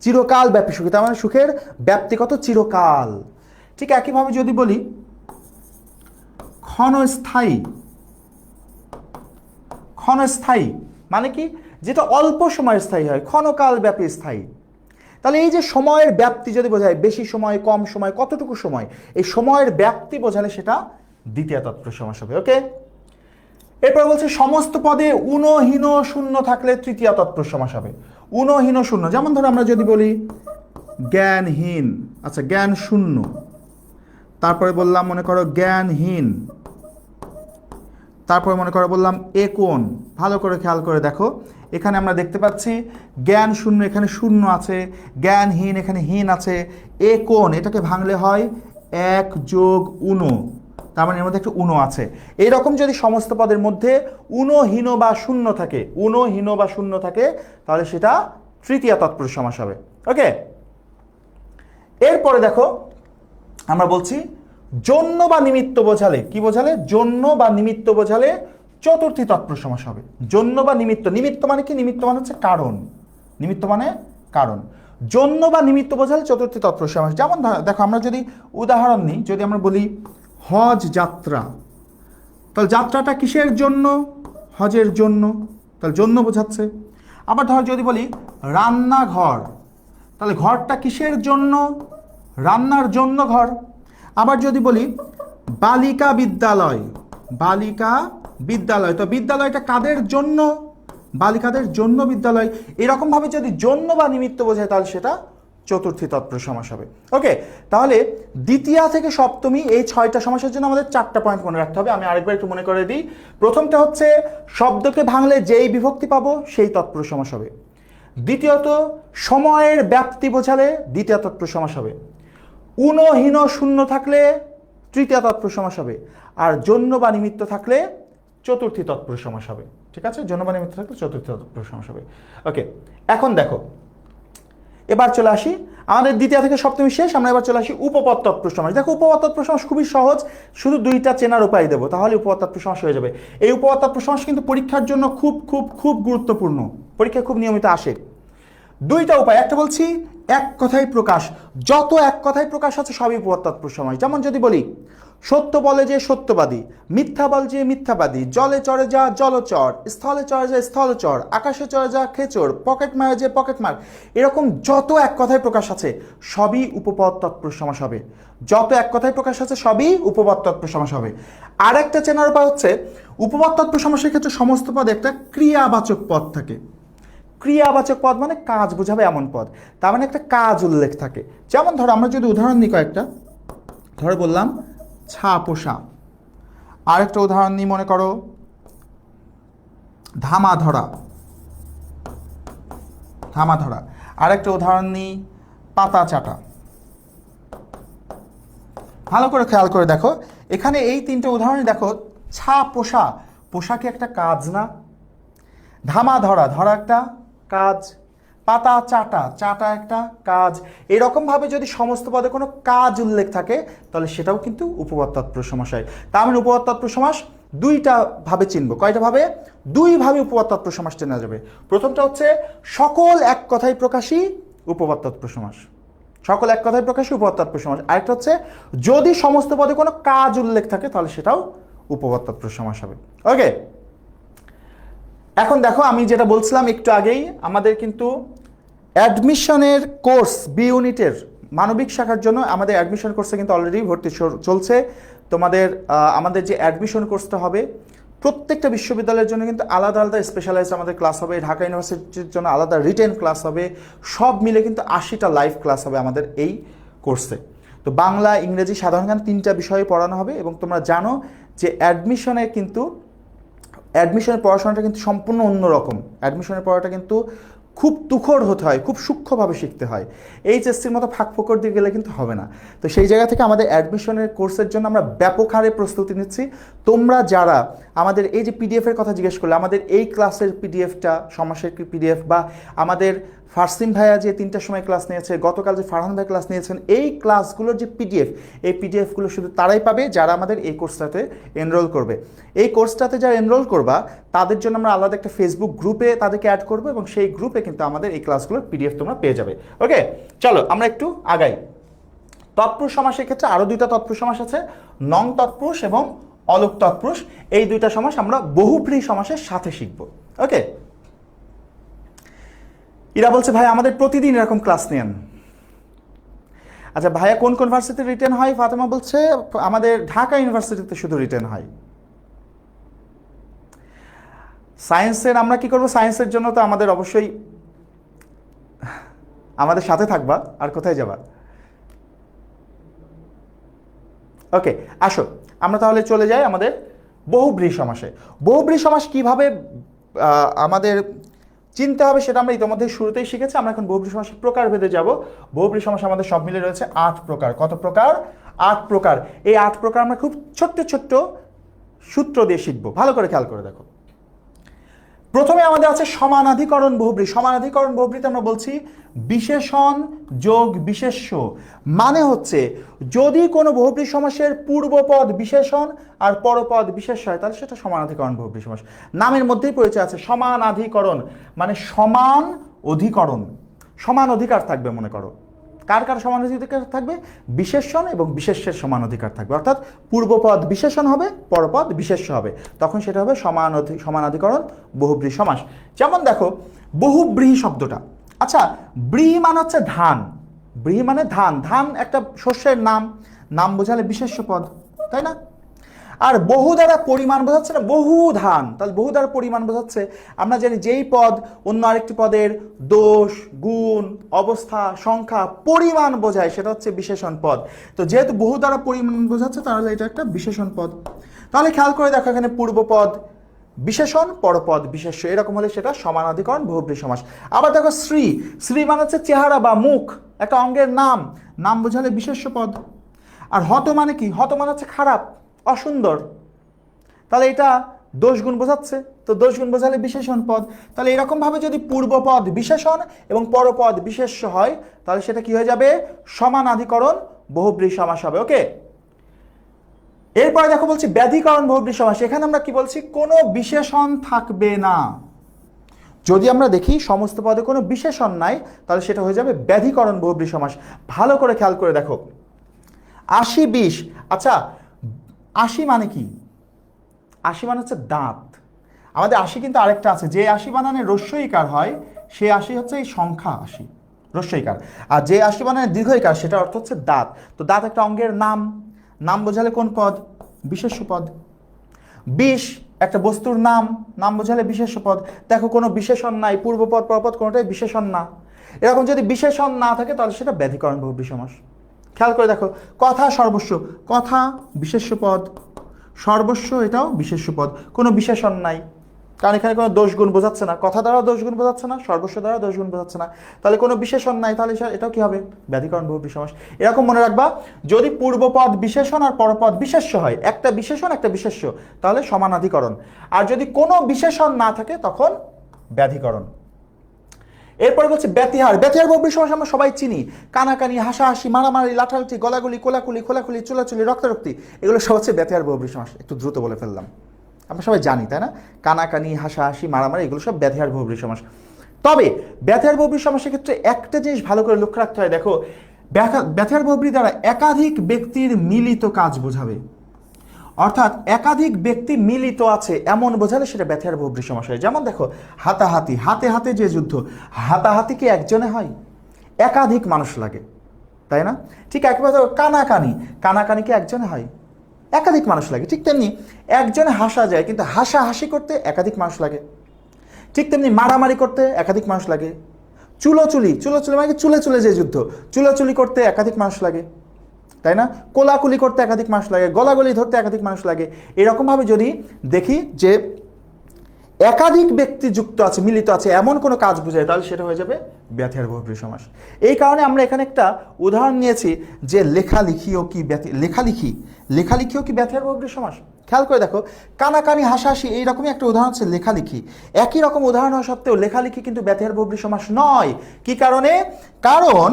চিরকাল ব্যাপী সুখী, তার মানে সুখের ব্যাপ্তি কত? চিরকাল। ঠিক একইভাবে যদি বলি ক্ষণস্থায়ী, ক্ষণস্থায়ী মানে কি? যেটা অল্প সময় স্থায়ী হয়, ক্ষণকাল ব্যাপী স্থায়ী। তাহলে এই যে সময়ের ব্যাপ্তি যদি বোঝায়, বেশি সময়, কম সময়, কতটুকু সময়, এই সময়ের ব্যাপ্তি বোঝালে সেটা দ্বিতীয় তৎপুরুষ সমাস হবে। ওকে, এরপর বলছে সমস্ত পদে উনো হীন শূন্য থাকলে তৃতীয় তৎপুরুষ সমাস হবে। উনো হীন শূন্য, যেমন ধরো আমরা যদি বলি জ্ঞানহীন, আচ্ছা জ্ঞান শূন্য, তারপরে বললাম মনে করো জ্ঞানহীন, তারপরে মনে করো বললাম একোন। ভালো করে খেয়াল করে দেখো, এখানে আমরা দেখতে পাচ্ছি জ্ঞান শূন্য, এখানে শূন্য আছে, জ্ঞানহীন এখানে হীন আছে, একোন এটাকে ভাঙলে হয় 1 যোগ উনো, তার মানে এর মধ্যে একটা উনো আছে। এইরকম যদি সমস্ত পদের মধ্যে উনো হীন বা শূন্য থাকে, উনো হীন বা শূন্য থাকে, তাহলে সেটা তৃতীয় তৎপুরুষ সমাস হবে। ওকে, এরপরে দেখো আমরা বলছি জন্য বা নিমিত্ত বোঝালে, কি বোঝালে? জন্য বা নিমিত্ত বোঝালে চতুর্থী তৎপুরুষ সমাস হবে। জন্য বা নিমিত্ত, নিমিত্ত মানে কি? নিমিত্ত মানে হচ্ছে কারণ, নিমিত্ত মানে কারণ। জন্য বা নিমিত্ত বোঝালে চতুর্থী তৎপুরুষ সমাস। যেমন দেখো আমরা যদি উদাহরণ নিই, যদি আমরা বলি হজ যাত্রা, তাহলে যাত্রাটা কিসের জন্য? হজের জন্য, তাহলে জন্য বোঝাচ্ছে। আবার ধর যদি বলি রান্নাঘর, তাহলে ঘরটা কিসের জন্য? রান্নার জন্য ঘর। আবার যদি বলি বালিকা বিদ্যালয়, বালিকা বিদ্যালয়, তো বিদ্যালয়টা কাদের জন্য? বালিকাদের জন্য বিদ্যালয়। এরকমভাবে যদি জন্য বা নিমিত্ত বোঝায় তাহলে সেটা চতুর্থী তৎপুরুষ সমাস হবে। ওকে, তাহলে দ্বিতীয়া থেকে সপ্তমী এই 6টা সমাসের জন্য আমাদের 4টা পয়েন্ট মনে রাখতে হবে। আমি আরেকবার একটু মনে করে দিই। প্রথমটা হচ্ছে শব্দকে ভাঙলে যেই বিভক্তি পাবো সেই তৎপুরুষ সমাস হবে। দ্বিতীয়ত সময়ের ব্যাপ্তি বোঝালে দ্বিতীয় তৎপুরুষ সমাস হবে। উনো হীন শূন্য থাকলে তৃতীয় তৎপুরুষ সমাস হবে। আর জন্য বা নিমিত্ত থাকলে চতুর্থী তৎপুরুষ সমাস হবে। ঠিক আছে, জন্য বা নিমিত্ত থাকলে চতুর্থী তৎপুরুষ সমাস হবে। ওকে, এখন দেখো এবার চলে আসি, আমাদের দ্বিতীয় থেকে সপ্তমী শেষ, আমরা এবার চলে আসি উপপদ তৎপুরুষ সমাস। দেখো উপপদ তৎপুরুষ সমাস খুবই সহজ, শুধু 2টা চেনার উপায় দেবো, তাহলে উপপদ তৎপুরুষ সমাস হয়ে যাবে। এই উপপদ তৎপুরুষ সমাস কিন্তু পরীক্ষার জন্য খুব খুব খুব গুরুত্বপূর্ণ, পরীক্ষায় খুব নিয়মিত আসে। 2টা উপায়, একটা বলছি এক কথায় প্রকাশ, যত এক কথায় প্রকাশ আছে সবই উপপদ তৎপুরুষ সমাস। যেমন যদি বলি সত্য বলে যে সত্যবাদী, মিথ্যা বলে যে মিথ্যাবাদী, জলে চড়ে যা জলচর, স্থলে চড়ে যা স্থলচর, আকাশে চড়ে যা খেচর, পকেট মারে যে পকেট মার, এরকম যত এক কথায় প্রকাশ আছে সবই উপপদ তৎপুরুষ সমাস হবে। যত এক কথায় প্রকাশ আছে সবই উপপদ তৎপুরুষ সমাস হবে। আর একটা চেনার উপায় হচ্ছে উপপদ তৎপুরুষ সমাসের ক্ষেত্রে সমস্ত পদে একটা ক্রিয়াবাচক পদ থাকে। ক্রিয়াবাচক পদ মানে কাজ বোঝাবে এমন পদ, তার মানে একটা কাজ উল্লেখ থাকে। যেমন ধরো আমরা যদি উদাহরণ নিই কয়েকটা, ধরো বললাম ছা পোষা, আরেকটা উদাহরণ নিই মনে করো ধামা ধরা, ধামা ধরা, আরেকটা উদাহরণ নিই পাতা চাটা। ভালো করে খেয়াল করে দেখো, এখানে এই 3টে উদাহরণই দেখো, ছা পোষা, পোষা কি একটা কাজ না? ধামা ধরা, ধরা একটা কাজ। পাতা চাটা, চাটা একটা কাজ। এরকমভাবে যদি সমস্ত পদে কোনো কাজ উল্লেখ থাকে তাহলে সেটাও কিন্তু উপপদ তৎপুরুষ সমাস হয়। তার মানে উপপদ তৎপুরুষ সমাস 2টা ভাবে চিনব। কয়টা ভাবে? 2 ভাবে উপপদ তৎপুরুষ সমাস চেনা যাবে। প্রথমটা হচ্ছে সকল এক কথায় প্রকাশী উপপদ তৎপুরুষ সমাস, সকল এক কথায় প্রকাশী উপপদ তৎপুরুষ সমাস। আরেকটা হচ্ছে যদি সমস্ত পদে কোনো কাজ উল্লেখ থাকে তাহলে সেটাও উপপদ তৎপুরুষ সমাস হবে। ওকে, এখন দেখো আমি যেটা বলছিলাম একটু আগেই, আমাদের কিন্তু অ্যাডমিশনের কোর্স বি ইউনিটের মানবিক শাখার জন্য আমাদের অ্যাডমিশন কোর্সে কিন্তু অলরেডি ভর্তি চলছে। তোমাদের আমাদের যে অ্যাডমিশন কোর্সটা হবে প্রত্যেকটা বিশ্ববিদ্যালয়ের জন্য কিন্তু আলাদা আলাদা স্পেশালাইজ আমাদের ক্লাস হবে, ঢাকা ইউনিভার্সিটির জন্য আলাদা রিটেন ক্লাস হবে, সব মিলে কিন্তু 80টা লাইভ ক্লাস হবে আমাদের এই কোর্সে। তো বাংলা, ইংরেজি, সাধারণ জ্ঞান 3টা বিষয়ে পড়ানো হবে। এবং তোমরা জানো যে অ্যাডমিশনের পড়াশোনাটা কিন্তু সম্পূর্ণ অন্যরকম। অ্যাডমিশনের পড়াটা কিন্তু খুব তুখর হতে হয়, খুব সূক্ষ্মভাবে শিখতে হয়। এইচএসসির মতো ফাঁক ফোকর দিয়ে গেলে কিন্তু হবে না। তো সেই জায়গা থেকে আমাদের অ্যাডমিশনের কোর্সের জন্য আমরা ব্যাপক হারে প্রস্তুতি নিচ্ছি। তোমরা যারা আমাদের এই যে পিডিএফের কথা জিজ্ঞেস করলে, আমাদের এই ক্লাসের পিডিএফটা, সমাসের পিডিএফ বা আমাদের ফারসিম ভাইয়া যে 3টার সময় ক্লাস নিয়েছে, গতকাল যে ফারহান ভাই ক্লাস নিয়েছেন, এই ক্লাসগুলোর যে পিডিএফ, এই পিডিএফগুলো শুধু তারাই পাবে যারা আমাদের এই কোর্সটাতে এনরোল করবে। এই কোর্সটাতে যারা এনরোল করবা তাদের জন্য আমরা আলাদা একটা ফেসবুক গ্রুপে তাদেরকে অ্যাড করবো এবং সেই গ্রুপে কিন্তু আমাদের এই ক্লাসগুলোর পিডিএফ তোমরা পেয়ে যাবে। ওকে, চলো আমরা একটু আগাই। তৎপুরুষ সমাসের ক্ষেত্রে আরও 2টা তৎপুরুষ সমাস আছে, নং তৎপুরুষ এবং অলোক তৎপুরুষ। এই 2টা সমাস আমরা বহুব্রীহি সমাসের সাথে শিখব। ওকে, এরা বলছে ভাই আমাদের প্রতিদিন এরকম ক্লাস নেন। আচ্ছা ভাইয়া কোন কোন ভার্সিটিতে রিটেন হয়? ফাতেমা বলছে আমাদের ঢাকা ইউনিভার্সিটিতে শুধু রিটেন হয়। সায়েন্সের আমরা কি করব? সায়েন্সের জন্য তো আমাদের অবশ্যই আমাদের সাথে থাকবা, আর কোথায় যাবা? ওকে, আসো আমরা তাহলে চলে যাই আমাদের বহুব্রীহি সমাসে। বহুব্রীহি সমাস কিভাবে আমাদের চিনতে হবে সেটা আমরা ইতিমধ্যে শুরুতেই শিখেছি। আমরা এখন বহুব্রীহি সমাসের প্রকারভেদে যাব। বহুব্রীহি সমাস আমাদের সব মিলে রয়েছে 8 প্রকার। কত প্রকার? 8 প্রকার। এই 8 প্রকার আমরা খুব ছোট্ট ছোট্ট সূত্র দিয়ে শিখব, ভালো করে খেয়াল করে দেখো। প্রথমে আমাদের আছে সমানাধিকরণ বহুব্রীহি। সমানাধিকরণ বহুব্রীহিতে আমরা বলছি বিশেষণ যোগ বিশেষ্য, মানে হচ্ছে যদি কোনো বহুব্রীহি সমাসের পূর্বপদ বিশেষণ আর পরপদ বিশেষ্য হয় তাহলে সেটা সমানাধিকরণ বহুব্রীহি সমাস। নামের মধ্যেই পরিচয় আছে সমানাধিকরণ, মানে সমান অধিকরণ, সমান অধিকার থাকবে। মনে করো কার কার সমান অধিকার থাকবে? বিশেষণ এবং বিশেষ্যের সমান অধিকার থাকবে, অর্থাৎ পূর্বপদ বিশেষণ হবে, পরপদ বিশেষ্য হবে, তখন সেটা হবে সমানাধিকরণ বহুব্রীহি সমাস। যেমন দেখো বহুব্রীহি শব্দটা, আচ্ছা ব্রীহি মানে হচ্ছে ধান, ব্রীহি মানে ধান, ধান একটা শস্যের নাম, নাম বোঝালে বিশেষ্য পদ, তাই না? আর বহু দ্বারা পরিমাণ বোঝাচ্ছে না, বহু ধান, তাহলে বহু দ্বারা পরিমাণ বোঝাচ্ছে। আমরা জানি যেই পদ অন্য আরেকটি পদের দোষ, গুণ, অবস্থা, সংখ্যা, পরিমাণ বোঝায় সেটা হচ্ছে বিশেষণ পদ। তো যেহেতু বহু দ্বারা পরিমাণ বোঝাচ্ছে তাহলে এটা একটা বিশেষণ পদ। তাহলে খেয়াল করে দেখো এখানে পূর্বপদ বিশেষণ, পরপদ বিশেষ্য, এরকম হলে সেটা সমানাধিকরণ বহুব্রীহি সমাস। আবার দেখো শ্রী, শ্রী মানে হচ্ছে চেহারা বা মুখ, একটা অঙ্গের নাম, নাম বোঝালে বিশেষ্য পদ। আর হত মানে কি? হত মানে হচ্ছে খারাপ, অসুন্দর, তাহলে এটা দোষ গুণ বোঝাচ্ছে, তো দোষ গুণ বোঝালে বিশেষণ পদ। তাহলে এরকমভাবে যদি পূর্বপদ বিশেষণ এবং পরপদ বিশেষ্য হয় তাহলে সেটা কি হয়ে যাবে? সমানাধিকরণ বহুব্রীহি সমাস হবে। ওকে, এরপরে দেখো বলছি ব্যাধিকরণ বহুব্রীহি সমাস। এখানে আমরা কি বলছি? কোনো বিশেষণ থাকবে না। যদি আমরা দেখি সমস্ত পদে কোনো বিশেষণ নাই তাহলে সেটা হয়ে যাবে ব্যাধিকরণ বহুব্রীহি সমাস। ভালো করে খেয়াল করে দেখো 80 20, আচ্ছা 80 মানে কি? 80 মানে হচ্ছে দাঁত। আমাদের 80 কিন্তু আরেকটা আছে, যে 80 বানানে রস্যইকার হয় সে 80 হচ্ছে এই সংখ্যা 80 রস্যইকার, আর যে 80 বানানে দীর্ঘইকার সেটা অর্থ হচ্ছে দাঁত। তো দাঁত একটা অঙ্গের নাম, নাম বোঝালে কোন পদ? বিশেষ্য পদ। 20 একটা বস্তুর নাম, নাম বোঝালে বিশেষ্য পদ। দেখো কোনো বিশেষণ নাই, পূর্বপদ পরপদ কোনোটাই বিশেষণ না। এরকম যদি বিশেষণ না থাকে তাহলে সেটা ব্যাধিকরণ বহুব্রীহি সমাস। খেয়াল করে দেখো কথা সর্বস্ব, কথা বিশেষ্য পদ, সর্বস্ব এটাও বিশেষ্য পদ, কোনো বিশেষণ নাই, কারণ এখানে কোনো দোষ গুণ বোঝাচ্ছে না, কথা দ্বারা দোষ গুণ বোঝাচ্ছে না, সর্বস্ব দ্বারা দোষ গুণ বোঝাচ্ছে না, তাহলে কোনো বিশেষণ নাই, তাহলে এটাও কি হবে? ব্যাধিকরণ বহুব্রীহি সমাস। এরকম মনে রাখবা, যদি পূর্বপদ বিশেষণ আর পরপদ বিশেষ্য হয়, একটা বিশেষণ একটা বিশেষ্য, তাহলে সমানাধিকরণ। আর যদি কোনো বিশেষণ না থাকে তখন ব্যাধিকরণ। এরপরে বলছে ব্যতিহার। ব্যতিহার বহুব্রীহি সমাস আমরা সবাই চিনি, কানাকানি, হাসাহাসি, মারামারি, লাঠালাঠি, গলাগুলি, কোলাকুলি, খোলাখুলি, চুলাচুলি, রক্তারক্তি, এগুলো সব হচ্ছে ব্যতিহার বহুব্রীহি সমাস। একটু দ্রুত বলে ফেললাম, আমরা সবাই জানি তাই না? কানাকানি, হাসাহাসি, মারামারি, এগুলো সব ব্যতিহার বহুব্রীহি সমাস। তবে ব্যতিহার বহুব্রীহি সমাসের ক্ষেত্রে একটা জিনিস ভালো করে লক্ষ্য রাখতে হয়। দেখো ব্যতিহার বহুব্রীহি দ্বারা একাধিক ব্যক্তির মিলিত কাজ বোঝাবে, অর্থাৎ একাধিক ব্যক্তি মিলিত আছে এমন বোঝালে সেটা ব্যতিহার বহুব্রীহি সমাস হয়। যেমন দেখো হাতাহাতি, হাতে হাতে যে যুদ্ধ, হাতাহাতি কি একজনে হয়? একাধিক মানুষ লাগে, তাই না? ঠিক একবার কানাকানি, কানাকানি কি একজনে হয়? একাধিক মানুষ লাগে। ঠিক তেমনি একজনে হাসা যায় কিন্তু হাসাহাসি করতে একাধিক মানুষ লাগে। ঠিক তেমনি মারামারি করতে একাধিক মানুষ লাগে। চুলোচুলি, চুলোচুলি মানে চুলে চুলে যে যুদ্ধ, চুলোচুলি করতে একাধিক মানুষ লাগে, তাই না? কোলাকুলি করতে একাধিক মানুষ লাগে, গলাগলি ধরতে একাধিক মানুষ লাগে। এরকমভাবে যদি দেখি যে একাধিক ব্যক্তি যুক্ত আছে, মিলিত আছে এমন কোনো কাজ বোঝায় তাহলে সেটা হয়ে যাবে ব্যতিহার বহুব্রীহি সমাস। এই কারণে আমরা এখানে একটা উদাহরণ নিয়েছি যে লেখালিখিও কি লেখালিখিও কি ব্যতিহার বহুব্রীহি সমাস। খেয়াল করে দেখো, কানাকানি হাসাহাসি এইরকমই একটা উদাহরণ হচ্ছে লেখালেখি। একই রকম উদাহরণ হওয়া সত্ত্বেও লেখালেখি কিন্তু ব্যতিহার বহুব্রীহি সমাস নয়। কি কারণে? কারণ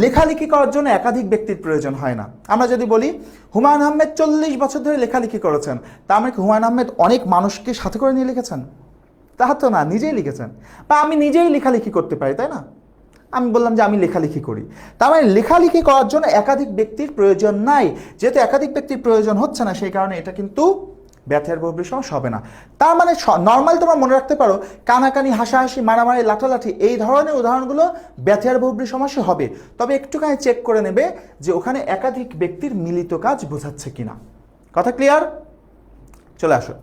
লেখালেখি করার জন্য একাধিক ব্যক্তির প্রয়োজন হয় না। আমরা যদি বলি হুমায়ুন আহমেদ 40 বছর ধরে লেখালেখি করেছেন, তার মানে কি হুমায়ুন আহমেদ অনেক মানুষকে সাথে করে নিয়ে লিখেছেন? তা তো না, নিজেই লিখেছেন। বা আমি নিজেই লেখালেখি করতে পারি, তাই না? আমি বললাম যে আমি লেখালেখি করি, তার মানে লেখালেখি করার জন্য একাধিক ব্যক্তির প্রয়োজন নাই। যেহেতু একাধিক ব্যক্তির প্রয়োজন হচ্ছে না, সেই কারণে এটা কিন্তু ব্যতিহার বহুব্রীহি সমাস হবে না। তার মানে নর্মালি তোমরা মনে রাখতে পারো, কানাকানি হাসাহাসি মারামারি লাঠালাঠি এই ধরনের উদাহরণগুলো ব্যতিহার বহুব্রীহি সমাসে হবে। তবে একটুখানি চেক করে নেবে যে ওখানে একাধিক ব্যক্তির মিলিত কাজ বোঝাচ্ছে কিনা। কথা ক্লিয়ার? চলে আসো।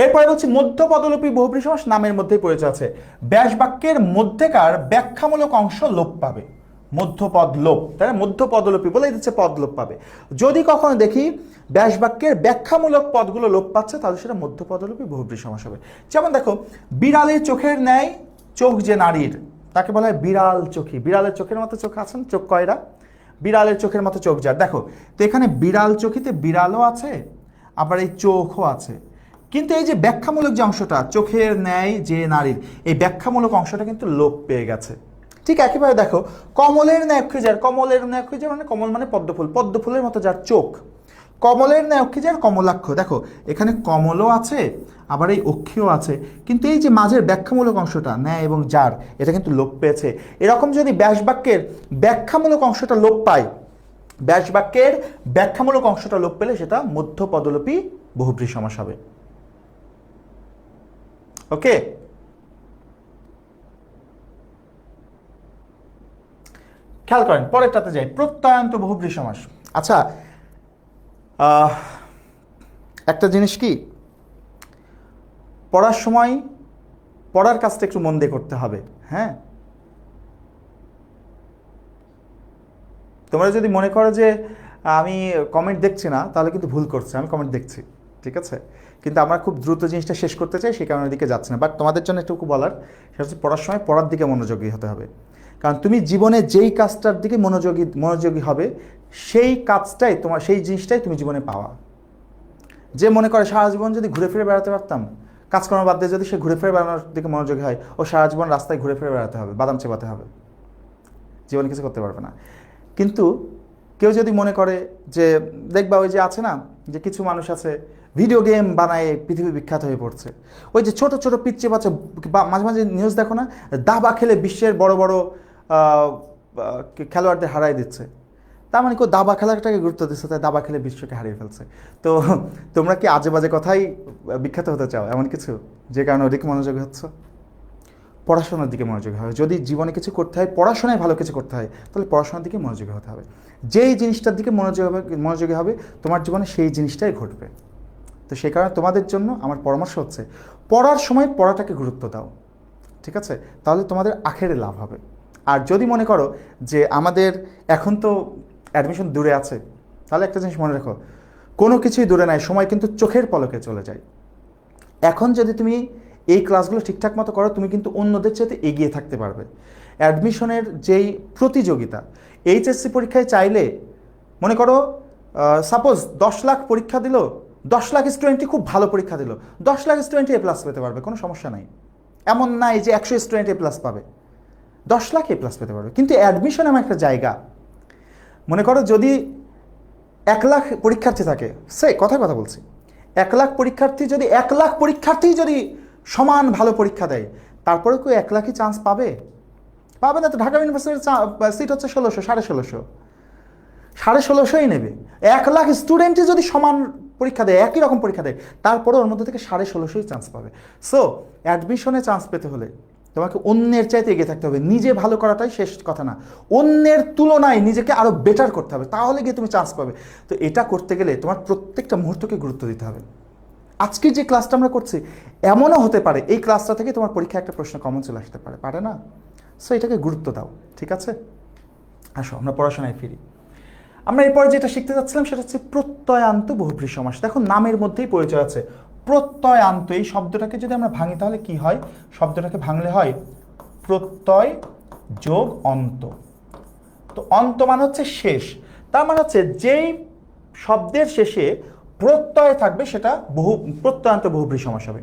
এরপরে হচ্ছে মধ্য পদলোপী বহুব্রীহি সমাস নামের মধ্যেই পরিচয় আছে। ব্যাস বাক্যের মধ্যেকার ব্যাখ্যামূলক অংশ লোপ পাবে। মধ্যপদ লোপ, তাই না? মধ্য পদলোপী বলে দিচ্ছে পদ লোপ পাবে। যদি কখনো দেখি ব্যাস বাক্যের ব্যাখ্যামূলক পদগুলো লোপ পাচ্ছে, তাহলে সেটা মধ্য পদলোপী বহুব্রীহি সমাস হবে। যেমন দেখো, বিড়ালের চোখের ন্যায় চোখ যে নারীর, তাকে বলা হয় বিড়াল চোখী। বিড়ালের চোখের মতো চোখ আছেন, চোখ কয়রা? বিড়ালের চোখের মতো চোখ যার। দেখো তো এখানে বিড়াল চোখীতে বিড়ালও আছে, আবার এই চোখও আছে। কিন্তু এই যে ব্যাখ্যামূলক যে অংশটা, চোখের ন্যায় যে নারীর, এই ব্যাখ্যামূলক অংশটা কিন্তু লোপ পেয়ে গেছে। ঠিক একইভাবে দেখো, কমলের ন্যায় অক্ষী যার। কমলের ন্যায় অক্ষী যার মানে কমল মানে পদ্মফুল, পদ্মফুলের মতো যার চোখ। কমলের ন্যায় অক্ষী যার কমলাক্ষ। দেখো এখানে কমলও আছে, আবার এই অক্ষীও আছে, কিন্তু এই যে মাঝের ব্যাখ্যামূলক অংশটা ন্যায় এবং যার, এটা কিন্তু লোপ পেয়েছে। এরকম যদি ব্যাস বাক্যের ব্যাখ্যামূলক অংশটা লোপ পায়, ব্যাস বাক্যের ব্যাখ্যামূলক অংশটা লোপ পেলে সেটা মধ্য পদলোপী বহুব্রীহি সমাস হবে। ওকে, খেয়াল করেন পরেরটাতে যাই, প্রত্যয়ান্ত বহুব্রীহি সমাস। আচ্ছা, একটা জিনিস কি, পড়ার সময় পড়ার কাজটা একটু মন দিয়ে করতে হবে। হ্যাঁ, তোমরা যদি মনে করো যে আমি কমেন্ট দেখছি না, তাহলে কিন্তু ভুল করছে। আমি কমেন্ট দেখছি, ঠিক আছে, কিন্তু আমরা খুব দ্রুত জিনিসটা শেষ করতে চাই, সেই কারণের দিকে যাচ্ছে না। বাট তোমাদের জন্য একটু বলার, সেটা হচ্ছে পড়ার সময় পড়ার দিকে মনোযোগী হতে হবে। কারণ তুমি জীবনে যেই কাজটার দিকে মনোযোগী হবে, সেই কাজটাই তোমার, সেই জিনিসটাই তুমি জীবনে পাওয়া। যে মনে করে সারা জীবন যদি ঘুরে ফিরে বেড়াতে পারতাম, কাজকর্ম বাদ দিয়ে যদি সে ঘুরে ফিরে বেড়ানোর দিকে মনোযোগী হয়, ও সারা জীবন রাস্তায় ঘুরে ফিরে বেড়াতে হবে, বাদাম চেবাতে হবে, জীবনে কিছু করতে পারবে না। কিন্তু কেউ যদি মনে করে যে, দেখবা ওই যে আছে না, যে কিছু মানুষ আছে ভিডিও গেম বানায় পৃথিবী বিখ্যাত হয়ে পড়ছে। ওই যে ছোট ছোট পিচ্চি বাচ্চা, মাঝে মাঝে নিউজ দেখো না, দাবা খেলে বিশ্বের বড় বড় খেলোয়াড়দের হারাই দিচ্ছে। তার মানে কেউ দাবা খেলাটাকে গুরুত্ব দিচ্ছে, তাই দাবা খেলে বিশ্বকে হারিয়ে ফেলছে। তো তোমরা কি আজে বাজে কথাই বিখ্যাত হতে চাও এমন কিছু, যে কারণে ওদিকে মনোযোগী হচ্ছে? পড়াশোনার দিকে মনোযোগী হবে। যদি জীবনে কিছু করতে হয়, পড়াশোনায় ভালো কিছু করতে হয়, তাহলে পড়াশোনার দিকে মনোযোগী হতে হবে। যেই জিনিসটার দিকে মনোযোগী হবে, তোমার জীবনে সেই জিনিসটাই ঘটবে। তো সেই কারণে তোমাদের জন্য আমার পরামর্শ হচ্ছে, পড়ার সময় পড়াটাকে গুরুত্ব দাও, ঠিক আছে? তাহলে তোমাদের আখেরে লাভ হবে। আর যদি মনে করো যে আমাদের এখন তো অ্যাডমিশন দূরে আছে, তাহলে একটা জিনিস মনে রাখো, কোনো কিছুই দূরে নাই, সময় কিন্তু চোখের পলকে চলে যায়। এখন যদি তুমি এই ক্লাসগুলো ঠিকঠাক মতো করো, তুমি কিন্তু অন্যদের চাইতে এগিয়ে থাকতে পারবে। অ্যাডমিশনের যেই প্রতিযোগিতা, এইচএসসি পরীক্ষায় চাইলে মনে করো সাপোজ 10 লাখ পরীক্ষা দিল, 10 লাখ স্টুডেন্টই খুব ভালো পরীক্ষা দিল, 10 লাখ স্টুডেন্টই এ প্লাস পেতে পারবে, কোনো সমস্যা নাই। এমন নাই যে 100 স্টুডেন্ট এ প্লাস পাবে, 10 লাখ এ প্লাস পেতে পারবে। কিন্তু অ্যাডমিশন এমন একটা জায়গা, মনে করো যদি 1 লাখ পরীক্ষার্থী থাকে, কথা বলছি, 1 লাখ পরীক্ষার্থী যদি 1 লাখ পরীক্ষার্থী যদি সমান ভালো পরীক্ষা দেয়, তারপরে কেউ 1 লাখই চান্স পাবে? পাবে না। তো ঢাকা ইউনিভার্সিটির সিট হচ্ছে 1600, 1650, 1650ই নেবে। 1 লাখ স্টুডেন্টই যদি সমান পরীক্ষা দেয়, একই রকম পরীক্ষা দেয়, তারপরে ওর মধ্যে থেকে 1650ই চান্স পাবে। সো অ্যাডমিশনে চান্স পেতে হলে তোমাকে অন্যের চাইতে এগিয়ে থাকতে হবে। নিজে ভালো করাটাই শেষ কথা না, অন্যের তুলনায় নিজেকে আরও বেটার করতে হবে, তাহলে গিয়ে তুমি চান্স পাবে। তো এটা করতে গেলে তোমার প্রত্যেকটা মুহূর্তকে গুরুত্ব দিতে হবে। আজকের যে ক্লাসটা আমরা করছি, এমনও হতে পারে এই ক্লাসটা থেকে তোমার পরীক্ষায় একটা প্রশ্ন কমন চলে আসতে পারে, পারে না? সো এটাকে গুরুত্ব দাও, ঠিক আছে? আসো আমরা পড়াশোনায় ফিরি। আমরা এরপর যেটা শিখতে যাচ্ছিলাম সেটা হচ্ছে প্রত্যয়ান্ত বহুব্রীহি সমাস। দেখো নামের মধ্যেই পরিচয় আছে প্রত্যয়ান্ত। এই শব্দটাকে যদি আমরা ভাঙি তাহলে কি হয়? শব্দটাকে ভাঙলে হয় প্রত্যয় যোগ অন্ত। তো অন্ত মানে হচ্ছে শেষ, তার মানে হচ্ছে যেই শব্দের শেষে প্রত্যয় থাকবে সেটা প্রত্যয়ান্ত বহুব্রী সমাস হবে।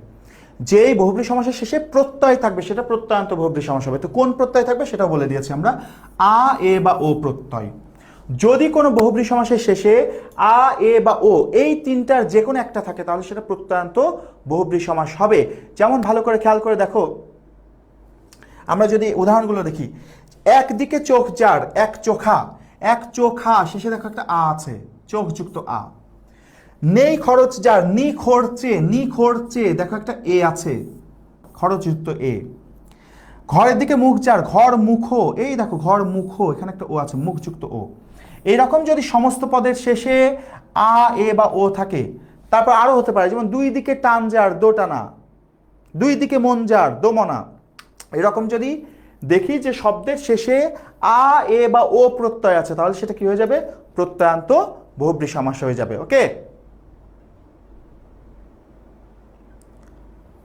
যেই বহুব্রী সমাসের শেষে প্রত্যয় থাকবে সেটা প্রত্যয়ান্ত বহুব্রী সমাস হবে। তো কোন প্রত্যয় থাকবে সেটা বলে দিয়েছি আমরা, আ, এ বা ও প্রত্যয়। যদি কোনো বহুব্রী সমাসের শেষে আ, এ বা ও এই তিনটার যে কোনো একটা থাকে তাহলে সেটা প্রত্যয়ান্ত বহুব্রী সমাস হবে। যেমন ভালো করে খেয়াল করে দেখো, আমরা যদি উদাহরণগুলো দেখি, একদিকে চোখ যার, এক চোখা, এক চোখা, শেষে দেখো একটা আ আছে, চোখযুক্ত আ। নেই খরচ যার, নি খরচে, নি খরচে, দেখো একটা এ আছে, খরচযুক্ত এ। ঘরের দিকে মুখ যার, ঘর মুখো, এই দেখো ঘর মুখো, এখানে একটা ও আছে, মুখযুক্ত ও। এইরকম যদি সমস্ত পদের শেষে আ, এ বা ও থাকে, তারপর আরো হতে পারে, যেমন দুই দিকে টান যার, দো টানা, দুই দিকে মন যার, দোমনা। এরকম যদি দেখি যে শব্দের শেষে আ, এ বা ও প্রত্যয় আছে তাহলে সেটা কি হয়ে যাবে, প্রত্যয়ান্ত বহুব্রী সমাস হয়ে যাবে। ওকে,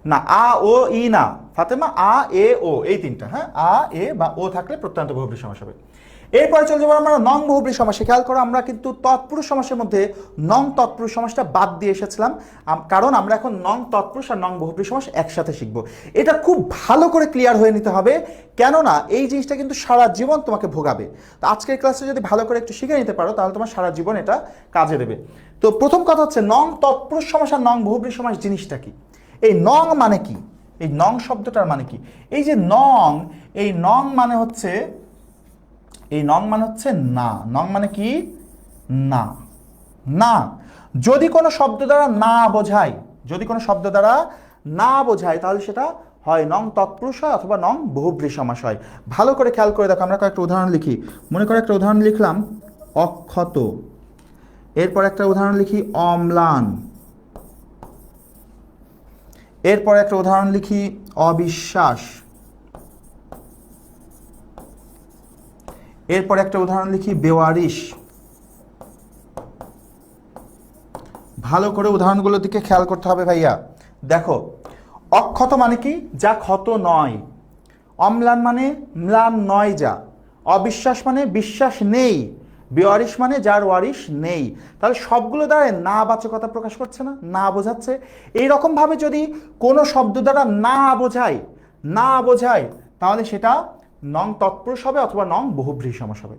না আ, ও, ই না ফাতেমা, আ, এ, ও এই তিনটা, হ্যাঁ, আ, এ বা ও থাকলে প্রত্যয়ান্ত বহুব্রী সমাস হবে। এরপরে চলে যাবো আমরা নং বহুব্রী সমাসে। খেয়াল করো, আমরা কিন্তু তৎপুরুষ সমাসের মধ্যে নং তৎপুরুষ সমাসটা বাদ দিয়ে এসেছিলাম, কারণ আমরা এখন নং তৎপুরুষ আর নং বহুব্রী সমাস একসাথে শিখব। এটা খুব ভালো করে ক্লিয়ার হয়ে নিতে হবে, কেননা এই জিনিসটা কিন্তু সারা জীবন তোমাকে ভোগাবে। তো আজকের ক্লাসে যদি ভালো করে একটু শিখে নিতে পারো তাহলে তোমার সারা জীবন এটা কাজে দেবে। তো প্রথম কথা হচ্ছে নং তৎপুরুষ সমাস আর নং বহুব্রী সমাস জিনিসটা কি। এই নং মানে কি, এই নং শব্দটার মানে কি, এই যে নং, এই নং মানে হচ্ছে, এই নং মানে হচ্ছে না। নং মানে কি, না। না, যদি কোনো শব্দ দ্বারা না বোঝায়, যদি কোনো শব্দ দ্বারা না বোঝায় তাহলে সেটা হয় নং তৎপুরুষ হয় অথবা নং বহুব্রী সমাস হয়। ভালো করে খেয়াল করে দেখো, আমরা কয়েকটা উদাহরণ লিখি। মনে করো একটা উদাহরণ লিখলাম অক্ষত, এরপর একটা উদাহরণ লিখি অম্লান, এরপর একটা উদাহরণ লিখি অবিশ্বাস, এরপর একটা উদাহরণ লিখি বেওয়ারিশ। ভালো করে উদাহরণগুলোর দিকে খেয়াল করতে হবে ভাইয়া। দেখো, অক্ষত মানে কি, যা ক্ষত নয়। অম্লান মানে ম্লান নয় যা। অবিশ্বাস মানে বিশ্বাস নেই। বেওয়ারিশ মানে যার ওয়ারিশ নেই। তাহলে সবগুলো দ্বারা না বাচকতা প্রকাশ করছে না, না বোঝাচ্ছে। এইরকম ভাবে যদি কোনো শব্দ দ্বারা না বোঝায়, না বোঝায় তাহলে সেটা নং তৎপুরুষ হবে অথবা নং বহুব্রী সমাস হবে।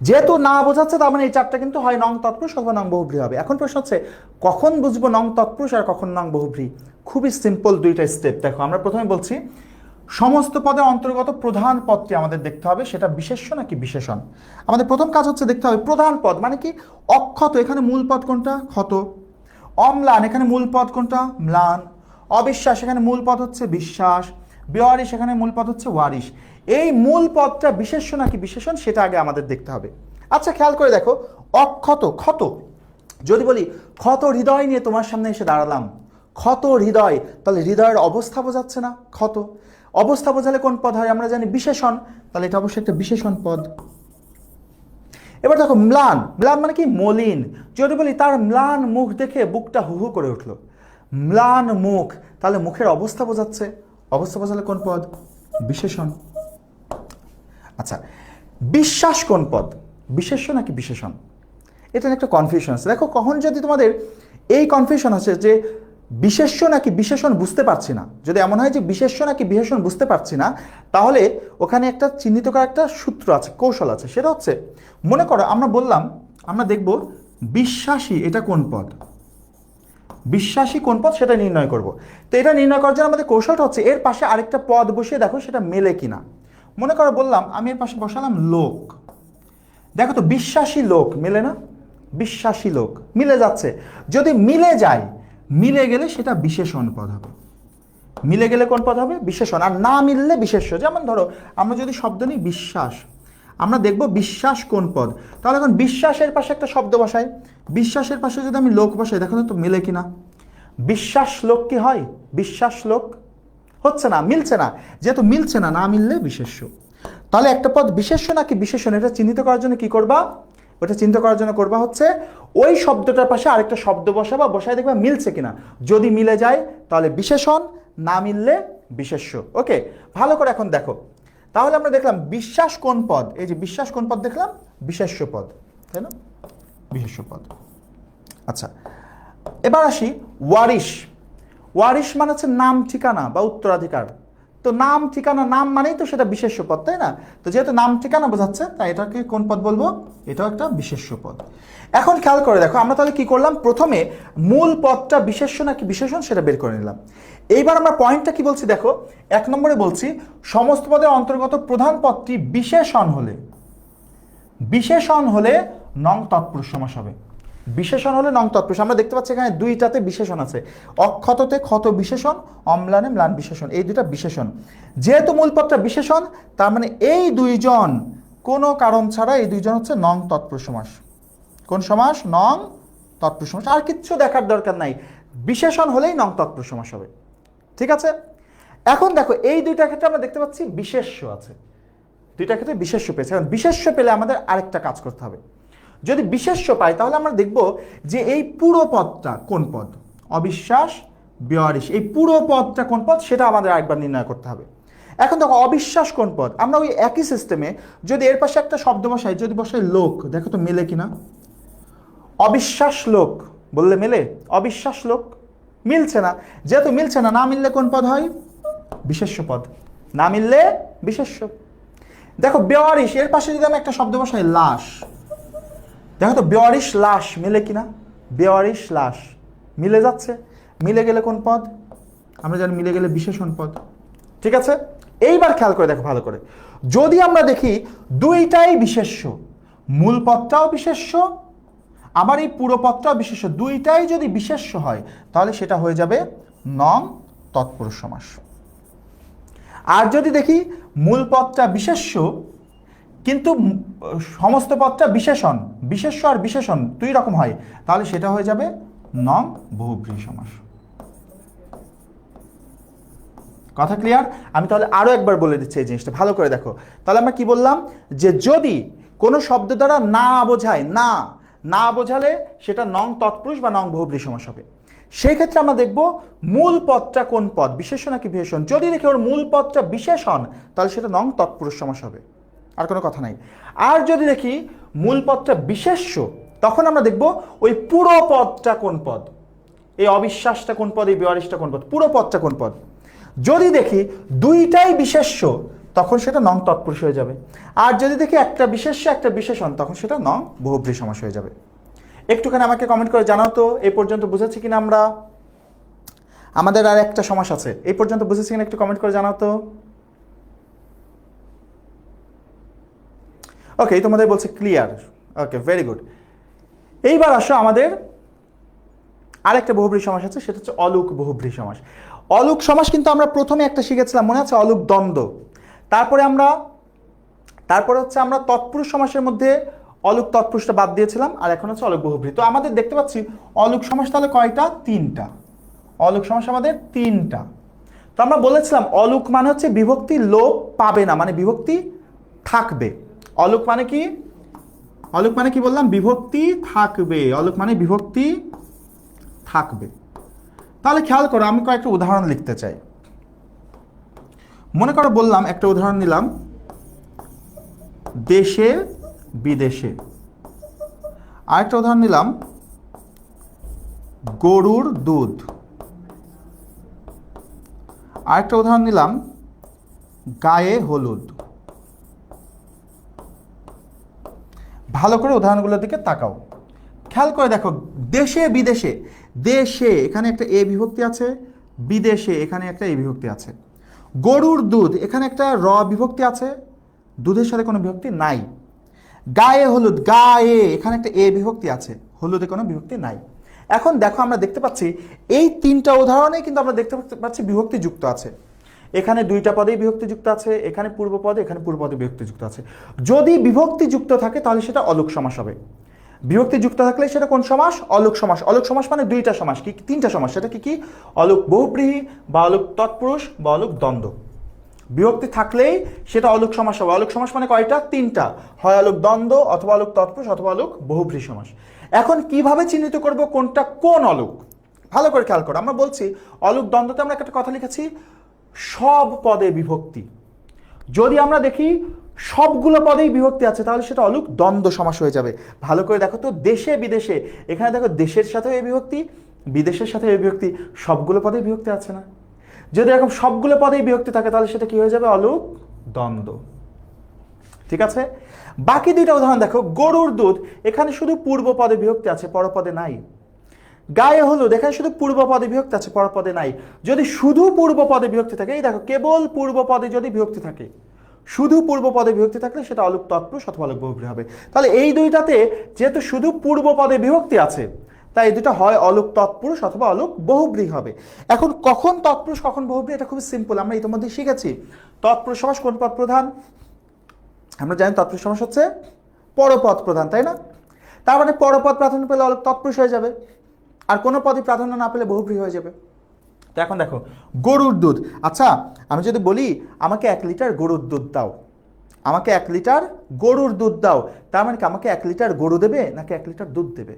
যেহেতু না বোঝাচ্ছে তার মানে এই চারটা কিন্তু হয় নং তৎপুরুষ অথবা নং বহুব্রী হবে। এখন প্রশ্ন হচ্ছে কখন বুঝবো নং তৎপুরুষ আর কখন নং বহুব্রী। খুবই সিম্পল দুইটা স্টেপ। দেখো, আমরা প্রথমে বলছি সমস্ত পদের অন্তর্গত প্রধান পদটি আমাদের দেখতে হবে, সেটা বিশেষ্য নাকি বিশেষণ। আমাদের প্রথম কাজ হচ্ছে দেখতে হবে প্রধান পদ মানে কি। অক্ষত, এখানে মূল পদ কোনটা, ক্ষত। অম্লান, এখানে মূল পদ কোনটা, ম্লান। অবিশ্বাস, এখানে মূল পদ হচ্ছে বিশ্বাস। বেওয়ারিশ, এখানে মূল পদ হচ্ছে ওয়ারিশ। এই মূল পদটা বিশেষ্য নাকি বিশেষণ সেটা আগে আমাদের দেখতে হবে। আচ্ছা, খেয়াল করে দেখো, অক্ষত, ক্ষত, যদি বলি ক্ষত হৃদয় নিয়ে তোমার সামনে এসে দাঁড়ালাম, ক্ষত হৃদয়, তাহলে হৃদয়ের অবস্থা বোঝাচ্ছে না, ক্ষত। অবস্থা বোঝালে কোন পদ হয় আমরা জানি, বিশেষণ, তাহলে এটা অবশ্যই একটা বিশেষণ পদ। এবার দেখো ম্লান, ম্লান মানে কি, মলিন। যদি বলি তার ম্লান মুখ দেখে বুকটা হু হু করে উঠলো, ম্লান মুখ, তাহলে মুখের অবস্থা বোঝাচ্ছে। অবস্থা বোঝালে কোন পদ, বিশেষণ। আচ্ছা, বিশ্বাস কোন পদ, বিশেষ্য নাকি বিশেষণ, এটা একটা কনফিউশন আছে। দেখো, কখন যদি তোমাদের এই কনফিউশন আছে যে বিশেষ্য নাকি বিশেষণ বুঝতে পারছি না, যদি এমন হয় যে বিশেষ্য নাকি বিশেষণ বুঝতে পারছি না, তাহলে ওখানে একটা চিহ্নিত করার একটা সূত্র আছে, কৌশল আছে। সেটা হচ্ছে, মনে করো আমরা বললাম, আমরা দেখব বিশ্বাসী এটা কোন পদ, বিশ্বাসী কোন পদ সেটা নির্ণয় করব। তো এটা নির্ণয় করার জন্য আমাদের কৌশলটা হচ্ছে এর পাশে আরেকটা পদ বসিয়ে দেখো সেটা মেলে কিনা। মনে করো বললাম, আমি এর পাশে বসালাম লোক, দেখো তো বিশ্বাসী লোক মেলে না, বিশ্বাসী লোক মিলে যাচ্ছে। যদি মিলে যায়, মিলে গেলে সেটা বিশেষণ পদ হবে। মিলে গেলে কোন পদ হবে, বিশেষণ। আর না মিললে বিশেষ্য। যেমন ধরো আমরা যদি শব্দ নিই বিশ্বাস, আমরা দেখব বিশ্বাস কোন পদ, তাহলে এখন বিশ্বাসের পাশে একটা শব্দ বসাই, বিশ্বাসের পাশে যদি আমি লোক বসাই, দেখো তো মিলে কিনা। বিশ্বাস লোক কি হয়, বিশ্বাস লোক হচ্ছে না, মিলছে না। যেহেতু মিলছে না, না মিললে বিশেষ্য। তাহলে একটা পদ বিশেষ্য নাকি বিশেষণ এটা চিহ্নিত করার জন্য কি করবা, ওটা চিন্তা করার জন্য করবা হচ্ছে ওই শব্দটার পাশে আরেকটা শব্দ বসাবা, বসায় দেখবা মিলছে কিনা। যদি মিলে যায় তাহলে বিশেষণ, না মিললে বিশেষ্য। ওকে, ভালো করে এখন দেখো, তাহলে আমরা দেখলাম বিশ্বাস কোন পদ, এই যে বিশ্বাস কোন পদ দেখলাম, বিশেষ্য পদ, তাই না, বিশেষ্য পদ। আচ্ছা, এবার আসি ওয়ারিশ। ওয়ারিশ মানে হচ্ছে নাম ঠিকানা বা উত্তরাধিকার। তো নাম ঠিকানা, নাম মানেই তো সেটা বিশেষ্য পদ, তাই না? তো যেহেতু নাম ঠিকানা বোঝাচ্ছে, তাই এটাকে কোন পদ বলবো? এটাও একটা বিশেষ্য পদ। এখন খেয়াল করে দেখো, আমরা তাহলে কি করলাম? প্রথমে মূল পদটা বিশেষ্য নাকি বিশেষণ সেটা বের করে নিলাম। এইবার আমরা পয়েন্টটা কি বলছি দেখো, 1 নম্বরে বলছি সমস্ত পদের অন্তর্গত প্রধান পদটি বিশেষণ হলে নং তৎপুরুষ সমাস হবে। বিশেষণ হলে নং তৎপুরুষ। আমরা দেখতে পাচ্ছি এখানে দুইটাতে বিশেষণ আছে, অক্ষততে ক্ষত বিশেষণ, অম্লানে ম্লান বিশেষণ, এই দুইটা বিশেষণ। যেহেতু মূল পদটা বিশেষণ, তার মানে এই দুইজন কোনো কারণ ছাড়া এই দুইজন হচ্ছে নং তৎপুরুষ সমাস। কোন সমাস? নং তৎপুরুষ সমাস। আর কিচ্ছু দেখার দরকার নাই, বিশেষণ হলেই নং তৎপুরুষ সমাস হবে। ঠিক আছে? এখন দেখো এই দুইটা ক্ষেত্রে আমরা দেখতে পাচ্ছি বিশেষ্য আছে, দুইটা ক্ষেত্রে বিশেষ্য পেয়েছে। এখন বিশেষ্য পেলে আমাদের আরেকটা কাজ করতে হবে। যদি বিশেষ্য পাই তাহলে আমরা দেখব যে এই পুরো পদটা কোন পদ, অবিশ্বাস বেওয়ারিশ, এই পুরো পদটা কোন পদ সেটা আমাদের আরেকবার নির্ণয় করতে হবে। এখন দেখো অবিশ্বাস কোন পদ, আমরা ওই একই সিস্টেমে যদি এর পাশে একটা শব্দ বসাই, যদি বসাই লোক, দেখো তো মেলে কিনা? অবিশ্বাস লোক বললে মেলে? অবিশ্বাস লোক মিলছে না। যেহেতু মিলছে না, না মিললে কোন পদ হয়? বিশেষ্য পদ। না মিললে বিশেষ্য। দেখো বেওয়ারিশ, এর পাশে যদি আমি একটা শব্দ বসাই লাশ, দেখো তো বেওয়ারিশ লাশ মিলে কিনা? বেওয়ারিশ লাশ মিলে যাচ্ছে। মিলে গেলে কোন পদ? আমরা জানি মিলে গেলে বিশেষণ পদ। ঠিক আছে? এইবার খেয়াল করে দেখো ভালো করে, যদি আমরা দেখি দুইটাই বিশেষ্য, মূল পদটাও বিশেষ্য, আবার এই পুরো পদটাও বিশেষ্য, দুইটাই যদি বিশেষ্য হয় তাহলে সেটা হয়ে যাবে নং তৎপুরুষ সমাস। আর যদি দেখি মূল পদটা বিশেষ্য কিন্তু সমস্ত পদটা বিশেষণ, বিশেষ্য আর বিশেষণ দুই রকম হয়, তাহলে সেটা হয়ে যাবে নং বহুব্রীহি সমাস। কথা ক্লিয়ার? আমি তাহলে আরো একবার বলে দিচ্ছি এই জিনিসটা ভালো করে দেখো। তাহলে আমরা কি বললাম? যে যদি কোনো শব্দ দ্বারা না বোঝায়, না বোঝালে সেটা নং তৎপুরুষ বা নং বহুব্রীহি সমাস হবে। সেই ক্ষেত্রে আমরা দেখব মূল পদটা কোন পদ, বিশেষ্য নাকি বিশেষণ। যদি দেখি ওর মূল পদটা বিশেষণ, তাহলে সেটা নং তৎপুরুষ সমাস হবে, আর কোনো কথা নাই। আর যদি দেখি মূল পদটা বিশেষ্য, তখন আমরা দেখব ওই পুরো পদটা কোন পদ, এই অবিশ্বাসটা কোন পদ, এই বেওয়ারিশটা কোন পদ, পুরো পদটা কোন পদ। যদি দেখি দুইটাই বিশেষ্য, তখন সেটা নং তৎপুরুষ হয়ে যাবে। আর যদি দেখি একটা বিশেষ্য একটা বিশেষণ, তখন সেটা নং বহুব্রীহি সমাস হয়ে যাবে। একটুখানি আমাকে কমেন্ট করে জানাও তো এই পর্যন্ত বুঝেছি কিনা আমরা। আমাদের আর একটা সমাস আছে, এই পর্যন্ত বুঝেছি কিনা একটু কমেন্ট করে জানাও তো। ওকে, তোমাদের বলছে ক্লিয়ার। ওকে, ভেরি গুড। এইবার আসো আমাদের আরেকটা বহুব্রীহি সমাস আছে, সেটা হচ্ছে অলুক বহুব্রীহি সমাস। অলুক সমাস কিন্তু আমরা প্রথমে একটা শিখেছিলাম, মনে আছে? অলুক দ্বন্দ্ব। তারপরে হচ্ছে আমরা তৎপুরুষ সমাসের মধ্যে অলুক তৎপুরুষটা বাদ দিয়েছিলাম, আর এখন হচ্ছে অলুক বহুব্রীহি। তো আমাদের দেখতে পাচ্ছি অলুক সমাস তাহলে কয়টা? 3টা। অলুক সমাস আমাদের 3টা। তো আমরা বলেছিলাম অলুক মানে হচ্ছে বিভক্তি লোপ পাবে না, মানে বিভক্তি থাকবে। অলুক মানে কি? অলুক মানে কি বললাম? বিভক্তি থাকবে। অলুক মানে বিভক্তি থাকবে। তাহলে খেয়াল করো, আমি কয়েকটা উদাহরণ লিখতে চাই। মনে করো বললাম, একটা উদাহরণ নিলাম, দেশে বিদেশে। আরেকটা উদাহরণ নিলাম, গরুর দুধ। আরেকটা উদাহরণ নিলাম, গায়ে হলুদ। ভালো করে উদাহরণগুলোর দিকে তাকাও, খেয়াল করে দেখো। দেশে বিদেশে, দেশে এখানে একটা এ বিভক্তি আছে, বিদেশে এখানে একটা এ বিভক্তি আছে। গরুর দুধ, এখানে একটা র বিভক্তি আছে, দুধের সাথে কোনো বিভক্তি নাই। গায়ে হলুদ, গায়ে এখানে একটা এ বিভক্তি আছে, হলুদে কোনো বিভক্তি নাই। এখন দেখো, আমরা দেখতে পাচ্ছি এই 3টা উদাহরণে কিন্তু আমরা দেখতে পাচ্ছি বিভক্তি যুক্ত আছে। এখানে 2টা পদেই বিভক্তি যুক্ত আছে, এখানে পূর্ব পদে, এখানে পূর্ব পদে বিভক্তি যুক্ত আছে। যদি বিভক্তি যুক্ত থাকে তাহলে সেটা অলুক সমাস হবে। বিভক্তি যুক্ত থাকলে সেটা কোন সমাস? অলুক সমাস। অলুক সমাস মানে 2টা সমাস, কি 3টা সমাস, সেটা কি কি? অলুক বহুব্রীহি বা অলুক তৎপুরুষ বা অলুক দ্বন্দ্ব। বিভক্তি থাকলেই সেটা অলুক সমাস হবে। অলুক সমাস মানে কয়টা? 3টা, হয় অলুক দ্বন্দ্ব অথবা অলুক তৎপুরুষ অথবা অলুক বহুব্রীহি সমাস। এখন কিভাবে চিহ্নিত করব কোনটা কোন অলুক? ভালো করে খেয়াল করো, আমরা বলছি অলুক দ্বন্দ্বতে আমরা একটা কথা লিখেছি, সব পদে বিভক্তি। যদি আমরা দেখি সবগুলো পদেই বিভক্তি আছে, তাহলে সেটা অলুক দ্বন্দ্ব সমাস হয়ে যাবে। ভালো করে দেখো তো, দেশে বিদেশে, এখানে দেখো দেশের সাথে এই বিভক্তি, বিদেশের সাথে এই বিভক্তি, সবগুলো পদেই বিভক্তি আছে না? যদি এরকম সবগুলো পদেই বিভক্তি থাকে তাহলে সেটা কি হয়ে যাবে? অলুক দ্বন্দ্ব। ঠিক আছে, বাকি দুইটা উদাহরণ দেখো। গরুর দুধ, এখানে শুধু পূর্ব পদে বিভক্তি আছে, পরপদে নাই। গায়ে হলুদ, এখানে শুধু পূর্ব পদে বিভক্তি আছে, পরপদে নাই। যদি শুধু পূর্ব পদে বিভক্তি থাকে, এই দেখো কেবল পূর্ব পদে যদি বিভক্তি থাকে, শুধু পূর্ব পদে বিভক্তি থাকলে সেটা অলুক তৎপুরুষ অথবা অলুক বহুব্রী হবে। তাহলে এই দুইটাতে যেহেতু শুধু পূর্ব পদে বিভক্তি আছে, তাই এই দুটো হয় অলুক তৎপুরুষ অথবা অলুক বহুব্রী হবে। এখন কখন তৎপুরুষ কখন বহুব্রী, এটা খুবই সিম্পল, আমরা ইতিমধ্যে শিখেছি। তৎপুরুষ সমাস কোন পদ প্রধান? আমরা জানি তৎপুরুষ সমাস হচ্ছে পরপদ প্রধান, তাই না? তার মানে পরপদ প্রাধান্য পেলে অলুক তৎপুরুষ হয়ে যাবে, আর কোনো পদই প্রাধান্য না পেলে বহুব্রী হয়ে যাবে। তো এখন দেখো, গরুর দুধ। আচ্ছা, আমি যদি বলি আমাকে 1 লিটার গরুর দুধ দাও, আমাকে 1 লিটার গরুর দুধ দাও, তার মানে কি আমাকে 1 লিটার গরু দেবে নাকি 1 লিটার দুধ দেবে?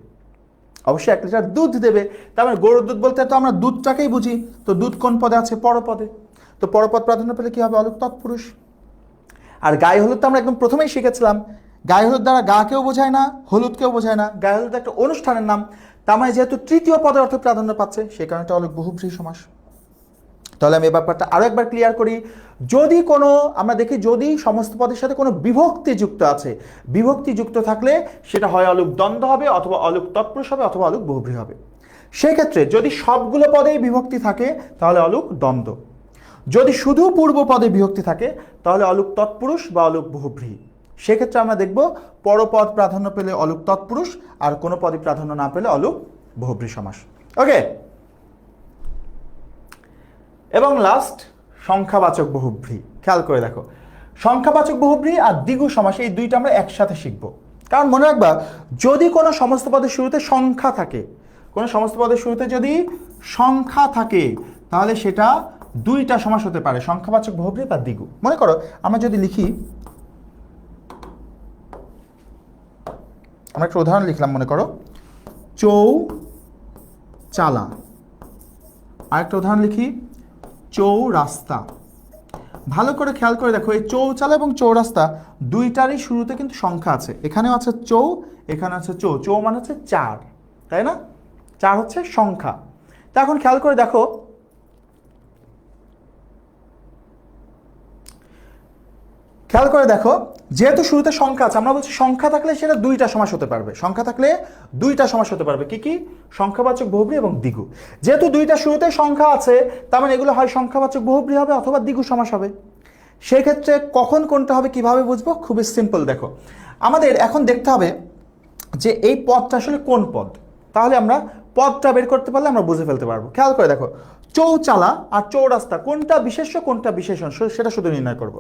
অবশ্যই 1 লিটার দুধ দেবে। তার মানে গরুর দুধ বলতে তো আমরা দুধটাকেই বুঝি, তো দুধ কোন পদে আছে? পরপদে। তো পরপদ প্রাধান্য পেলে কি হবে? অলুক তৎপুরুষ। আর গায়ে হলুদ তো আমরা একদম প্রথমেই শিখেছিলাম, গায়ে হলুদ দ্বারা গা কেউ বোঝায় না, হলুদকেও বোঝায় না, গায়ে হলুদ একটা অনুষ্ঠানের নাম। তার মানে যেহেতু তৃতীয় পদের অর্থ প্রাধান্য পাচ্ছে, সেই কারণে এটা অলুক বহুব্রী সমাস। তাহলে আমি এই ব্যাপারটা আরো একবার ক্লিয়ার করি। যদি কোনো, আমরা দেখি যদি সমস্ত পদের সাথে কোনো বিভক্তি যুক্ত আছে, বিভক্তি যুক্ত থাকলে সেটা হয় অলুক দ্বন্দ্ব হবে, অথবা অলুক তৎপুরুষ হবে, অথবা অলুক বহুব্রী হবে। সেক্ষেত্রে যদি সবগুলো পদেই বিভক্তি থাকে তাহলে অলুক দ্বন্দ্ব, যদি শুধু পূর্ব পদে বিভক্তি থাকে তাহলে অলুক তৎপুরুষ বা অলুক বহুব্রী। সেক্ষেত্রে আমরা দেখব পরপদ প্রাধান্য পেলে অলুক তৎপুরুষ, আর কোনো পদে প্রাধান্য না পেলে অলুক বহুব্রী সমাস। ওকে, এবং লাস্ট সংখ্যাবাচক বহুব্রী। খেয়াল করে দেখো, সংখ্যাবাচক বহুব্রী আর দ্বিগু সমাস, এই দুইটা আমরা একসাথে শিখব। কারণ মনে রাখবা, যদি কোনো সমস্ত পদের শুরুতে সংখ্যা থাকে, কোনো সমস্ত পদের শুরুতে যদি সংখ্যা থাকে, তাহলে সেটা দুইটা সমাস হতে পারে, সংখ্যাবাচক বহুব্রী বা দ্বিগু। মনে করো আমরা যদি লিখি, আমরা একটা উদাহরণ লিখলাম, মনে করো চৌচালা। আরেকটা উদাহরণ লিখি, চৌরাস্তা। ভালো করে খেয়াল করে দেখো, এই চৌচালা এবং চৌরাস্তা দুইটারই শুরুতে কিন্তু সংখ্যা আছে। এখানেও আছে চৌ, এখানে আছে চৌ। চৌ মানে হচ্ছে 4, তাই না? 4 হচ্ছে সংখ্যা। তা এখন খেয়াল করে দেখো, খেয়াল করে দেখো, যেহেতু শুরুতে সংখ্যা আছে, আমরা বলছি সংখ্যা থাকলে সেটা দুইটা সমাস হতে পারবে। সংখ্যা থাকলে দুইটা সমাস হতে পারবে, কি কি? সংখ্যাবাচক বহুব্রী এবং দ্বিগু। যেহেতু দুইটা শুরুতে সংখ্যা আছে, তার মানে এগুলো হয় সংখ্যাবাচক বহুব্রী হবে অথবা দ্বিগু সমাস হবে। সেই ক্ষেত্রে কখন কোনটা হবে কিভাবে বুঝবো? খুবই সিম্পল। দেখো, আমাদের এখন দেখতে হবে যে এই পদটা আসলে কোন পদ। তাহলে আমরা পদটা বের করতে পারলে আমরা বুঝে ফেলতে পারবো। খেয়াল করে দেখো, চৌচালা আর চৌরাস্তা কোনটা বিশেষ্য কোনটা বিশেষণ, সেটা শুধু নির্ণয় করব।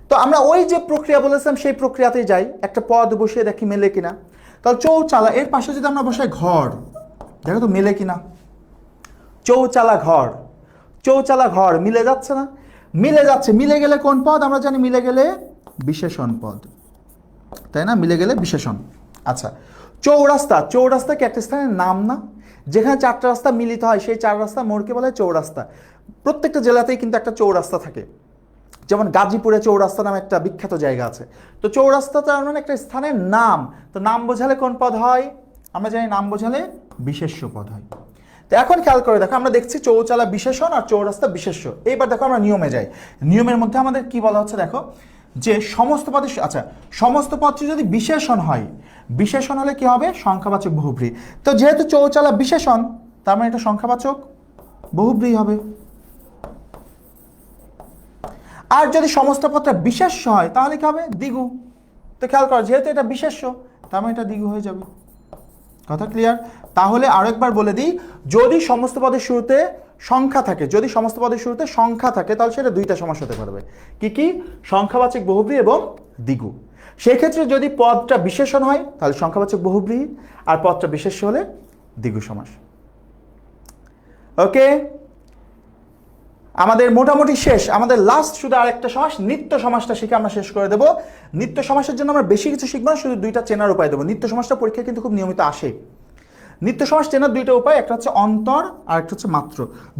তো আমরা ওই যে প্রক্রিয়া বলেছিলাম সেই প্রক্রিয়াতেই যাই, একটা পদ বসিয়ে দেখি মেলে কিনা। তাহলে চৌচালা, এর পাশে যদি আমরা বসাই ঘর, দেখো তো মেলে কিনা। চৌচালা ঘর, চৌচালা ঘর, মিলে যাচ্ছে না? মিলে যাচ্ছে। মিলে গেলে কোন পদ? আমরা জানি মিলে গেলে বিশেষণ পদ, তাই না? মিলে গেলে বিশেষণ। আচ্ছা, চৌরাস্তা, চৌরাস্তা কি একটা স্থানের নাম না? যেখানে 4টা রাস্তা মিলিত হয় সেই 4 রাস্তা মোড়কে বলে চৌরাস্তা। প্রত্যেকটা জেলাতেই কিন্তু একটা চৌরাস্তা থাকে, যেমন গাজীপুরে চৌরাস্তা নামে একটা বিখ্যাত জায়গা আছে। তো চৌরাস্তা তার মানে একটা স্থানের নাম। তো নাম বোঝালে কোন পদ হয়? আমরা জানি নাম বোঝালে বিশেষ্য পদ হয়। তো এখন খেয়াল করে দেখো, আমরা দেখছি চৌচালা বিশেষণ আর চৌরাস্তা বিশেষ্য। এইবার দেখো আমরা নিয়মে যাই। নিয়মের মধ্যে আমাদের কি বলা হচ্ছে দেখো, যে সমস্ত পদে, আচ্ছা সমস্ত পদটি যদি বিশেষণ হয়, বিশেষণ হলে কি হবে? সংখ্যাবাচক বহুব্রী। তো যেহেতু চৌচালা বিশেষণ, তার মানে এটা সংখ্যাবাচক বহুব্রী হবে। আর যদি সমস্ত পদটা বিশেষ্য হয় তাহলে কি হবে? দ্বিগু। তো খেয়াল করো, যেহেতু এটা বিশেষ্য, তার মানে এটা দ্বিগু হয়ে যাবে। কথা ক্লিয়ার? তাহলে আরেকবার বলে দিই, যদি সমস্ত পদের শুরুতে সংখ্যা থাকে, যদি সমস্ত পদের শুরুতে সংখ্যা থাকে, তাহলে সেটা দুইটা সমাস হতে পারবে। কি কি? সংখ্যাবাচক বহুব্রী এবং দ্বিগু। সেই ক্ষেত্রে যদি পদটা বিশেষণ হয় তাহলে সংখ্যাবাচক বহুব্রী, আর পদটা বিশেষ্য হলে দ্বিগু সমাস। ওকে, আমাদের মোটামুটি শেষ। আমাদের লাস্ট শুধু আরেকটা সমাস, নিত্য সমাসটা শিখে আমরা শেষ করে দেবো। নিত্য সমাসের জন্য আমরা বেশি কিছু শিখবো না, শুধু দুইটা চেনার উপায় দেবো। নিত্য সমাসটা পরীক্ষায় কিন্তু খুব নিয়মিত আসে। নিত্য সমাস চেনার দুইটা উপায়, একটা হচ্ছে অন্তর আর একটা হচ্ছে মাত্র।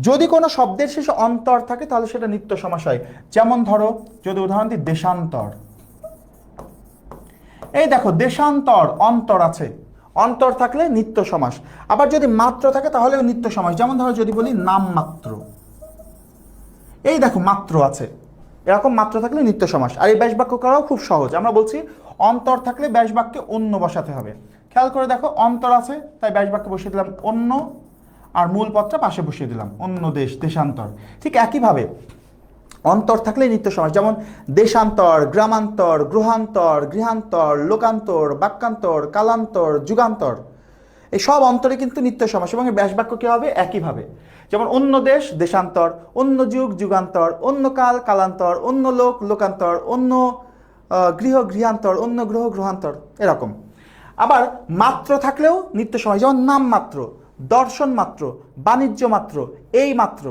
যদি কোনো শব্দের শেষে অন্তর থাকে তাহলে সেটা নিত্য সমাস হয়। যেমন ধরো, যদি উদাহরণ দিই দেশান্তর, এই দেখো দেশান্তর, অন্তর আছে, অন্তর থাকলে নিত্য সমাস। আবার যদি মাত্র থাকে তাহলেও নিত্য সমাস। যেমন ধরো যদি বলি নামমাত্র, এই দেখো মাত্র আছে, এরকম মাত্র থাকলে নিত্য সমাস। আর এই ব্যাস বাক্য করাও খুব সহজ। আমরা বলছি অন্তর থাকলে ব্যাস বাক্যে অন্য বসাতে হবে। খেয়াল করে দেখো, অন্তর আছে তাই ব্যাস বাক্যে বসিয়ে দিলাম অন্য, আর মূল পদটা পাশে বসিয়ে দিলাম অন্য দেশ, দেশান্তর। ঠিক একইভাবে অন্তর থাকলে নিত্য সমাস। যেমন দেশান্তর, গ্রামান্তর, গ্রহান্তর, গৃহান্তর, লোকান্তর, বাক্যান্তর, কালান্তর, যুগান্তর, এই সব অন্তরে কিন্তু নিত্য সমাস। এবং এই ব্যাস বাক্য কী হবে? একইভাবে। যেমন অন্য দেশ, দেশান্তর, অন্য যুগ, যুগান্তর, অন্য কাল, কালান্তর, অন্য লোক, লোকান্তর, অন্য গৃহ, গৃহান্তর, অন্য গ্রহ, গ্রহান্তর, এরকম। আবার মাত্র থাকলেও নিত্য সমাস। যেমন নাম মাত্র, দর্শন মাত্র, বাণিজ্য মাত্র, এই মাত্র,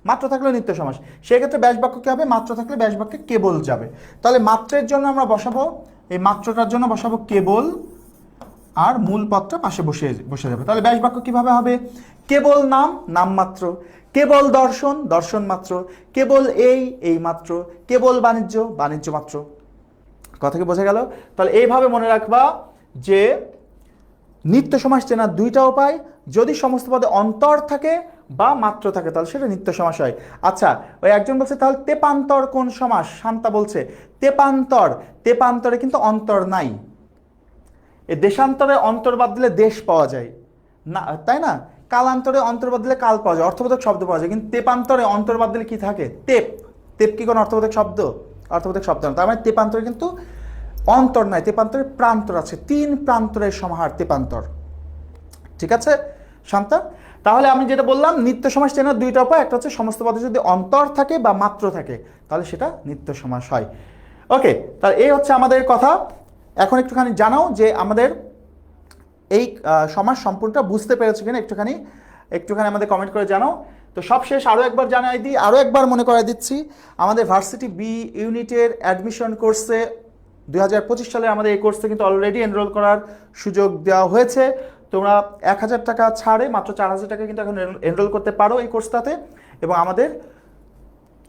মাত্র থাকলেও নিত্য সমাস। সেক্ষেত্রে ব্যাস বাক্য কী হবে? মাত্র থাকলে ব্যাস বাক্যে কেবল যাবে। তাহলে মাত্রের জন্য আমরা বসাবো, এই মাত্রটার জন্য বসাবো কেবল, আর মূল পদটা পাশে বসে যাবে। তাহলে ব্যাস বাক্য কিভাবে হবে? কেবল নাম, নামমাত্র, কেবল দর্শন, দর্শন মাত্র, কেবল এই মাত্র, কেবল বাণিজ্য, বাণিজ্য মাত্র। কথা কি বোঝা গেল? তাহলে এইভাবে মনে রাখবা যে নিত্য সমাস চেনার দুইটা উপায়। যদি সমস্ত পদে অন্তর থাকে বা মাত্র থাকে তাহলে সেটা নিত্য সমাস হয়। আচ্ছা, ওই একজন বলছে তাহলে তেপান্তর কোন সমাস? শান্তা বলছে তেপান্তর, তেপান্তরে কিন্তু অন্তর নাই। এই দেশান্তরে অন্তর বাদ দিলে দেশ পাওয়া যায় না, তাই না? কালান্তরে অন্তর বাদ দিলে কাল পাওয়া যায়, অর্থবোধক শব্দ পাওয়া যায়। কিন্তু তেপান্তরে অন্তর বাদ দিলে কি থাকে? তেপ। তেপ কি কোনো অর্থবোধক শব্দ? অর্থবোধক শব্দ না। তার মানে তেপান্তরে কিন্তু অন্তর নাই, তেপান্তরে প্রান্তর আছে। 3 প্রান্তরের সমাহার তেপান্তর। ঠিক আছে শান্তা? তাহলে আমি যেটা বললাম, নিত্য সমাস চেনার দুইটা উপায়। একটা হচ্ছে সমস্ত পদে যদি অন্তর থাকে বা মাত্র থাকে তাহলে সেটা নিত্য সমাস হয়। ওকে, তাহলে এই হচ্ছে আমাদের কথা। এখন একটুখানি জানাও যে আমাদের এই সমাস সম্পূর্ণটা বুঝতে পেরেছো কিনা, একটুখানি আমাদের কমেন্ট করে জানাও। তো সবশেষ আরও একবার জানাই দিই, আরও একবার মনে করাই দিচ্ছি, আমাদের ভার্সিটি বি ইউনিটের অ্যাডমিশন কোর্সে 2025 সালে আমাদের এই কোর্সে কিন্তু অলরেডি এনরোল করার সুযোগ দেওয়া হয়েছে। তোমরা 1000 টাকা ছাড়ে মাত্র 4000 টাকা কিন্তু এখন এনরোল করতে পারো এই কোর্সটাতে। এবং আমাদের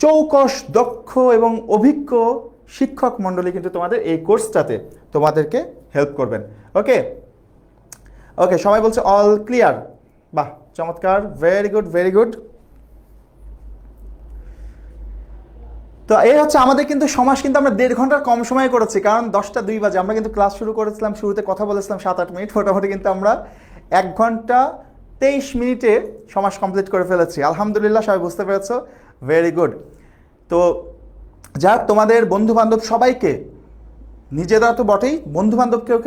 চৌকস, দক্ষ এবং অভিজ্ঞ শিক্ষক মণ্ডলী কিন্তু তোমাদের এই কোর্সটাতে তোমাদেরকে হেল্প করবেন। ওকে ওকে, সবাই বলছে অল ক্লিয়ার। বাহ, চমৎকার, ভেরি গুড, ভেরি গুড। তো এই হচ্ছে আমাদের কিন্তু সমাস কিন্তু আমরা 1.5 ঘন্টার কম সময়ে করেছি, কারণ 10টা 2 বাজে আমরা কিন্তু ক্লাস শুরু করেছিলাম, শুরুতে কথা বলেছিলাম 7-8 মিনিট, মোটামুটি কিন্তু আমরা 1 ঘন্টা 23 মিনিটে সমাস কমপ্লিট করে ফেলেছি। আলহামদুলিল্লাহ, সবাই বুঝতে পেরেছো, ভেরি গুড। তো যা তোমাদের বন্ধু বান্ধব সবাইকে, নিজেরা তো বটেই, বন্ধু বান্ধবকেও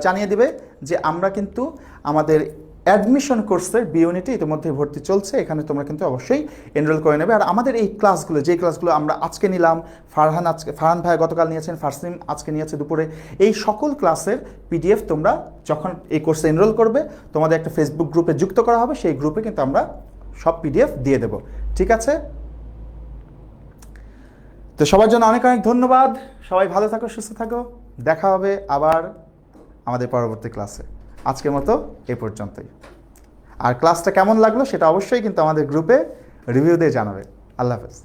জানিয়ে দিবে যে আমরা কিন্তু আমাদের অ্যাডমিশন কোর্সের বি ইউনিটে ইতিমধ্যে ভর্তি চলছে, এখানে তোমরা কিন্তু অবশ্যই এনরোল করে নেবে। আর আমাদের এই ক্লাসগুলো, যে ক্লাসগুলো আমরা আজকে নিলাম, ফারহান ভাই গতকাল নিয়েছেন, ফারসিম আজকে নিয়েছে দুপুরে, এই সকল ক্লাসের পিডিএফ তোমরা যখন এই কোর্সে এনরোল করবে তোমাদের একটা ফেসবুক গ্রুপে যুক্ত করা হবে, সেই গ্রুপে কিন্তু আমরা সব পিডিএফ দিয়ে দেব। ঠিক আছে? তো সবার জন্য অনেক অনেক ধন্যবাদ। সবাই ভালো থাকো, সুস্থ থাকো। দেখা হবে আবার আমাদের পরবর্তী ক্লাসে। আজকের মতো এই পর্যন্তই। আর ক্লাসটা কেমন লাগলো সেটা অবশ্যই কিন্তু আমাদের গ্রুপে রিভিউ দিয়ে জানাবে। আল্লাহ হাফেজ।